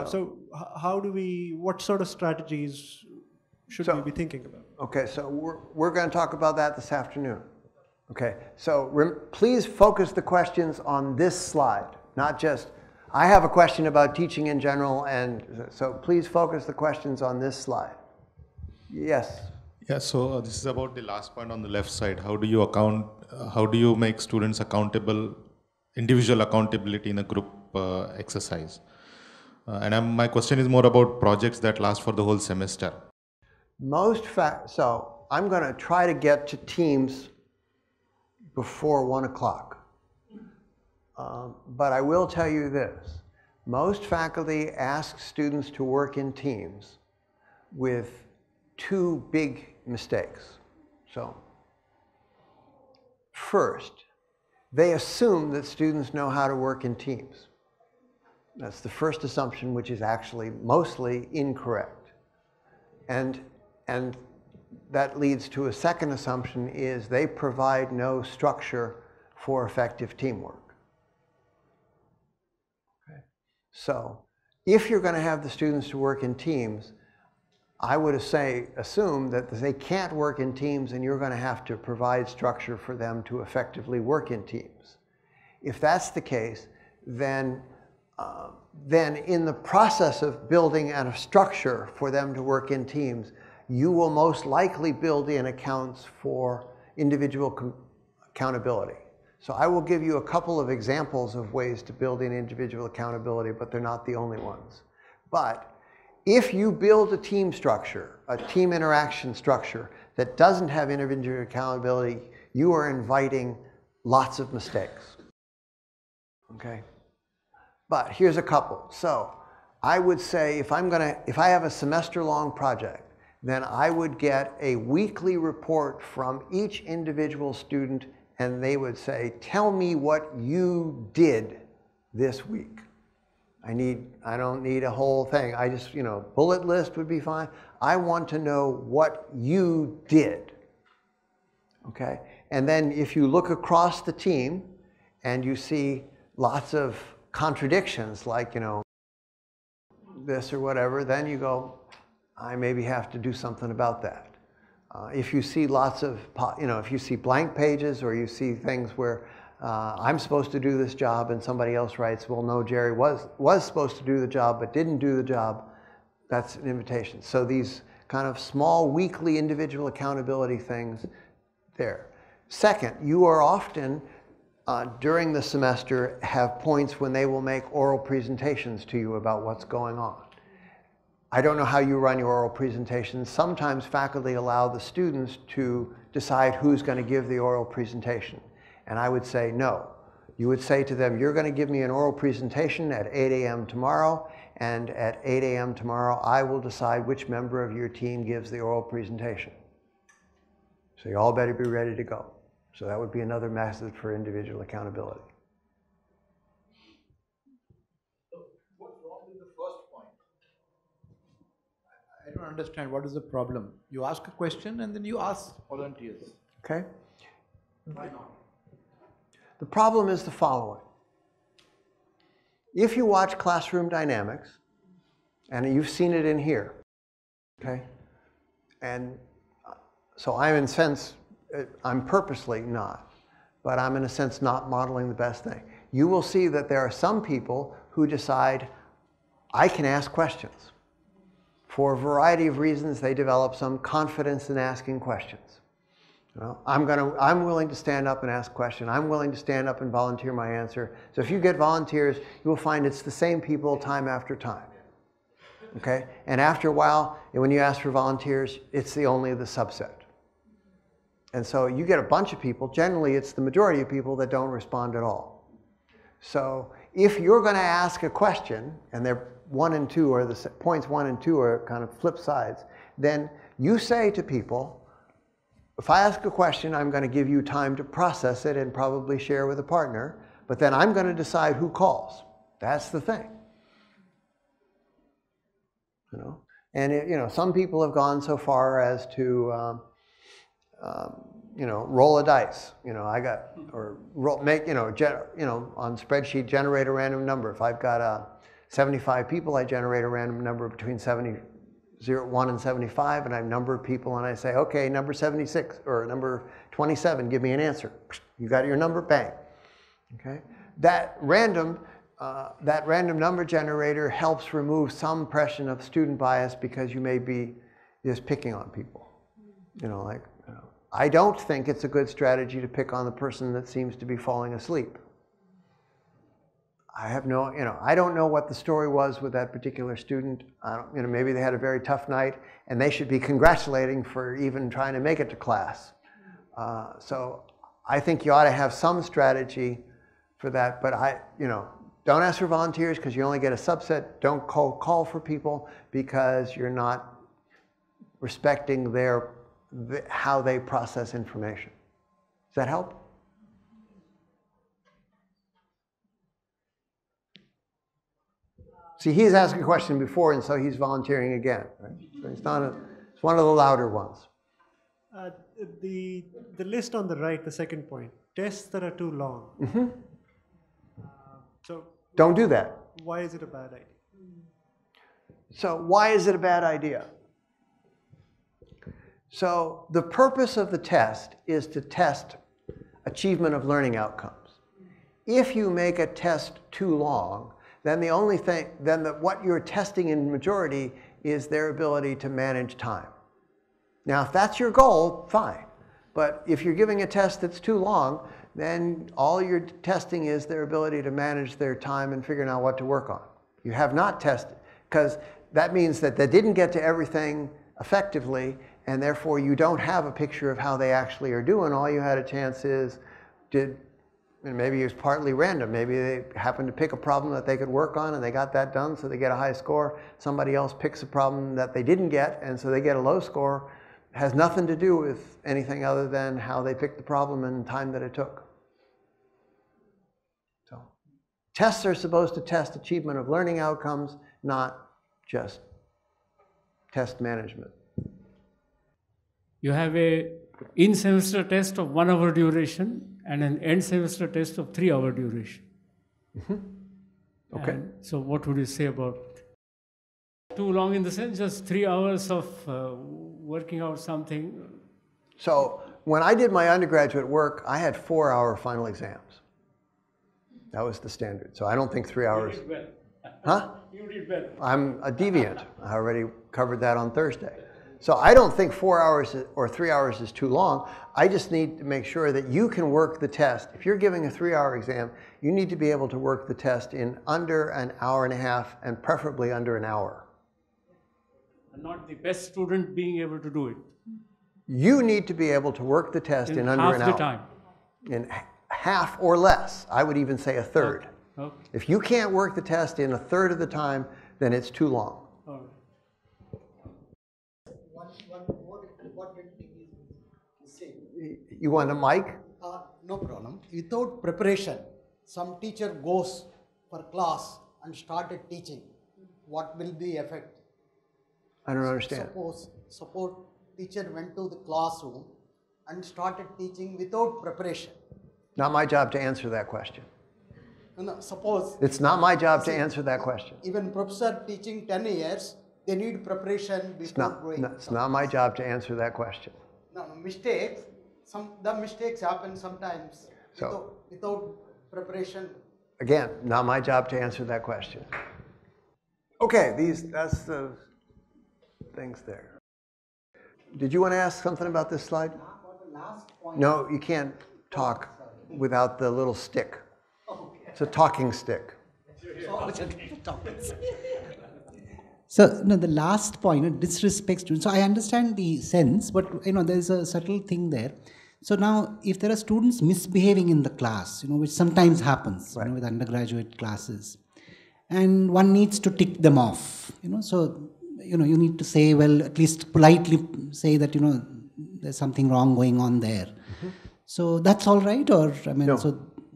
So how do what sort of strategies should we be thinking about? Okay, so we're going to talk about that this afternoon. Okay, so please focus the questions on this slide, not just, I have a question about teaching in general, and so please focus the questions on this slide. Yes? Yeah, so this is about the last point on the left side. How do you make students accountable, individual accountability in a group exercise? My question is more about projects that last for the whole semester. So I'm going to try to get to teams before 1 o'clock. But I will tell you this. Most faculty ask students to work in teams with 2 big mistakes. So, first, they assume that students know how to work in teams. That's the first assumption, which is actually mostly incorrect. And that leads to a second assumption, is they provide no structure for effective teamwork. Okay. So if you're going to have the students to work in teams, I would assume that they can't work in teams, and you're going to have to provide structure for them to effectively work in teams. If that's the case, then in the process of building a structure for them to work in teams, you will most likely build in accounts for individual accountability. So I will give you a couple of examples of ways to build in individual accountability, but they're not the only ones. But if you build a team structure, a team interaction structure that doesn't have individual accountability, you are inviting lots of mistakes. Okay? But here's a couple. So I would say if I have a semester-long project, then I would get a weekly report from each individual student, and they would say, tell me what you did this week. I don't need a whole thing. I just, bullet list would be fine. I want to know what you did. Okay? And then if you look across the team and you see lots of contradictions, like, this or whatever, then you go, I maybe have to do something about that. If you see lots of, if you see blank pages, or you see things where I'm supposed to do this job and somebody else writes, well, no, Jerry was supposed to do the job but didn't do the job, that's an invitation. So these kind of small weekly individual accountability things there. Second, you are often, during the semester, have points when they will make oral presentations to you about what's going on. I don't know how you run your oral presentations. Sometimes faculty allow the students to decide who's going to give the oral presentation. And I would say no. You would say to them, you're going to give me an oral presentation at 8 a.m. tomorrow, and at 8 a.m. tomorrow I will decide which member of your team gives the oral presentation. So you all better be ready to go. So that would be another method for individual accountability. What's wrong with the first point? I don't understand what is the problem. You ask a question and then you ask volunteers. Okay. Why not? The problem is the following. If you watch Classroom Dynamics, and you've seen it in here, okay? And so I'm in a sense, I'm purposely not, but I'm in a sense not modeling the best thing. You will see that there are some people who decide, I can ask questions. For a variety of reasons, they develop some confidence in asking questions. I'm willing to stand up and ask a question. I'm willing to stand up and volunteer my answer. So if you get volunteers, you will find it's the same people time after time. Okay? And after a while, when you ask for volunteers, it's only the subset. And so you get a bunch of people, generally it's the majority of people that don't respond at all. So if you're going to ask a question, and they're 1 and 2, or the points 1 and 2 are kind of flip sides, then you say to people, if I ask a question, I'm going to give you time to process it and probably share with a partner, but then I'm going to decide who calls. That's the thing. And some people have gone so far as to roll a dice. On spreadsheet, generate a random number. If I've got 75 people, I generate a random number between 75 1 and 75, and I number people, and I say, okay, number 76 or number 27, give me an answer. You got your number, bang. Okay, that random number generator helps remove some impression of student bias because you may be just picking on people. I don't think it's a good strategy to pick on the person that seems to be falling asleep. I have no, I don't know what the story was with that particular student. Maybe they had a very tough night, and they should be congratulating for even trying to make it to class. So I think you ought to have some strategy for that. But don't ask for volunteers because you only get a subset. Don't call for people because you're not respecting how they process information. Does that help? See, he's asked a question before, and so he's volunteering again. Right? So it's one of the louder ones. The list on the right, the second point, tests that are too long. Mm-hmm. So don't do that. Why is it a bad idea? So why is it a bad idea? So the purpose of the test is to test achievement of learning outcomes. If you make a test too long, then what you're testing in majority is their ability to manage time. Now, if that's your goal, fine. But if you're giving a test that's too long, then all you're testing is their ability to manage their time and figuring out what to work on. You have not tested, because that means that they didn't get to everything effectively, and therefore you don't have a picture of how they actually are doing. All you had a chance is, maybe it was partly random. Maybe they happened to pick a problem that they could work on and they got that done, so they get a high score. Somebody else picks a problem that they didn't get, and so they get a low score. It has nothing to do with anything other than how they picked the problem and the time that it took. So tests are supposed to test achievement of learning outcomes, not just test management. You have a in-semester test of 1 hour duration and an end-semester test of 3 hour duration. Mm-hmm. Okay. And so what would you say about too long in the sense, just 3 hours of working out something? So when I did my undergraduate work, I had 4-hour final exams. That was the standard. So I don't think 3 hours. You did well. Huh? You did well. I'm a deviant. I already covered that on Thursday. So I don't think 4 hours or 3 hours is too long. I just need to make sure that you can work the test. If you're giving a 3-hour exam, you need to be able to work the test in under an hour and a half and preferably under an hour. And not the best student being able to do it. You need to be able to work the test in under an hour. Half the time. In half or less. I would even say a third. Okay. If you can't work the test in a third of the time, then it's too long. All right. One more important thing is saying. You want a mic? No problem. Without preparation, some teacher goes for class and started teaching. What will be effect? I don't understand. Suppose teacher went to the classroom and started teaching without preparation. Not my job to answer that question. No, suppose. It's not my job to answer that question. Even professor teaching 10 years, they need preparation before going. It's not my job to answer that question. No, mistakes. The mistakes happen sometimes without preparation. Again, not my job to answer that question. Okay, that's the things there. Did you want to ask something about this slide? No, you can't talk without the little stick. It's a talking stick. So, no, the last point, disrespect students. So I understand the sense, but there's a subtle thing there. So now, if there are students misbehaving in the class, which sometimes happens with undergraduate classes, and one needs to tick them off, so you need to say, well, at least politely say that there's something wrong going on there. Mm-hmm. So that's all right, or no.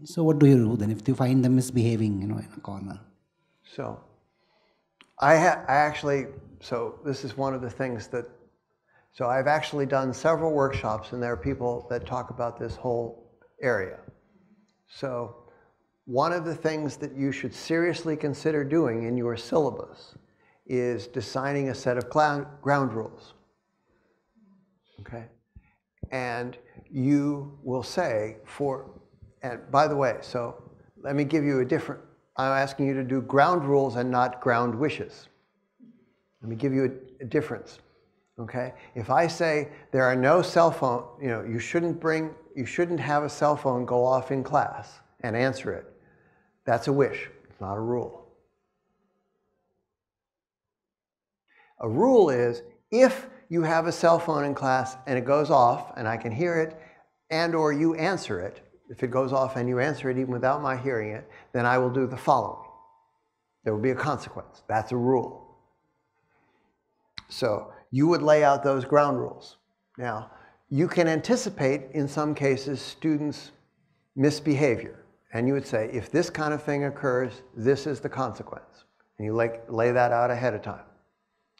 So what do you do then if you find them misbehaving, in a corner? So so this is one of the things that, so I've actually done several workshops, and there are people that talk about this whole area. So one of the things that you should seriously consider doing in your syllabus is designing a set of ground rules. Okay? And you will say and by the way, so let me give you I'm asking you to do ground rules and not ground wishes. Let me give you a difference. Okay? If I say there are no cell phone, you shouldn't have a cell phone go off in class and answer it. That's a wish, it's not a rule. A rule is if you have a cell phone in class and it goes off and I can hear it and or you answer it, if it goes off and you answer it even without my hearing it, then I will do the following. There will be a consequence. That's a rule. So you would lay out those ground rules. Now, you can anticipate in some cases students' misbehavior. And you would say, if this kind of thing occurs, this is the consequence. And you lay that out ahead of time.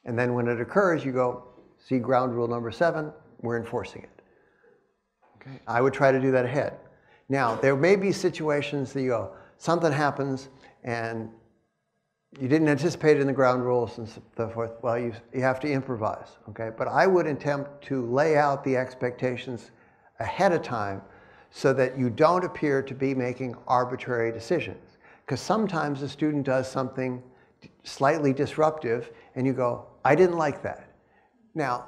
And then when it occurs, you go, see ground rule number 7, we're enforcing it. Okay? I would try to do that ahead. Now, there may be situations that you go, something happens and you didn't anticipate it in the ground rules and so forth. Well, you have to improvise, okay? But I would attempt to lay out the expectations ahead of time so that you don't appear to be making arbitrary decisions. Because sometimes a student does something slightly disruptive and you go, I didn't like that. Now,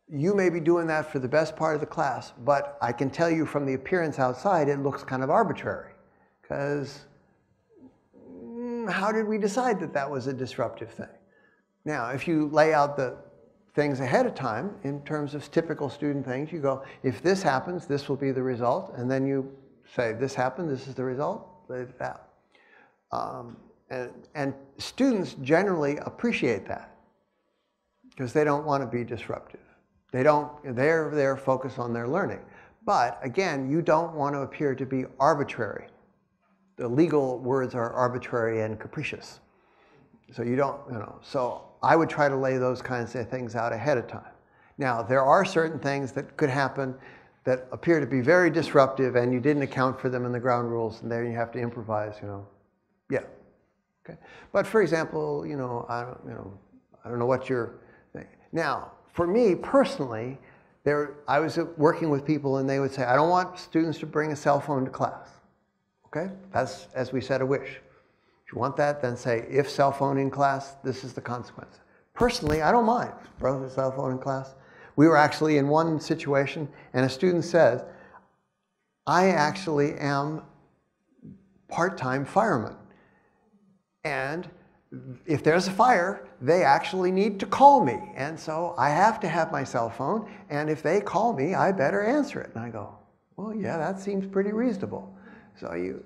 you may be doing that for the best part of the class, but I can tell you from the appearance outside, it looks kind of arbitrary. Because how did we decide that that was a disruptive thing? Now, if you lay out the things ahead of time in terms of typical student things, you go, if this happens, this will be the result. And then you say, this happened, this is the result, lay it out. And students generally appreciate that because they don't want to be disruptive. They're focused on their learning. But again, you don't want to appear to be arbitrary. The legal words are arbitrary and capricious. So you don't, so I would try to lay those kinds of things out ahead of time. Now, there are certain things that could happen that appear to be very disruptive and you didn't account for them in the ground rules, and there you have to improvise, Yeah. Okay. But for example, I don't know what you're thinking. Now, for me personally, I was working with people and they would say, I don't want students to bring a cell phone to class. Okay? That's, as we said, a wish. If you want that, then say, if cell phone in class, this is the consequence. Personally, I don't mind bringing a cell phone in class. We were actually in one situation and a student says, I actually am part-time fireman. And if there's a fire, they actually need to call me. And so I have to have my cell phone. And if they call me, I better answer it. And I go, well, yeah, that seems pretty reasonable. So you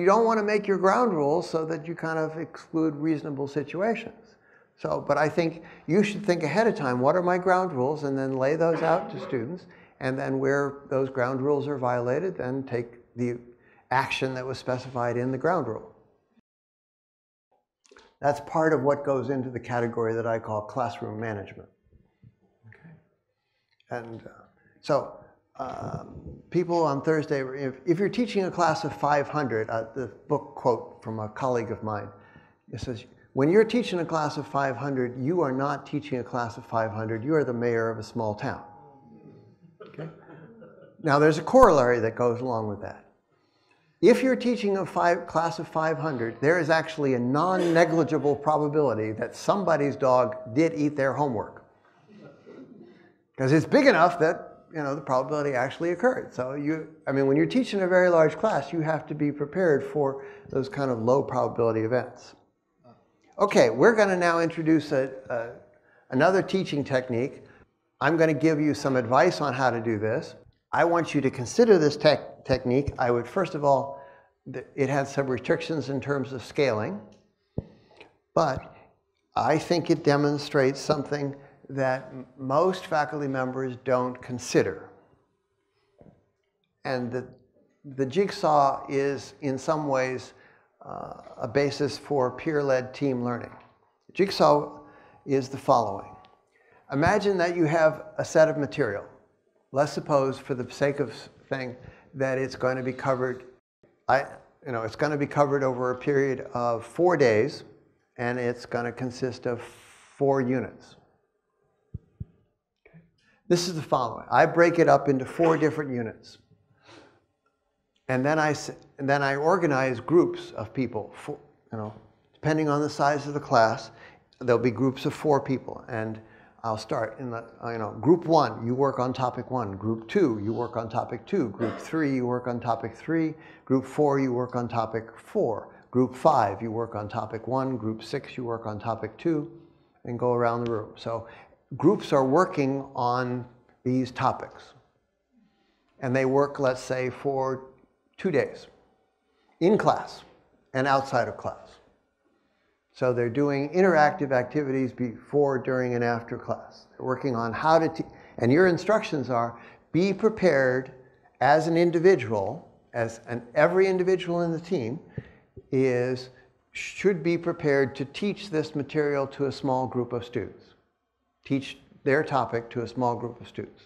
don't want to make your ground rules so that you kind of exclude reasonable situations. So, but I think you should think ahead of time, what are my ground rules? And then lay those out to students. And then where those ground rules are violated, then take the action that was specified in the ground rule. That's part of what goes into the category that I call classroom management. Okay. And people on Thursday, if you're teaching a class of 500, the book quote from a colleague of mine, it says, when you're teaching a class of 500, you are not teaching a class of 500, you are the mayor of a small town. Okay? Now there's a corollary that goes along with that. If you're teaching a class of 500, there is actually a non-negligible probability that somebody's dog did eat their homework. Because it's big enough that the probability actually occurred. So when you're teaching a very large class, you have to be prepared for those kind of low probability events. Okay, we're going to now introduce another teaching technique. I'm going to give you some advice on how to do this. I want you to consider this technique. I would, first of all, it has some restrictions in terms of scaling, but I think it demonstrates something that most faculty members don't consider. And the jigsaw is, in some ways, a basis for peer-led team learning. The jigsaw is the following. Imagine that you have a set of material. Let's suppose, for the sake of thing, that it's going to be covered. It's going to be covered over a period of 4 days, and it's going to consist of 4 units. Okay. This is the following. I break it up into 4 different units. And then I organize groups of people, depending on the size of the class, there'll be groups of 4 people. And I'll start in the, group 1, you work on topic 1. Group 2, you work on topic 2. Group 3, you work on topic 3. Group 4, you work on topic 4. Group 5, you work on topic 1. Group 6, you work on topic 2, and go around the room. So groups are working on these topics. And they work, let's say, for 2 days, in class and outside of class. So they're doing interactive activities before, during, and after class. They're working on how to teach. And your instructions are, be prepared as an individual, every individual in the team should be prepared to teach this material to a small group of students. Teach their topic to a small group of students.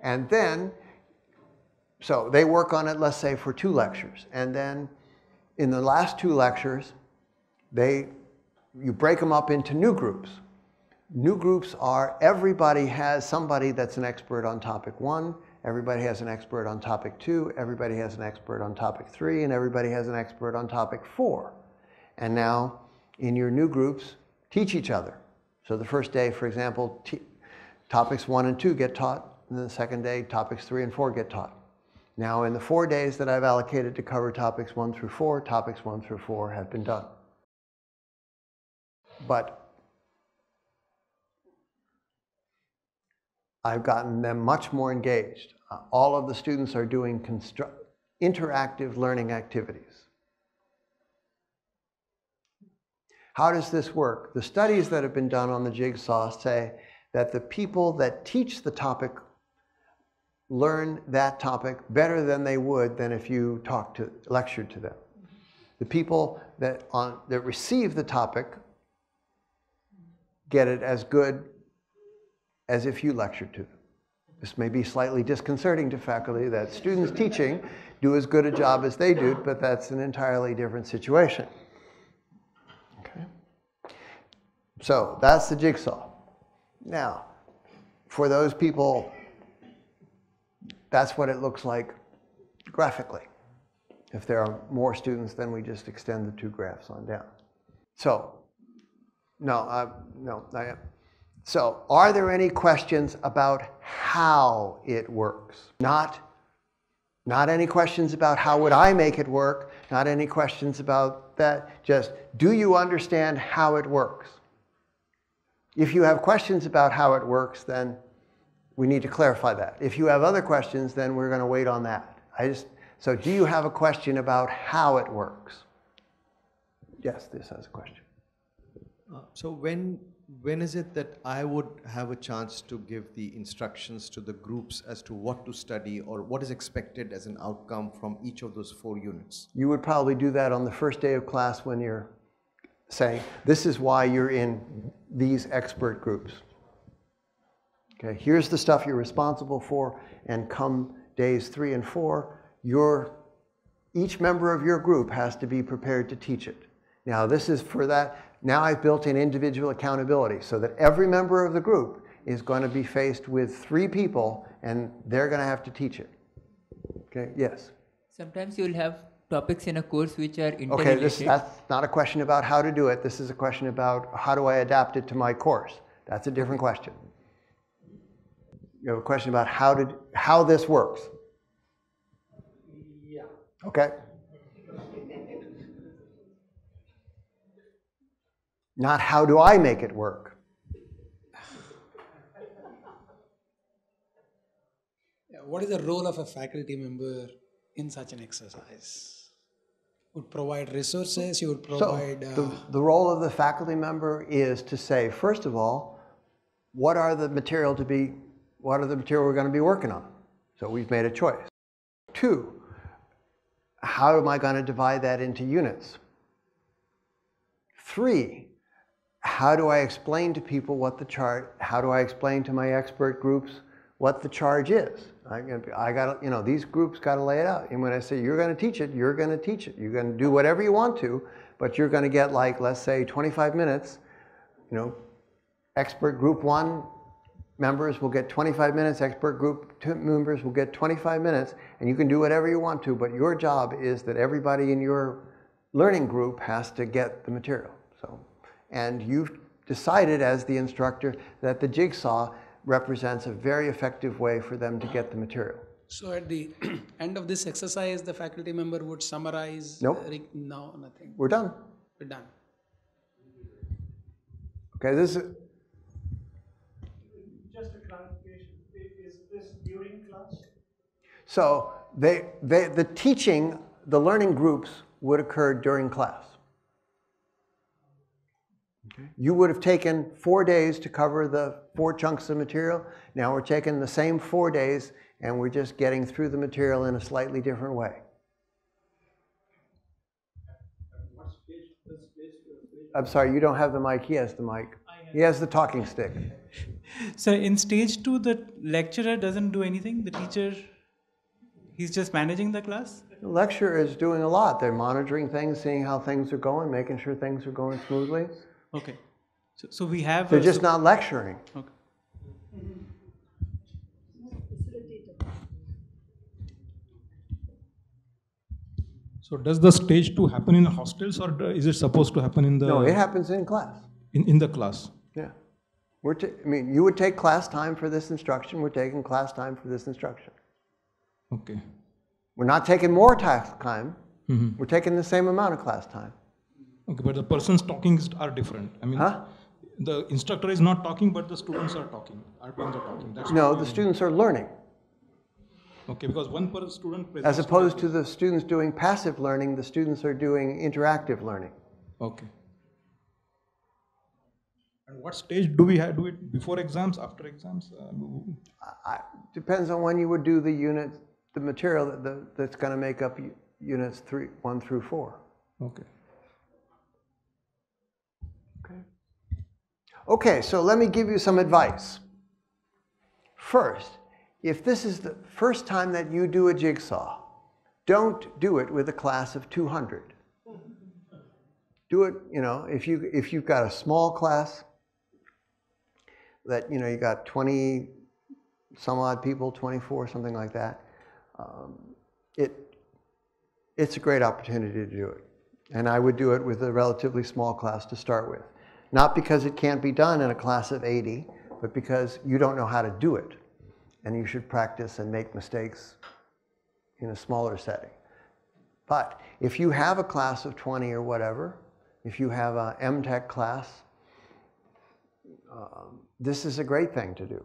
And then, so they work on it, let's say, for 2 lectures. And then in the last 2 lectures, you break them up into new groups. New groups are, everybody has somebody that's an expert on topic 1, everybody has an expert on topic 2, everybody has an expert on topic 3, and everybody has an expert on topic 4. And now, in your new groups, teach each other. So the first day, for example, topics 1 and 2 get taught, and then the second day, topics 3 and 4 get taught. Now, in the 4 days that I've allocated to cover topics 1 through 4, topics 1 through 4 have been done. But I've gotten them much more engaged. All of the students are doing interactive learning activities. How does this work? The studies that have been done on the jigsaw say that the people that teach the topic learn that topic better than they would than if you lectured to them. The people that receive the topic get it as good as if you lectured to them. This may be slightly disconcerting to faculty that students teaching do as good a job as they do, but that's an entirely different situation. Okay. So that's the jigsaw. Now, for those people, that's what it looks like graphically. If there are more students, then we just extend the 2 graphs on down. So, So, are there any questions about how it works? Not any questions about how would I make it work, not any questions about that, just do you understand how it works? If you have questions about how it works, then we need to clarify that. If you have other questions, then we're going to wait on that. So do you have a question about how it works? Yes, this has a question. So when is it that I would have a chance to give the instructions to the groups as to what to study or what is expected as an outcome from each of those 4 units? You would probably do that on the first day of class when you're saying, this is why you're in these expert groups. Okay, here's the stuff you're responsible for, and come days 3 and 4, each member of your group has to be prepared to teach it. Now this is for that. Now I've built in individual accountability so that every member of the group is going to be faced with 3 people and they're going to have to teach it. Okay, yes? Sometimes you'll have topics in a course which are interrelated. Okay, that's not a question about how to do it. This is a question about how do I adapt it to my course. That's a different question. You have a question about how this works. Yeah. Okay. Not how do I make it work. What is the role of a faculty member in such an exercise? Would provide resources, you would provide... So the role of the faculty member is to say, first of all, what are the material we're going to be working on? So we've made a choice. 2, how am I going to divide that into units? 3, how do I explain to people how do I explain to my expert groups what the charge is? These groups got to lay it out. And when I say you're going to teach it, you're going to teach it. You're going to do whatever you want to, but you're going to get, like, let's say 25 minutes, expert group 1 members will get 25 minutes, expert group 2 members will get 25 minutes, and you can do whatever you want to, but your job is that everybody in your learning group has to get the material. So, and you've decided as the instructor that the jigsaw represents a very effective way for them to get the material. So at the end of this exercise, the faculty member would summarize? Nope. No, nothing. We're done. We're done. Okay, this is... Just a clarification, is this during class? So the teaching, the learning groups would occur during class. Okay. You would have taken 4 days to cover the 4 chunks of material. Now we're taking the same 4 days and we're just getting through the material in a slightly different way. I'm sorry, you don't have the mic. He has the mic. He has the talking stick. So in stage 2, the lecturer doesn't do anything. The teacher, he's just managing the class? The lecturer is doing a lot. They're monitoring things, seeing how things are going, making sure things are going smoothly. Okay. So we have... They're just not lecturing. Okay. So does the stage 2 happen in hostels, or is it supposed to happen in the... No, it happens in class. In the class? Yeah. I mean, you would take class time for this instruction. We're taking class time for this instruction. Okay. We're not taking more time. Mm-hmm. We're taking the same amount of class time. Okay, but the persons talking are different. I mean, the instructor is not talking, but the students are talking. That's no, the students are learning. Okay, because one per student... As opposed to the students doing passive learning, the students are doing interactive learning. Okay. And what stage do we do it before exams, after exams? Depends on when you would do the unit, the material that's going to make up units 1 through 4. Okay. Okay, so let me give you some advice. First, if this is the first time that you do a jigsaw, don't do it with a class of 200. Do it, if you've got a small class that, you got 20 some odd people, 24, something like that, it's a great opportunity to do it. And I would do it with a relatively small class to start with. Not because it can't be done in a class of 80, but because you don't know how to do it. And you should practice and make mistakes in a smaller setting. But if you have a class of 20 or whatever, if you have a MTech class, this is a great thing to do.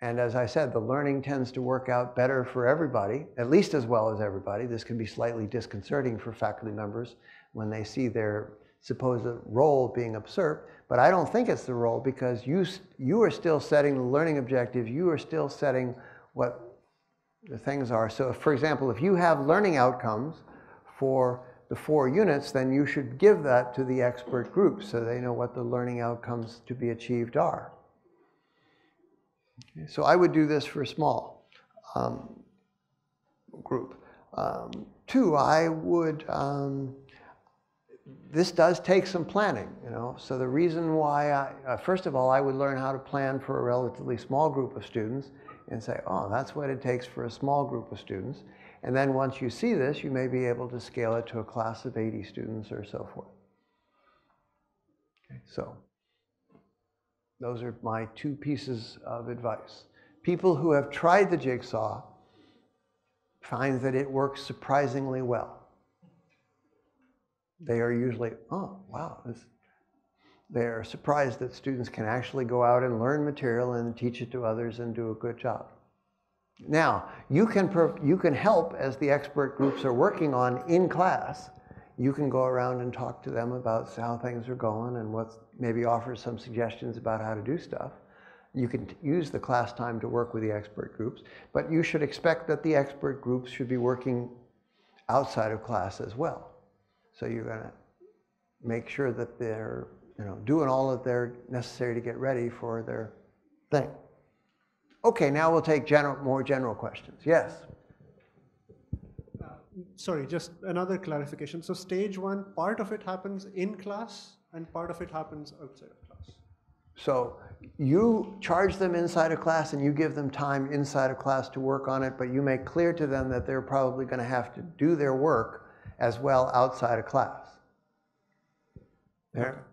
And as I said, the learning tends to work out better for everybody, at least as well as everybody. This can be slightly disconcerting for faculty members when they see their supposed role being usurped, but I don't think it's the role, because you are still setting the learning objectives, you are still setting what the things are. So if, for example, if you have learning outcomes for the 4 units, then you should give that to the expert group so they know what the learning outcomes to be achieved are. Okay, so I would do this for a small group. 2, I would, this does take some planning, So the reason why first of all, I would learn how to plan for a relatively small group of students and say, oh, that's what it takes for a small group of students. And then once you see this, you may be able to scale it to a class of 80 students or so forth. Okay, so those are my 2 pieces of advice. People who have tried the jigsaw find that it works surprisingly well. They are usually, oh, wow. They are surprised that students can actually go out and learn material and teach it to others and do a good job. Now, you can help as the expert groups are working on in class. You can go around and talk to them about how things are going and maybe offer some suggestions about how to do stuff. You can use the class time to work with the expert groups, but you should expect that the expert groups should be working outside of class as well. So you're going to make sure that they're doing all that they're necessary to get ready for their thing. Okay, now we'll take more general questions. Yes? Sorry, just another clarification. So stage 1, part of it happens in class And part of it happens outside of class. So you charge them inside of class and you give them time inside of class to work on it, but you make clear to them that they're probably going to have to do their work as well outside of class. There,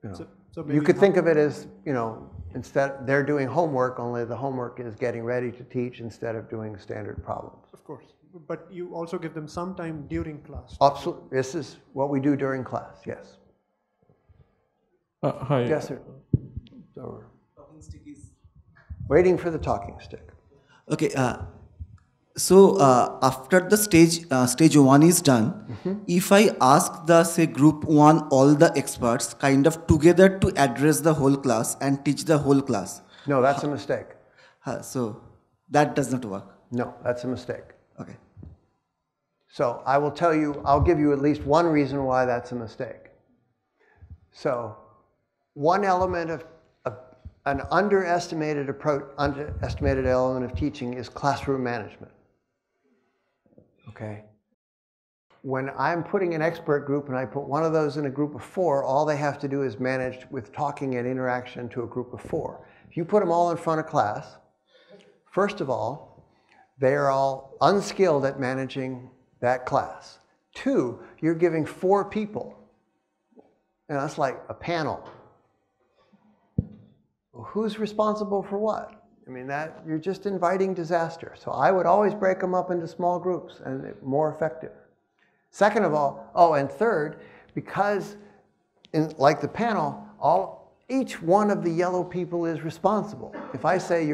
you know, you could think of it as, you know, instead they're doing homework, only the homework is getting ready to teach instead of doing standard problems. Of course, but you also give them some time during class. Absolutely. This is what we do during class, yes. Hi. Yes, sir. So, waiting for the talking stick. Okay. So after the stage 1 is done, if I ask the say group 1 all the experts kind of together to address the whole class and teach the whole class. No, that's a mistake. So that does not work. No, that's a mistake. Okay. So I will tell you, I'll give you at least one reason why that's a mistake. So one element of an underestimated element of teaching is classroom management. Okay. When I'm putting an expert group and I put one of those in a group of 4, all they have to do is manage with talking and interaction to a group of 4. If you put them all in front of class, first of all, they are all unskilled at managing that class. 2, you're giving 4 people, and that's like a panel. Well, who's responsible for what? I mean, that you're just inviting disaster. So I would always break them up into small groups and more effective. Second of all, and third, because like the panel, each one of the yellow people is responsible. If I say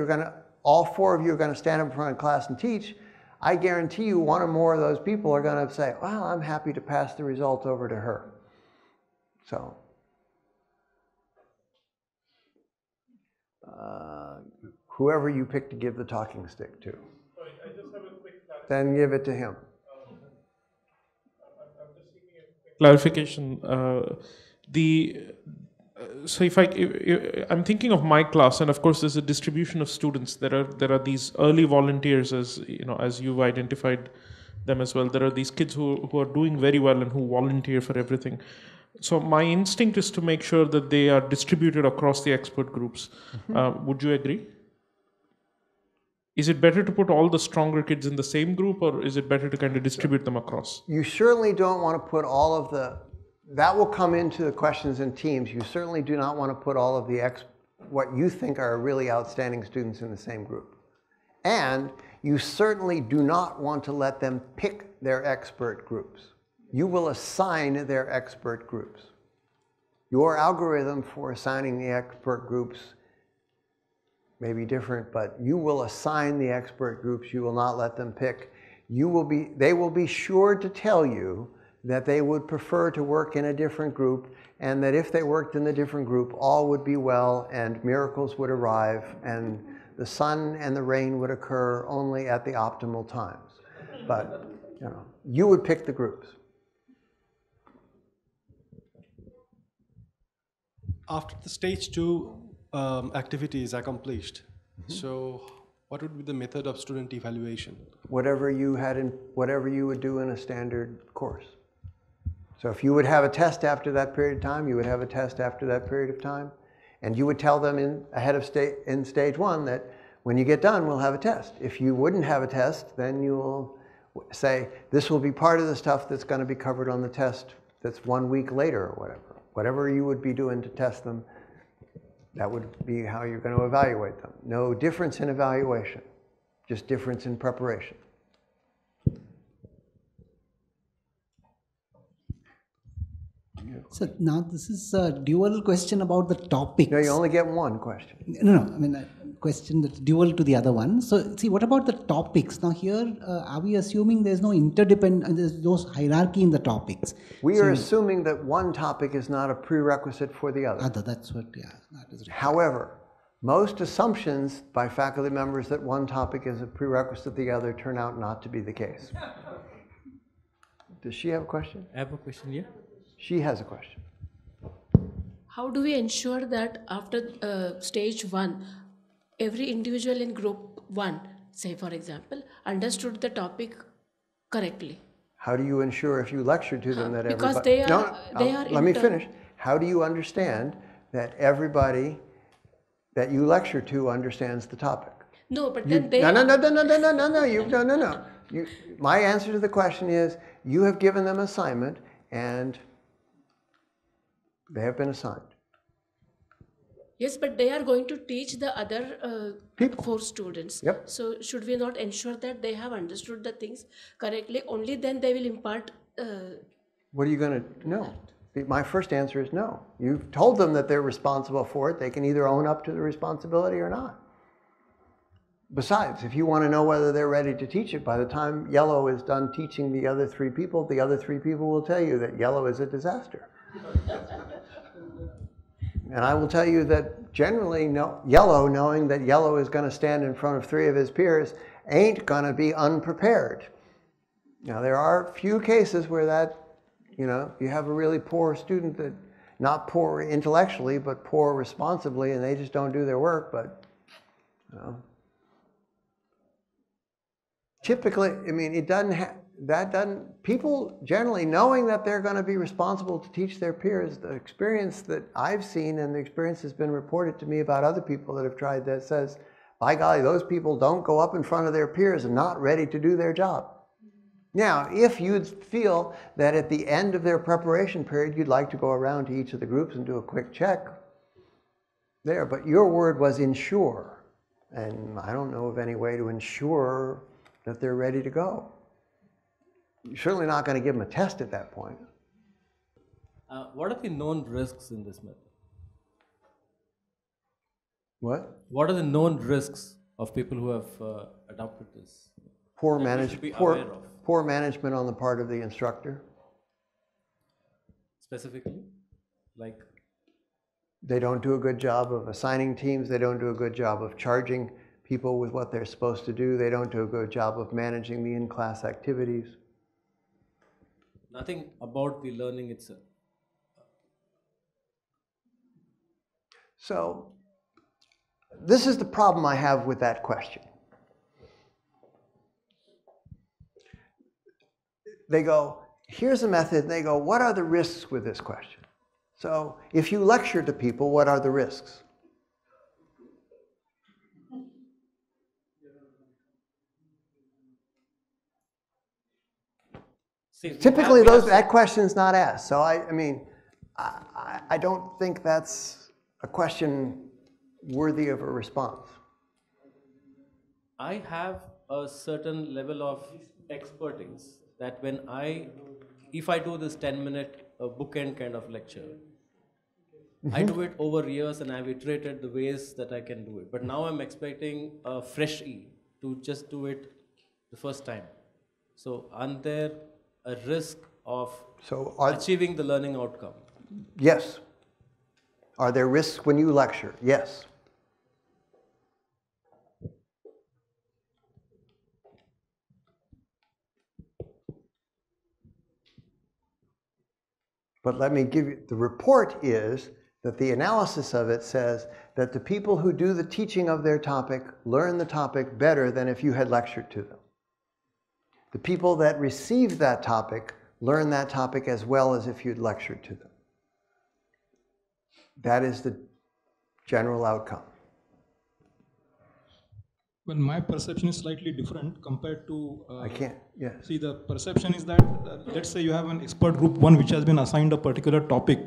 all 4 of you are going to stand up in front of class and teach, I guarantee you one or more of those people are going to say, well, I'm happy to pass the result over to her. So. Whoever you pick to give the talking stick to. Sorry, I just have a quick then give it to him. I'm just seeking a clarification. So if I'm thinking of my class, and of course there's a distribution of students. There are these early volunteers, as you know, as you've identified them as well. There are these kids who are doing very well and who volunteer for everything. So my instinct is to make sure that they are distributed across the expert groups. Would you agree? Is it better to put all the stronger kids in the same group, or is it better to kind of distribute them across? You certainly don't want to put all of that will come into the questions in teams. You certainly do not want to put all of what you think are really outstanding students in the same group. And you certainly do not want to let them pick their expert groups. You will assign their expert groups. Your algorithm for assigning the expert groups may be different, but you will assign the expert groups. You will not let them pick. They will be sure to tell you that they would prefer to work in a different group, and that if they worked in the different group, all would be well and miracles would arrive and the sun and the rain would occur only at the optimal times. But you would pick the groups. After the stage 2 activity is accomplished, so what would be the method of student evaluation? Whatever you would do in a standard course. So if you would have a test after that period of time, you would have a test after that period of time, and you would tell them in stage 1 that when you get done, we'll have a test. If you wouldn't have a test, then you will say, this will be part of the stuff that's going to be covered on the test that's 1 week later or whatever. Whatever you would be doing to test them, that would be how you're going to evaluate them. No difference in evaluation, just difference in preparation. So now this is a dual question about the topics. No, you only get one question. No, I mean a question that's dual to the other one. So see, what about the topics? Now here, are we assuming there's no there's no hierarchy in the topics? We are assuming that one topic is not a prerequisite for the other. That's what, yeah. That is right. However, most assumptions by faculty members that one topic is a prerequisite to the other turn out not to be the case. Does she have a question? I have a question, yeah. She has a question. How do we ensure that after stage 1, every individual in group 1, say for example, understood the topic correctly? How do you ensure if you lecture to them that because everybody... they are let me finish. How do you understand that everybody that you lecture to understands the topic? No, but You, then they. no. My answer to the question is you have given them assignment and they have been assigned. Yes, but they are going to teach the other 4 students. Yep. So should we not ensure that they have understood the things correctly? Only then they will impart. What are you going to know? My first answer is no. You've told them that they're responsible for it. They can either own up to the responsibility or not. Besides, if you want to know whether they're ready to teach it, by the time Yellow is done teaching the other 3 people, the other 3 people will tell you that Yellow is a disaster. And I will tell you that generally Yellow, knowing that Yellow is going to stand in front of 3 of his peers, ain't going to be unprepared. Now, there are few cases where that, you have a really poor student that, not poor intellectually, but poor responsibly, and they just don't do their work, but, typically, I mean, people generally knowing that they're going to be responsible to teach their peers, the experience that I've seen and the experience has been reported to me about other people that have tried this says, by golly, those people don't go up in front of their peers and not ready to do their job. Now, if you'd feel that at the end of their preparation period, you'd like to go around to each of the groups and do a quick check there, but your word was ensure. And I don't know of any way to ensure that they're ready to go. You're certainly not going to give them a test at that point. What are the known risks in this method? What? What are the known risks of people who have adopted this? Poor management on the part of the instructor. Specifically? Like? They don't do a good job of assigning teams. They don't do a good job of charging people with what they're supposed to do. They don't do a good job of managing the in-class activities. Nothing about the learning itself. So, this is the problem I have with that question. They go, here's a method, and they go, what are the risks with this question? So, if you lecture to people, what are the risks? See, typically, that question is not asked. So I don't think that's a question worthy of a response. I have a certain level of expertise that if I do this 10-minute bookend kind of lecture, I do it over years and I've iterated the ways that I can do it. But now I'm expecting a fresh to just do it the first time. So, aren't there a risk of achieving the learning outcome? Yes. Are there risks when you lecture? Yes. But let me give you, the report is that the analysis of it says that the people who do the teaching of their topic learn the topic better than if you had lectured to them. The people that receive that topic learn that topic as well as if you'd lectured to them. That is the general outcome. Well, my perception is slightly different compared to... yes. See, the perception is that, let's say you have an expert group 1 which has been assigned a particular topic,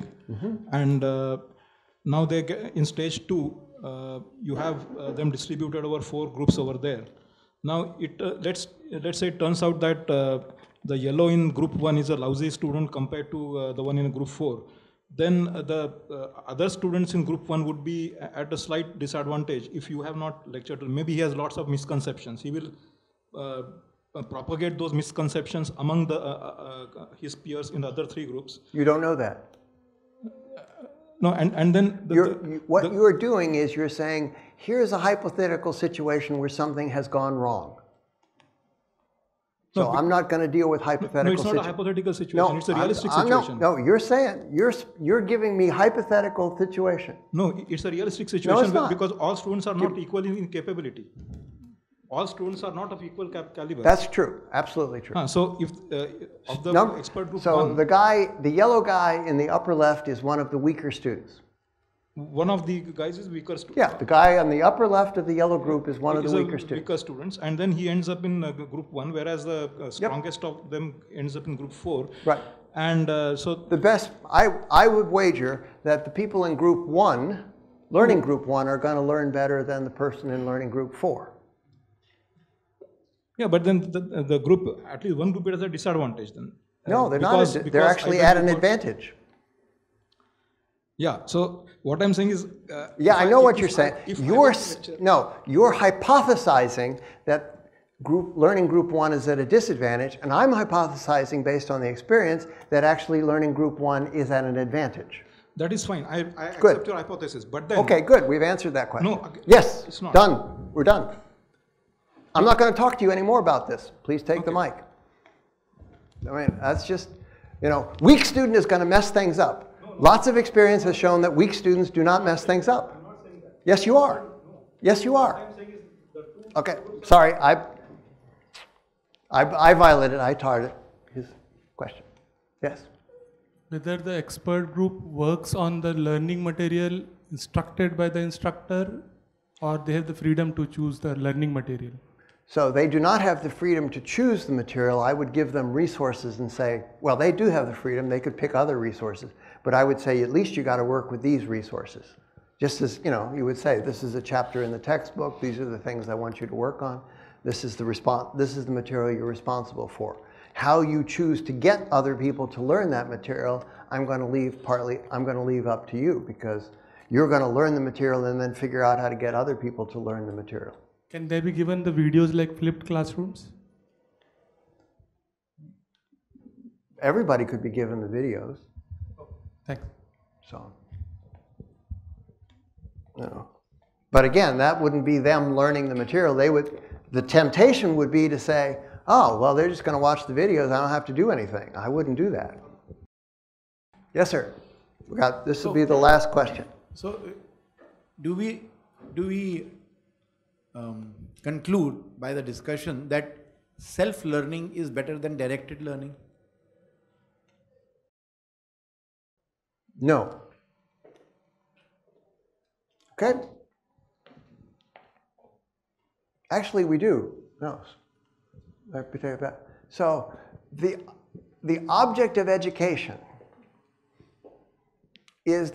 and now they get, in stage 2, you have them distributed over 4 groups over there. Now, let's say it turns out that the yellow in group 1 is a lousy student compared to the one in group 4. Then the other students in group 1 would be at a slight disadvantage if you have not lectured. Maybe he has lots of misconceptions. He will propagate those misconceptions among his peers in the other 3 groups. You don't know that. No, and then... What you're doing is you're saying, here's a hypothetical situation where something has gone wrong. So I'm not going to deal with hypothetical situations. No, it's not a hypothetical situation. It's a realistic situation. No, you're saying, you're giving me hypothetical situation. No, it's a realistic situation because all students are not equally in capability. all students are not of equal caliber. That's true, absolutely true. So if of the expert group so one, the yellow guy in the upper left is one of the weaker students. one of the guys is weaker student. Yeah, the guy on the upper left of the yellow group is one of the weaker students. And then he ends up in group 1, whereas the strongest of them ends up in group 4. Right. And so the best, I would wager that the people in group 1, learning group 1, are going to learn better than the person in learning group 4. Yeah, but then the group, at least one group is a disadvantage then. No, they're not. They're actually at an advantage. Yeah, so what I'm saying is... yeah, I know what you're saying. You're hypothesizing that learning group 1 is at a disadvantage, and I'm hypothesizing based on the experience that actually learning group 1 is at an advantage. That is fine. I accept your hypothesis, but then... Okay, good. We've answered that question. No, yes, it's not. Done. We're done. I'm not going to talk to you anymore about this. Please take the mic. I mean, that's just, weak student is going to mess things up. Lots of experience has shown that weak students do not mess things up. Yes, you are. Yes, you are. Okay, sorry, I violated, I targeted his question. Yes? Whether the expert group works on the learning material instructed by the instructor, or they have the freedom to choose the learning material. So they do not have the freedom to choose the material. I would give them resources and say, well, they do have the freedom. They could pick other resources. But I would say, at least you got to work with these resources. Just as, you would say, this is a chapter in the textbook. These are the things I want you to work on. This is the material you're responsible for. How you choose to get other people to learn that material, I'm going to leave up to you, because you're going to learn the material and then figure out how to get other people to learn the material. Can they be given the videos like flipped classrooms? Everybody could be given the videos. Thanks. So, but again, that wouldn't be them learning the material. The temptation would be to say, oh, well, they're just going to watch the videos. I don't have to do anything. I wouldn't do that. Yes, sir. This will be the last question. So, do we conclude by the discussion that self-learning is better than directed learning? No. Okay? Actually, we do. No. Let me tell you that. So, the object of education is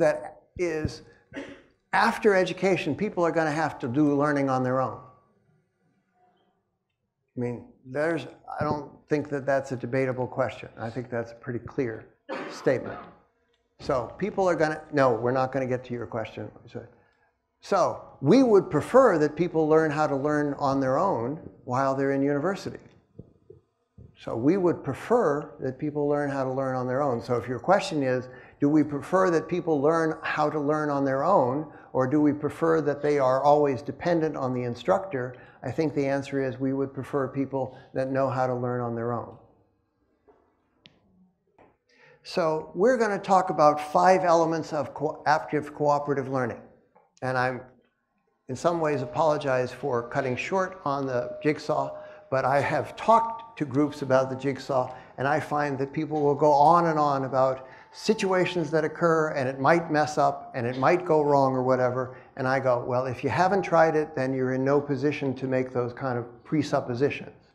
after education, people are going to have to do learning on their own. I mean, I don't think that that's a debatable question. I think that's a pretty clear statement. So people are going to, no, we're not going to get to your question. So we would prefer that people learn how to learn on their own while they're in university. So we would prefer that people learn how to learn on their own. So if your question is, do we prefer that people learn how to learn on their own, or do we prefer that they are always dependent on the instructor? I think the answer is we would prefer people that know how to learn on their own. So we're going to talk about 5 elements of active cooperative learning. And I'm, in some ways, apologize for cutting short on the jigsaw, but I have talked to groups about the jigsaw, and I find that people will go on and on about situations that occur, and it might mess up, and it might go wrong or whatever, and I go, well, if you haven't tried it, then you're in no position to make those kind of presuppositions.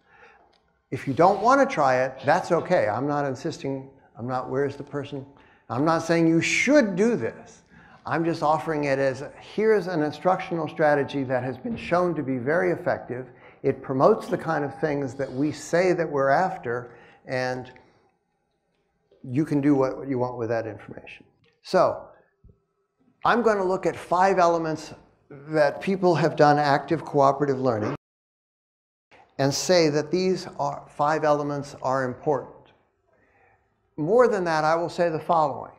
If you don't want to try it, that's okay. I'm not insisting, where's the person? I'm not saying you should do this. I'm just offering it as, here's an instructional strategy that has been shown to be very effective. It promotes the kind of things that we say that we're after, and you can do what you want with that information. So, I'm going to look at 5 elements that people have done active cooperative learning and say that these 5 elements are important. More than that, I will say the following.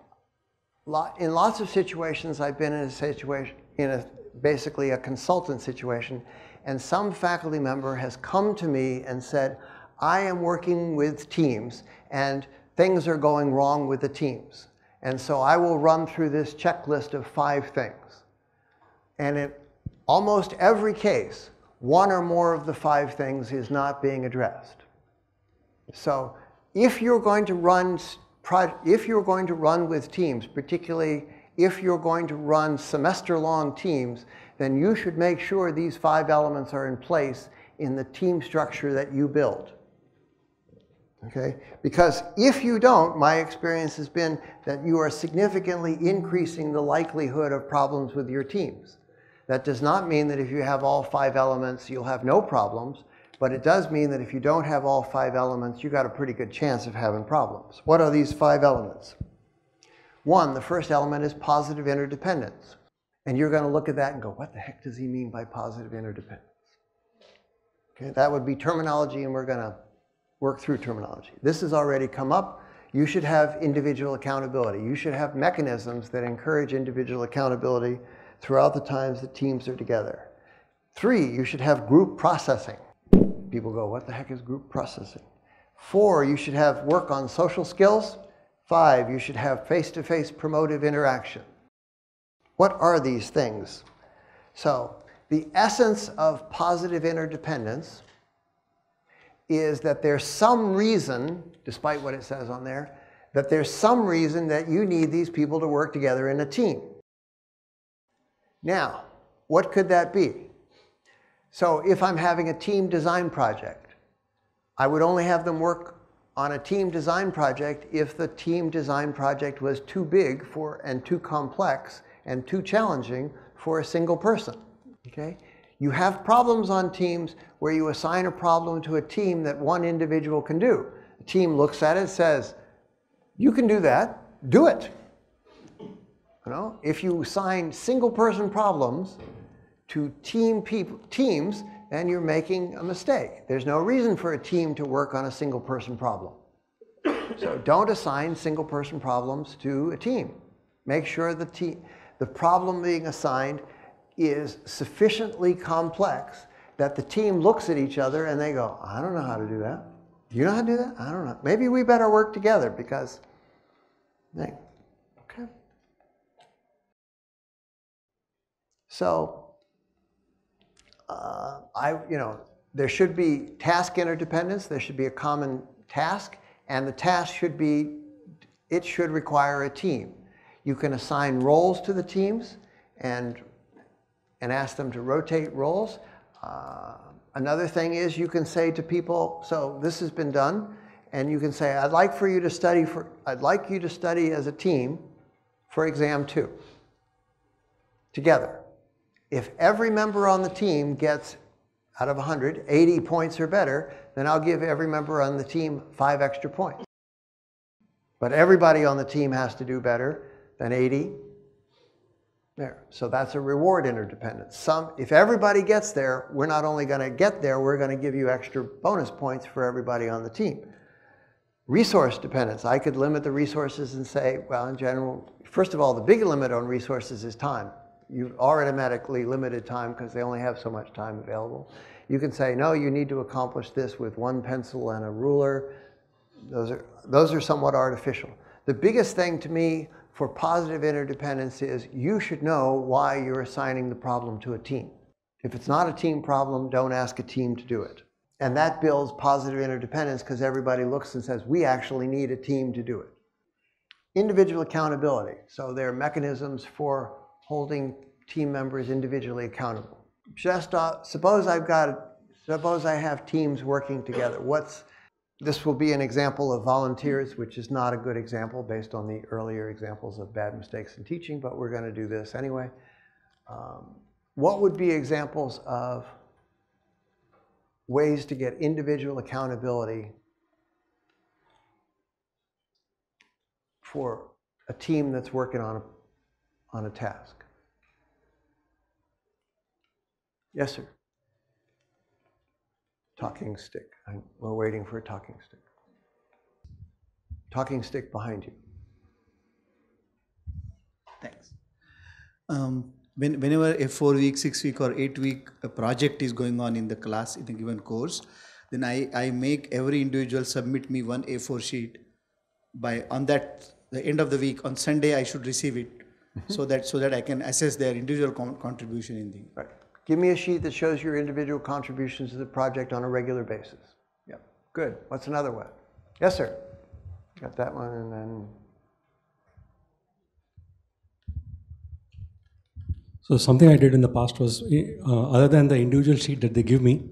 In lots of situations, I've been in basically a consultant situation, and some faculty member has come to me and said, I am working with teams, and things are going wrong with the teams. And so I will run through this checklist of 5 things. And in almost every case, one or more of the 5 things is not being addressed. So if you're going to run with teams, particularly if you're going to run semester-long teams, then you should make sure these 5 elements are in place in the team structure that you build. Okay? Because if you don't, my experience has been that you are significantly increasing the likelihood of problems with your teams. That does not mean that if you have all 5 elements, you'll have no problems, but it does mean that if you don't have all 5 elements, you got a pretty good chance of having problems. What are these 5 elements? 1, the first element is positive interdependence. And you're going to look at that and go, what the heck does he mean by positive interdependence? Okay, that would be terminology, and we're going to work through terminology. This has already come up. You should have individual accountability. You should have mechanisms that encourage individual accountability throughout the times that teams are together. 3, you should have group processing. People go, what the heck is group processing? 4, you should have work on social skills. 5, you should have face-to-face promotive interaction. What are these things? So, the essence of positive interdependence is that there's some reason, despite what it says on there, that there's some reason that you need these people to work together in a team. Now, what could that be? So if I'm having a team design project, I would only have them work on a team design project if the team design project was too big for, and too complex and too challenging for a single person. Okay? You have problems on teams where you assign a problem to a team that one individual can do. The team looks at it and says, you can do that, do it. You know, if you assign single-person problems to teams, then you're making a mistake. There's no reason for a team to work on a single-person problem. So don't assign single-person problems to a team. Make sure the problem being assigned is sufficiently complex that the team looks at each other and they go, I don't know how to do that. You know how to do that? I don't know. Maybe we better work together because, okay. So, there should be task interdependence. There should be a common task, and the task should require a team. You can assign roles to the teams and ask them to rotate roles. Another thing is you can say to people, so this has been done, and you can say, I'd like you to study as a team for exam 2, together. If every member on the team gets, out of 100, 80 points or better, then I'll give every member on the team 5 extra points. But everybody on the team has to do better than 80. There. So that's a reward interdependence. If everybody gets there, we're not only going to get there, we're going to give you extra bonus points for everybody on the team. Resource dependence. I could limit the resources and say, well, in general, first of all, the big limit on resources is time. You've automatically limited time because they only have so much time available. You can say, no, you need to accomplish this with 1 pencil and a ruler. Those are somewhat artificial. The biggest thing to me for positive interdependence is you should know why you're assigning the problem to a team. If it's not a team problem, don't ask a team to do it. And that builds positive interdependence because everybody looks and says, we actually need a team to do it. Individual accountability. So there are mechanisms for holding team members individually accountable. Just suppose I have teams working together. This will be an example of volunteers, which is not a good example based on the earlier examples of bad mistakes in teaching, but we're going to do this anyway. What would be examples of ways to get individual accountability for a team that's working on a task? Yes, sir. Talking stick. We're waiting for a talking stick. Talking stick behind you. Thanks. Whenever a 4-week, 6-week, or 8-week project is going on in the class in a given course, then I make every individual submit me 1 A4 sheet. The end of the week on Sunday I should receive it, so that I can assess their individual contribution in the. Right. Give me a sheet that shows your individual contributions to the project on a regular basis. Yep, good. What's another one? Yes, sir. Got that one, and then. So something I did in the past was, other than the individual sheet that they give me,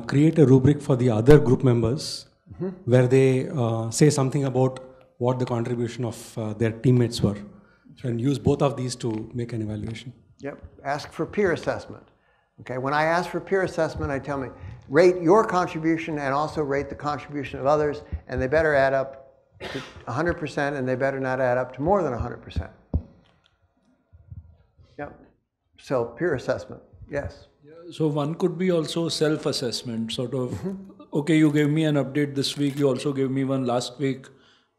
create a rubric for the other group members where they say something about what the contribution of their teammates were, and use both of these to make an evaluation. Yep, ask for peer assessment. Okay, when I ask for peer assessment, I tell me, rate your contribution and also rate the contribution of others, and they better add up to 100%, and they better not add up to more than 100%. Yep, so peer assessment, yes. So one could be also self-assessment, sort of, okay, you gave me an update this week, you also gave me one last week.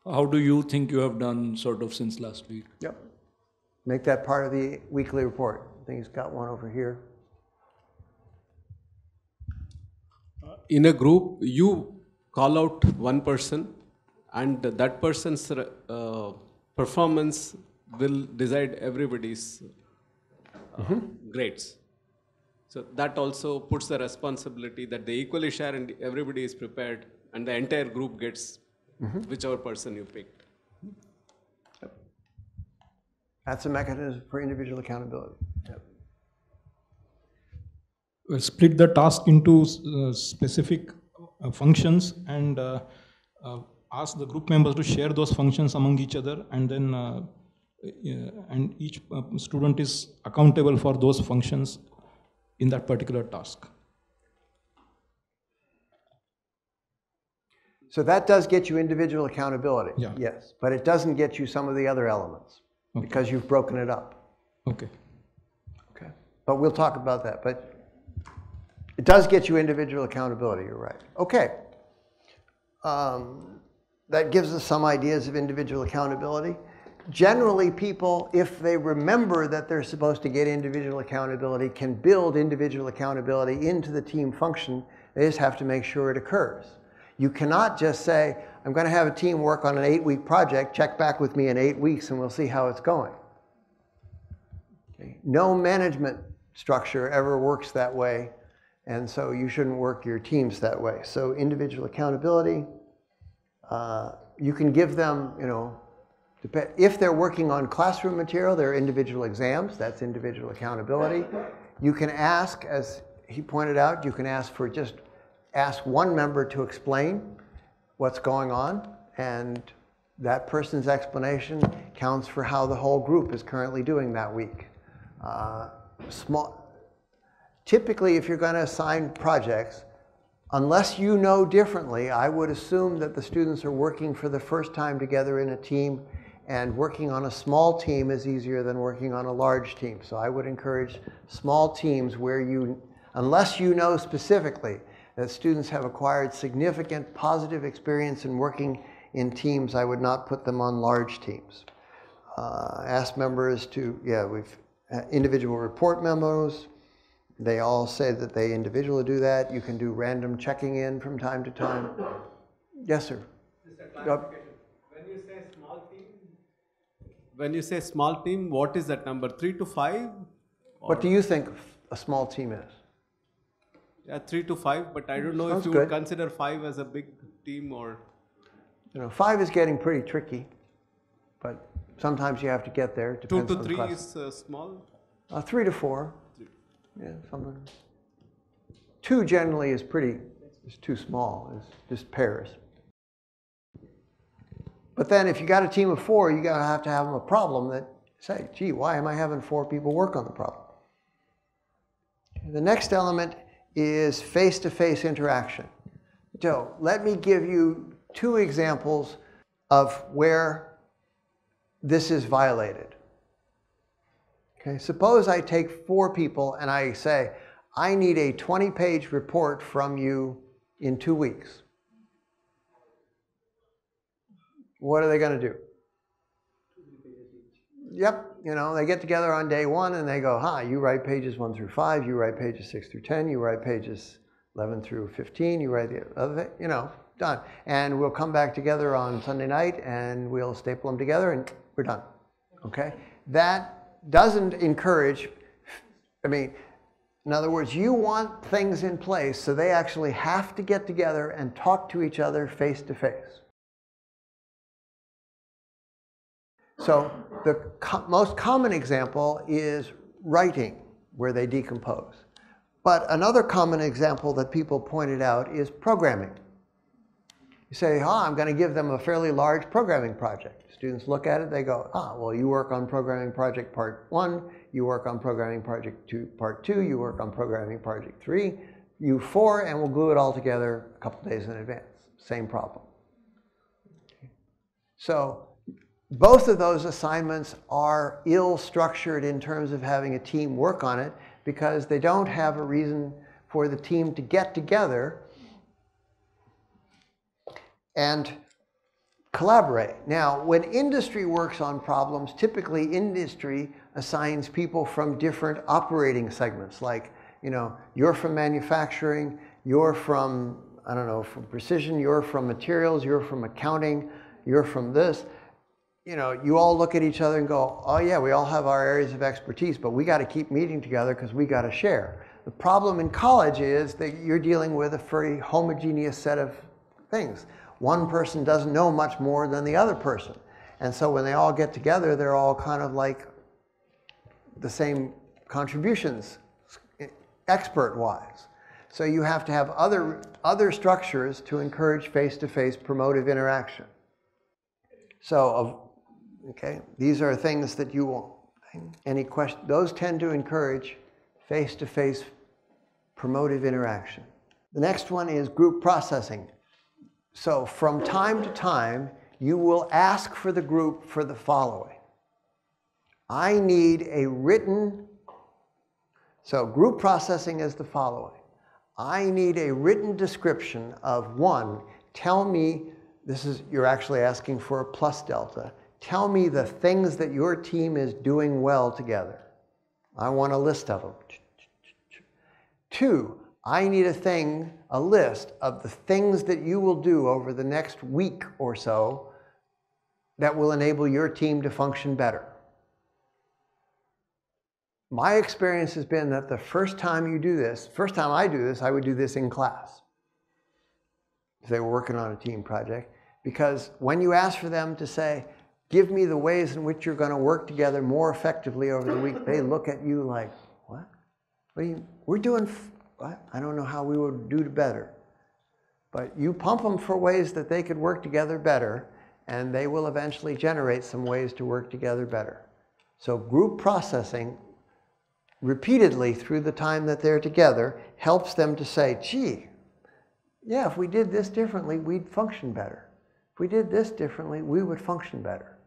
How do you think you have done sort of since last week? Yep, make that part of the weekly report. I think he's got one over here. In a group, you call out one person, and that person's performance will decide everybody's grades. So that also puts the responsibility that they equally share and everybody is prepared, and the entire group gets whichever person you picked. Yep. That's a mechanism for individual accountability. Yep. Well, split the task into specific functions and ask the group members to share those functions among each other, and then and each student is accountable for those functions in that particular task. So that does get you individual accountability, yeah. Yes, but it doesn't get you some of the other elements because you've broken it up. Okay. Okay, but we'll talk about that. But it does get you individual accountability, you're right. Okay, that gives us some ideas of individual accountability. Generally, people, if they remember that they're supposed to get individual accountability, can build individual accountability into the team function. They just have to make sure it occurs. You cannot just say, I'm going to have a team work on an 8-week project, check back with me in 8 weeks and we'll see how it's going. Okay. No management structure ever works that way, and so you shouldn't work your teams that way. So individual accountability, you can give them, you know, if they're working on classroom material, there are individual exams, that's individual accountability. You can ask, as he pointed out, you can ask for just ask one member to explain what's going on, and that person's explanation counts for how the whole group is currently doing that week. Typically, if you're going to assign projects, unless you know differently, I would assume that the students are working for the first time together in a team, and working on a small team is easier than working on a large team. So I would encourage small teams where you, unless you know specifically that students have acquired significant positive experience in working in teams, I would not put them on large teams. Ask members to, we've individual report memos. They all say that they individually do that. You can do random checking in from time to time. Yes, sir. When you say small team, what is that number? 3 to 5? What do you think a small team is? Yeah, 3 to 5, but I don't know if you would consider 5 as a big team or. You know, 5 is getting pretty tricky, but sometimes you have to get there. 2 to 3 is small? 3 to 4. Yeah, something. 2 generally is too small, it's just pairs. But then if you got a team of 4, you have to have a problem that say, gee, why am I having 4 people work on the problem? The next element is face-to-face interaction. So let me give you 2 examples of where this is violated. Okay, suppose I take 4 people and I say, I need a 20-page report from you in 2 weeks. What are they going to do? Yep, you know, they get together on day 1 and they go, you write pages 1 through 5, you write pages 6 through 10, you write pages 11 through 15, you write the other thing, you know, done. And we'll come back together on Sunday night and we'll staple them together and we're done. Okay? That doesn't encourage, In other words, you want things in place so they actually have to get together and talk to each other face to face. So the most common example is writing, where they decompose. But another common example that people pointed out is programming. You say, I'm going to give them a fairly large programming project. Students look at it, they go, well, you work on programming project part 1, you work on programming project part 2, you work on programming project 3, you 4, and we'll glue it all together a couple days in advance. Same problem. So both of those assignments are ill-structured in terms of having a team work on it because they don't have a reason for the team to get together and collaborate. Now, when industry works on problems, typically industry assigns people from different operating segments. Like, you're from manufacturing, you're from, from precision, you're from materials, you're from accounting, you're from this. You all look at each other and go, oh yeah, we all have our areas of expertise, but we got to keep meeting together because we got to share. The problem in college is that you're dealing with a very homogeneous set of things. One person doesn't know much more than the other person. And so when they all get together, they're all kind of like the same contributions, expert-wise. So you have to have other structures to encourage face-to-face promotive interaction. So, these are things that you want. Any question? Those tend to encourage face-to-face promotive interaction. The next one is group processing. So from time to time, you will ask for the group for the following. I need a written, so group processing is the following. I need a written description of 1, tell me, you're actually asking for a plus delta. Tell me the things that your team is doing well together. I want a list of them. 2, I need a list of the things that you will do over the next week or so that will enable your team to function better. My experience has been that the first time I do this, I would do this in class. If they were working on a team project. Because when you ask for them to say, give me the ways in which you're going to work together more effectively over the week, they look at you like, what? We're doing what? I don't know how we would do better. But you pump them for ways that they could work together better, and they will eventually generate some ways to work together better. So group processing repeatedly through the time that they're together helps them to say, gee, yeah, if we did this differently, we'd function better. If we did this differently, we would function better.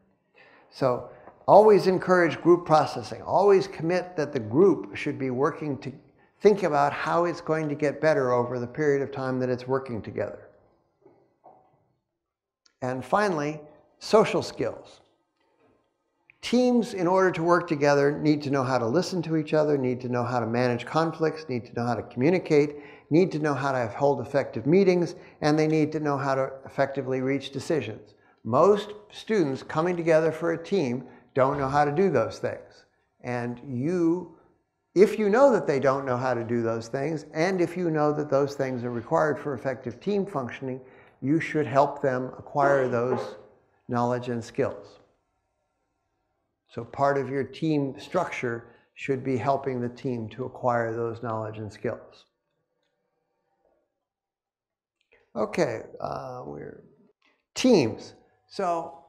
So always encourage group processing. Always commit that the group should be working to think about how it's going to get better over the period of time that it's working together. And finally, social skills. Teams, in order to work together, need to know how to listen to each other, need to know how to manage conflicts, need to know how to communicate, need to know how to hold effective meetings, and they need to know how to effectively reach decisions. Most students coming together for a team don't know how to do those things. And if you know that they don't know how to do those things, and if you know that those things are required for effective team functioning, you should help them acquire those knowledge and skills. So part of your team structure should be helping the team to acquire those knowledge and skills. Okay, teams. So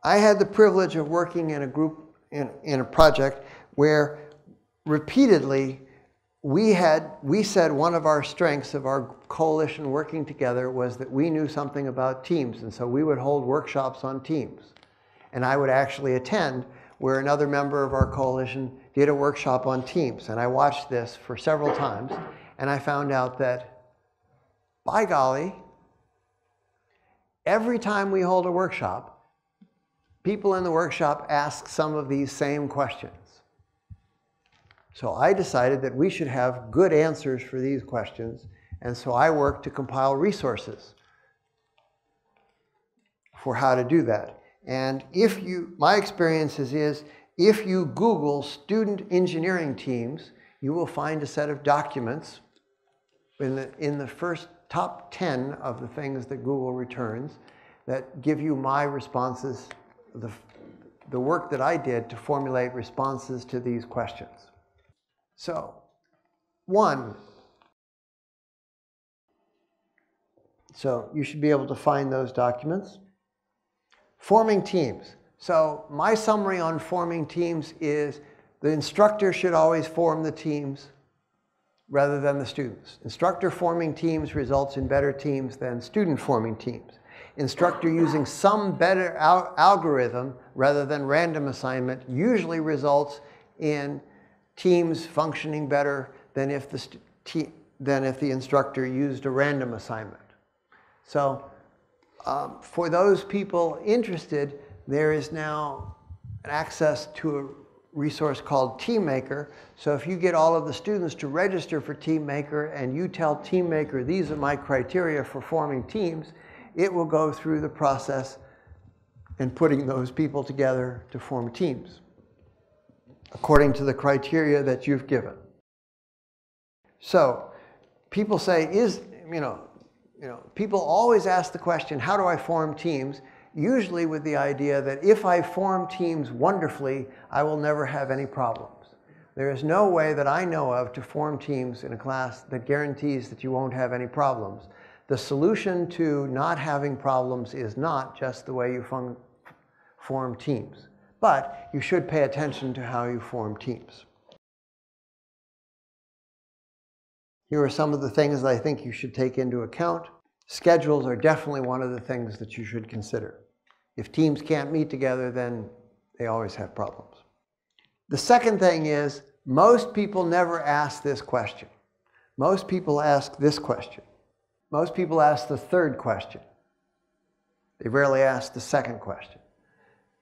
I had the privilege of working in a group, in a project where repeatedly we said one of our strengths of our coalition working together was that we knew something about teams, and so we would hold workshops on teams. And I would actually attend where another member of our coalition did a workshop on teams. And I watched this for several times, and I found out that, by golly, every time we hold a workshop, people in the workshop ask some of these same questions. So I decided that we should have good answers for these questions, and so I worked to compile resources for how to do that. And my experience is if you Google student engineering teams, you will find a set of documents in the first top 10 of the things that Google returns that give you my responses, the work that I did to formulate responses to these questions. So, one, so you should be able to find those documents. Forming teams. So my summary on forming teams is the instructor should always form the teams rather than the students. Instructor forming teams results in better teams than student forming teams. Instructor using some better algorithm rather than random assignment usually results in teams functioning better than if the instructor used a random assignment. So for those people interested, there is now access to a resource called TeamMaker. So if you get all of the students to register for TeamMaker and you tell TeamMaker, these are my criteria for forming teams, it will go through the process and putting those people together to form teams according to the criteria that you've given. So people say, people always ask the question, how do I form teams? Usually with the idea that if I form teams wonderfully, I will never have any problems. There is no way that I know of to form teams in a class that guarantees that you won't have any problems. The solution to not having problems is not just the way you form teams, but you should pay attention to how you form teams. Here are some of the things that I think you should take into account. Schedules are definitely one of the things that you should consider. If teams can't meet together, then they always have problems. The second thing is, most people never ask this question. Most people ask this question. Most people ask the third question. They rarely ask the second question.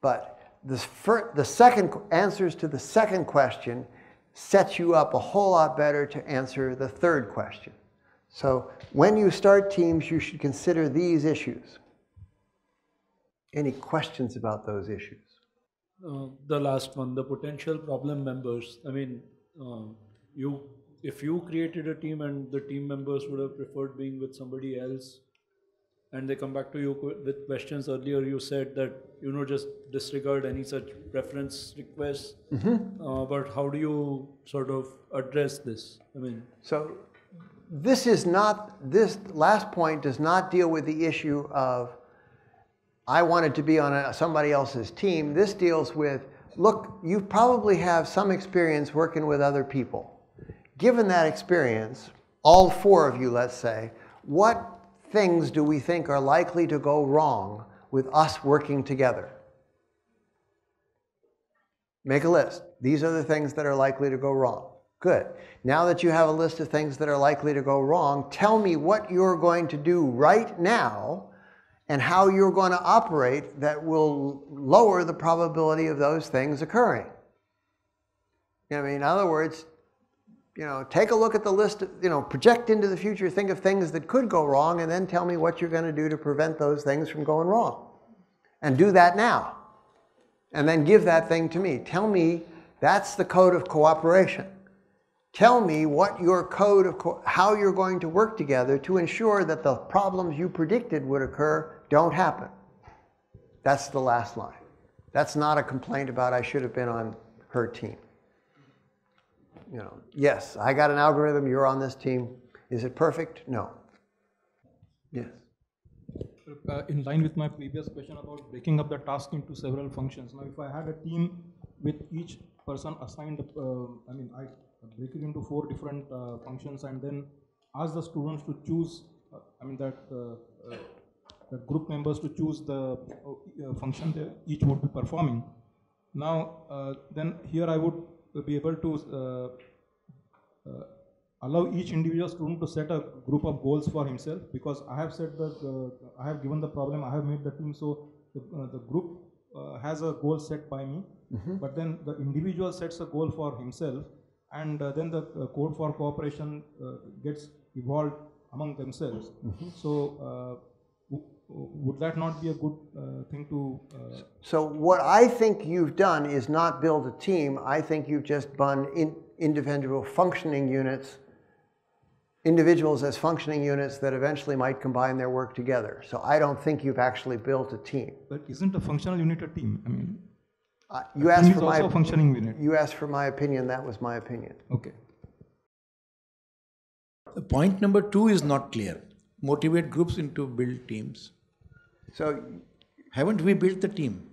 But the second answers to the second question sets you up a whole lot better to answer the third question. So when you start teams, you should consider these issues. Any questions about those issues? The last one, the potential problem members. I mean, if you created a team and the team members would have preferred being with somebody else, and they come back to you with questions, earlier you said that, just disregard any such preference requests. But how do you sort of address this? I mean, so this last point does not deal with the issue of I wanted to be on somebody else's team. This deals with, look, you probably have some experience working with other people. Given that experience, all four of you, let's say, what things do we think are likely to go wrong with us working together? Make a list. These are the things that are likely to go wrong. Good. Now that you have a list of things that are likely to go wrong, tell me what you're going to do right now and how you're going to operate that will lower the probability of those things occurring. I mean, in other words, take a look at the list, project into the future, think of things that could go wrong, and then tell me what you're going to do to prevent those things from going wrong. And do that now. And then give that thing to me. Tell me, that's the code of cooperation. Tell me what your code of how you're going to work together to ensure that the problems you predicted would occur don't happen. That's the last line. That's not a complaint about I should have been on her team. Yes, I got an algorithm, you're on this team. Is it perfect? No. Yes. In line with my previous question about breaking up the task into several functions. Now, if I had a team with each person assigned, I break it into 4 different functions and then ask the students to choose, the group members to choose the function they each would be performing. Now, then here I would be able to allow each individual student to set a group of goals for himself, because I have said that I have given the problem, I have made the team, so the group has a goal set by me, but then the individual sets a goal for himself, and then the code for cooperation gets evolved among themselves. So would that not be a good thing to? So what I think you've done is not build a team. I think you've just done individual functioning units, individuals as functioning units that eventually might combine their work together. So I don't think you've actually built a team. But isn't a functional unit a team? I mean, you asked for also a functioning unit. You asked for my opinion. That was my opinion. Okay. Point number 2 is not clear. Motivate groups into build teams. So haven't we built the team?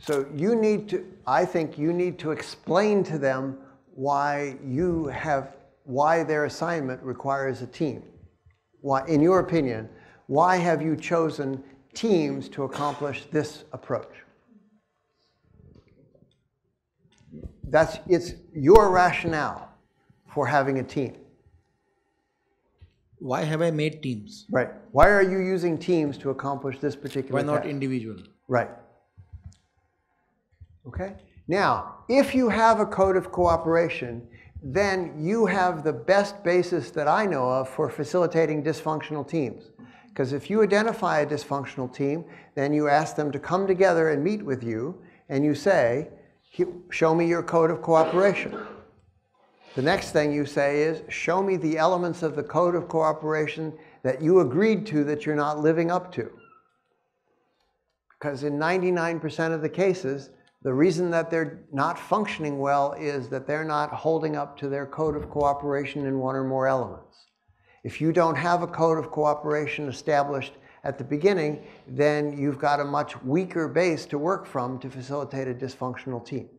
So you need to, I think you need to explain to them why their assignment requires a team. Why, in your opinion, why have you chosen teams to accomplish this approach? It's your rationale for having a team. Why have I made teams? Right. Why are you using teams to accomplish this particular Why not task? individual? Right. Okay? Now, if you have a code of cooperation, then you have the best basis that I know of for facilitating dysfunctional teams. Because if you identify a dysfunctional team, then you ask them to come together and meet with you, and you say, show me your code of cooperation. The next thing you say is, show me the elements of the code of cooperation that you agreed to that you're not living up to. Because in 99% of the cases, the reason that they're not functioning well is that they're not holding up to their code of cooperation in one or more elements. If you don't have a code of cooperation established at the beginning, then you've got a much weaker base to work from to facilitate a dysfunctional team.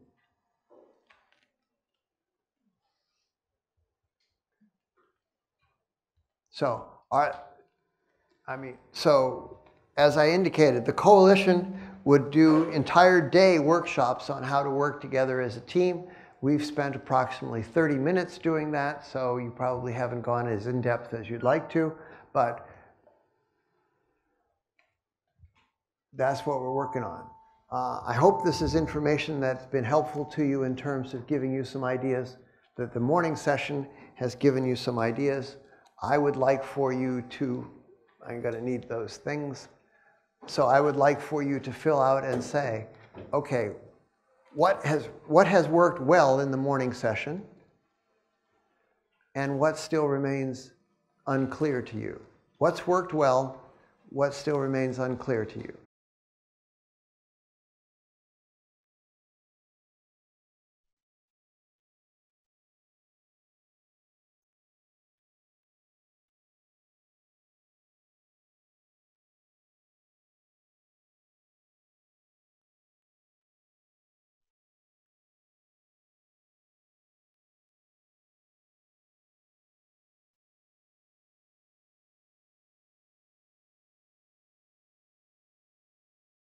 So, as I indicated, the coalition would do entire day workshops on how to work together as a team. We've spent approximately 30 minutes doing that, so you probably haven't gone as in-depth as you'd like to, but that's what we're working on. I hope this is information that's been helpful to you in terms of giving you some ideas, that the morning session has given you some ideas. I would like for you to, I'm going to need those things. So I would like for you to fill out and say, okay, what has worked well in the morning session and what still remains unclear to you? What's worked well, what still remains unclear to you?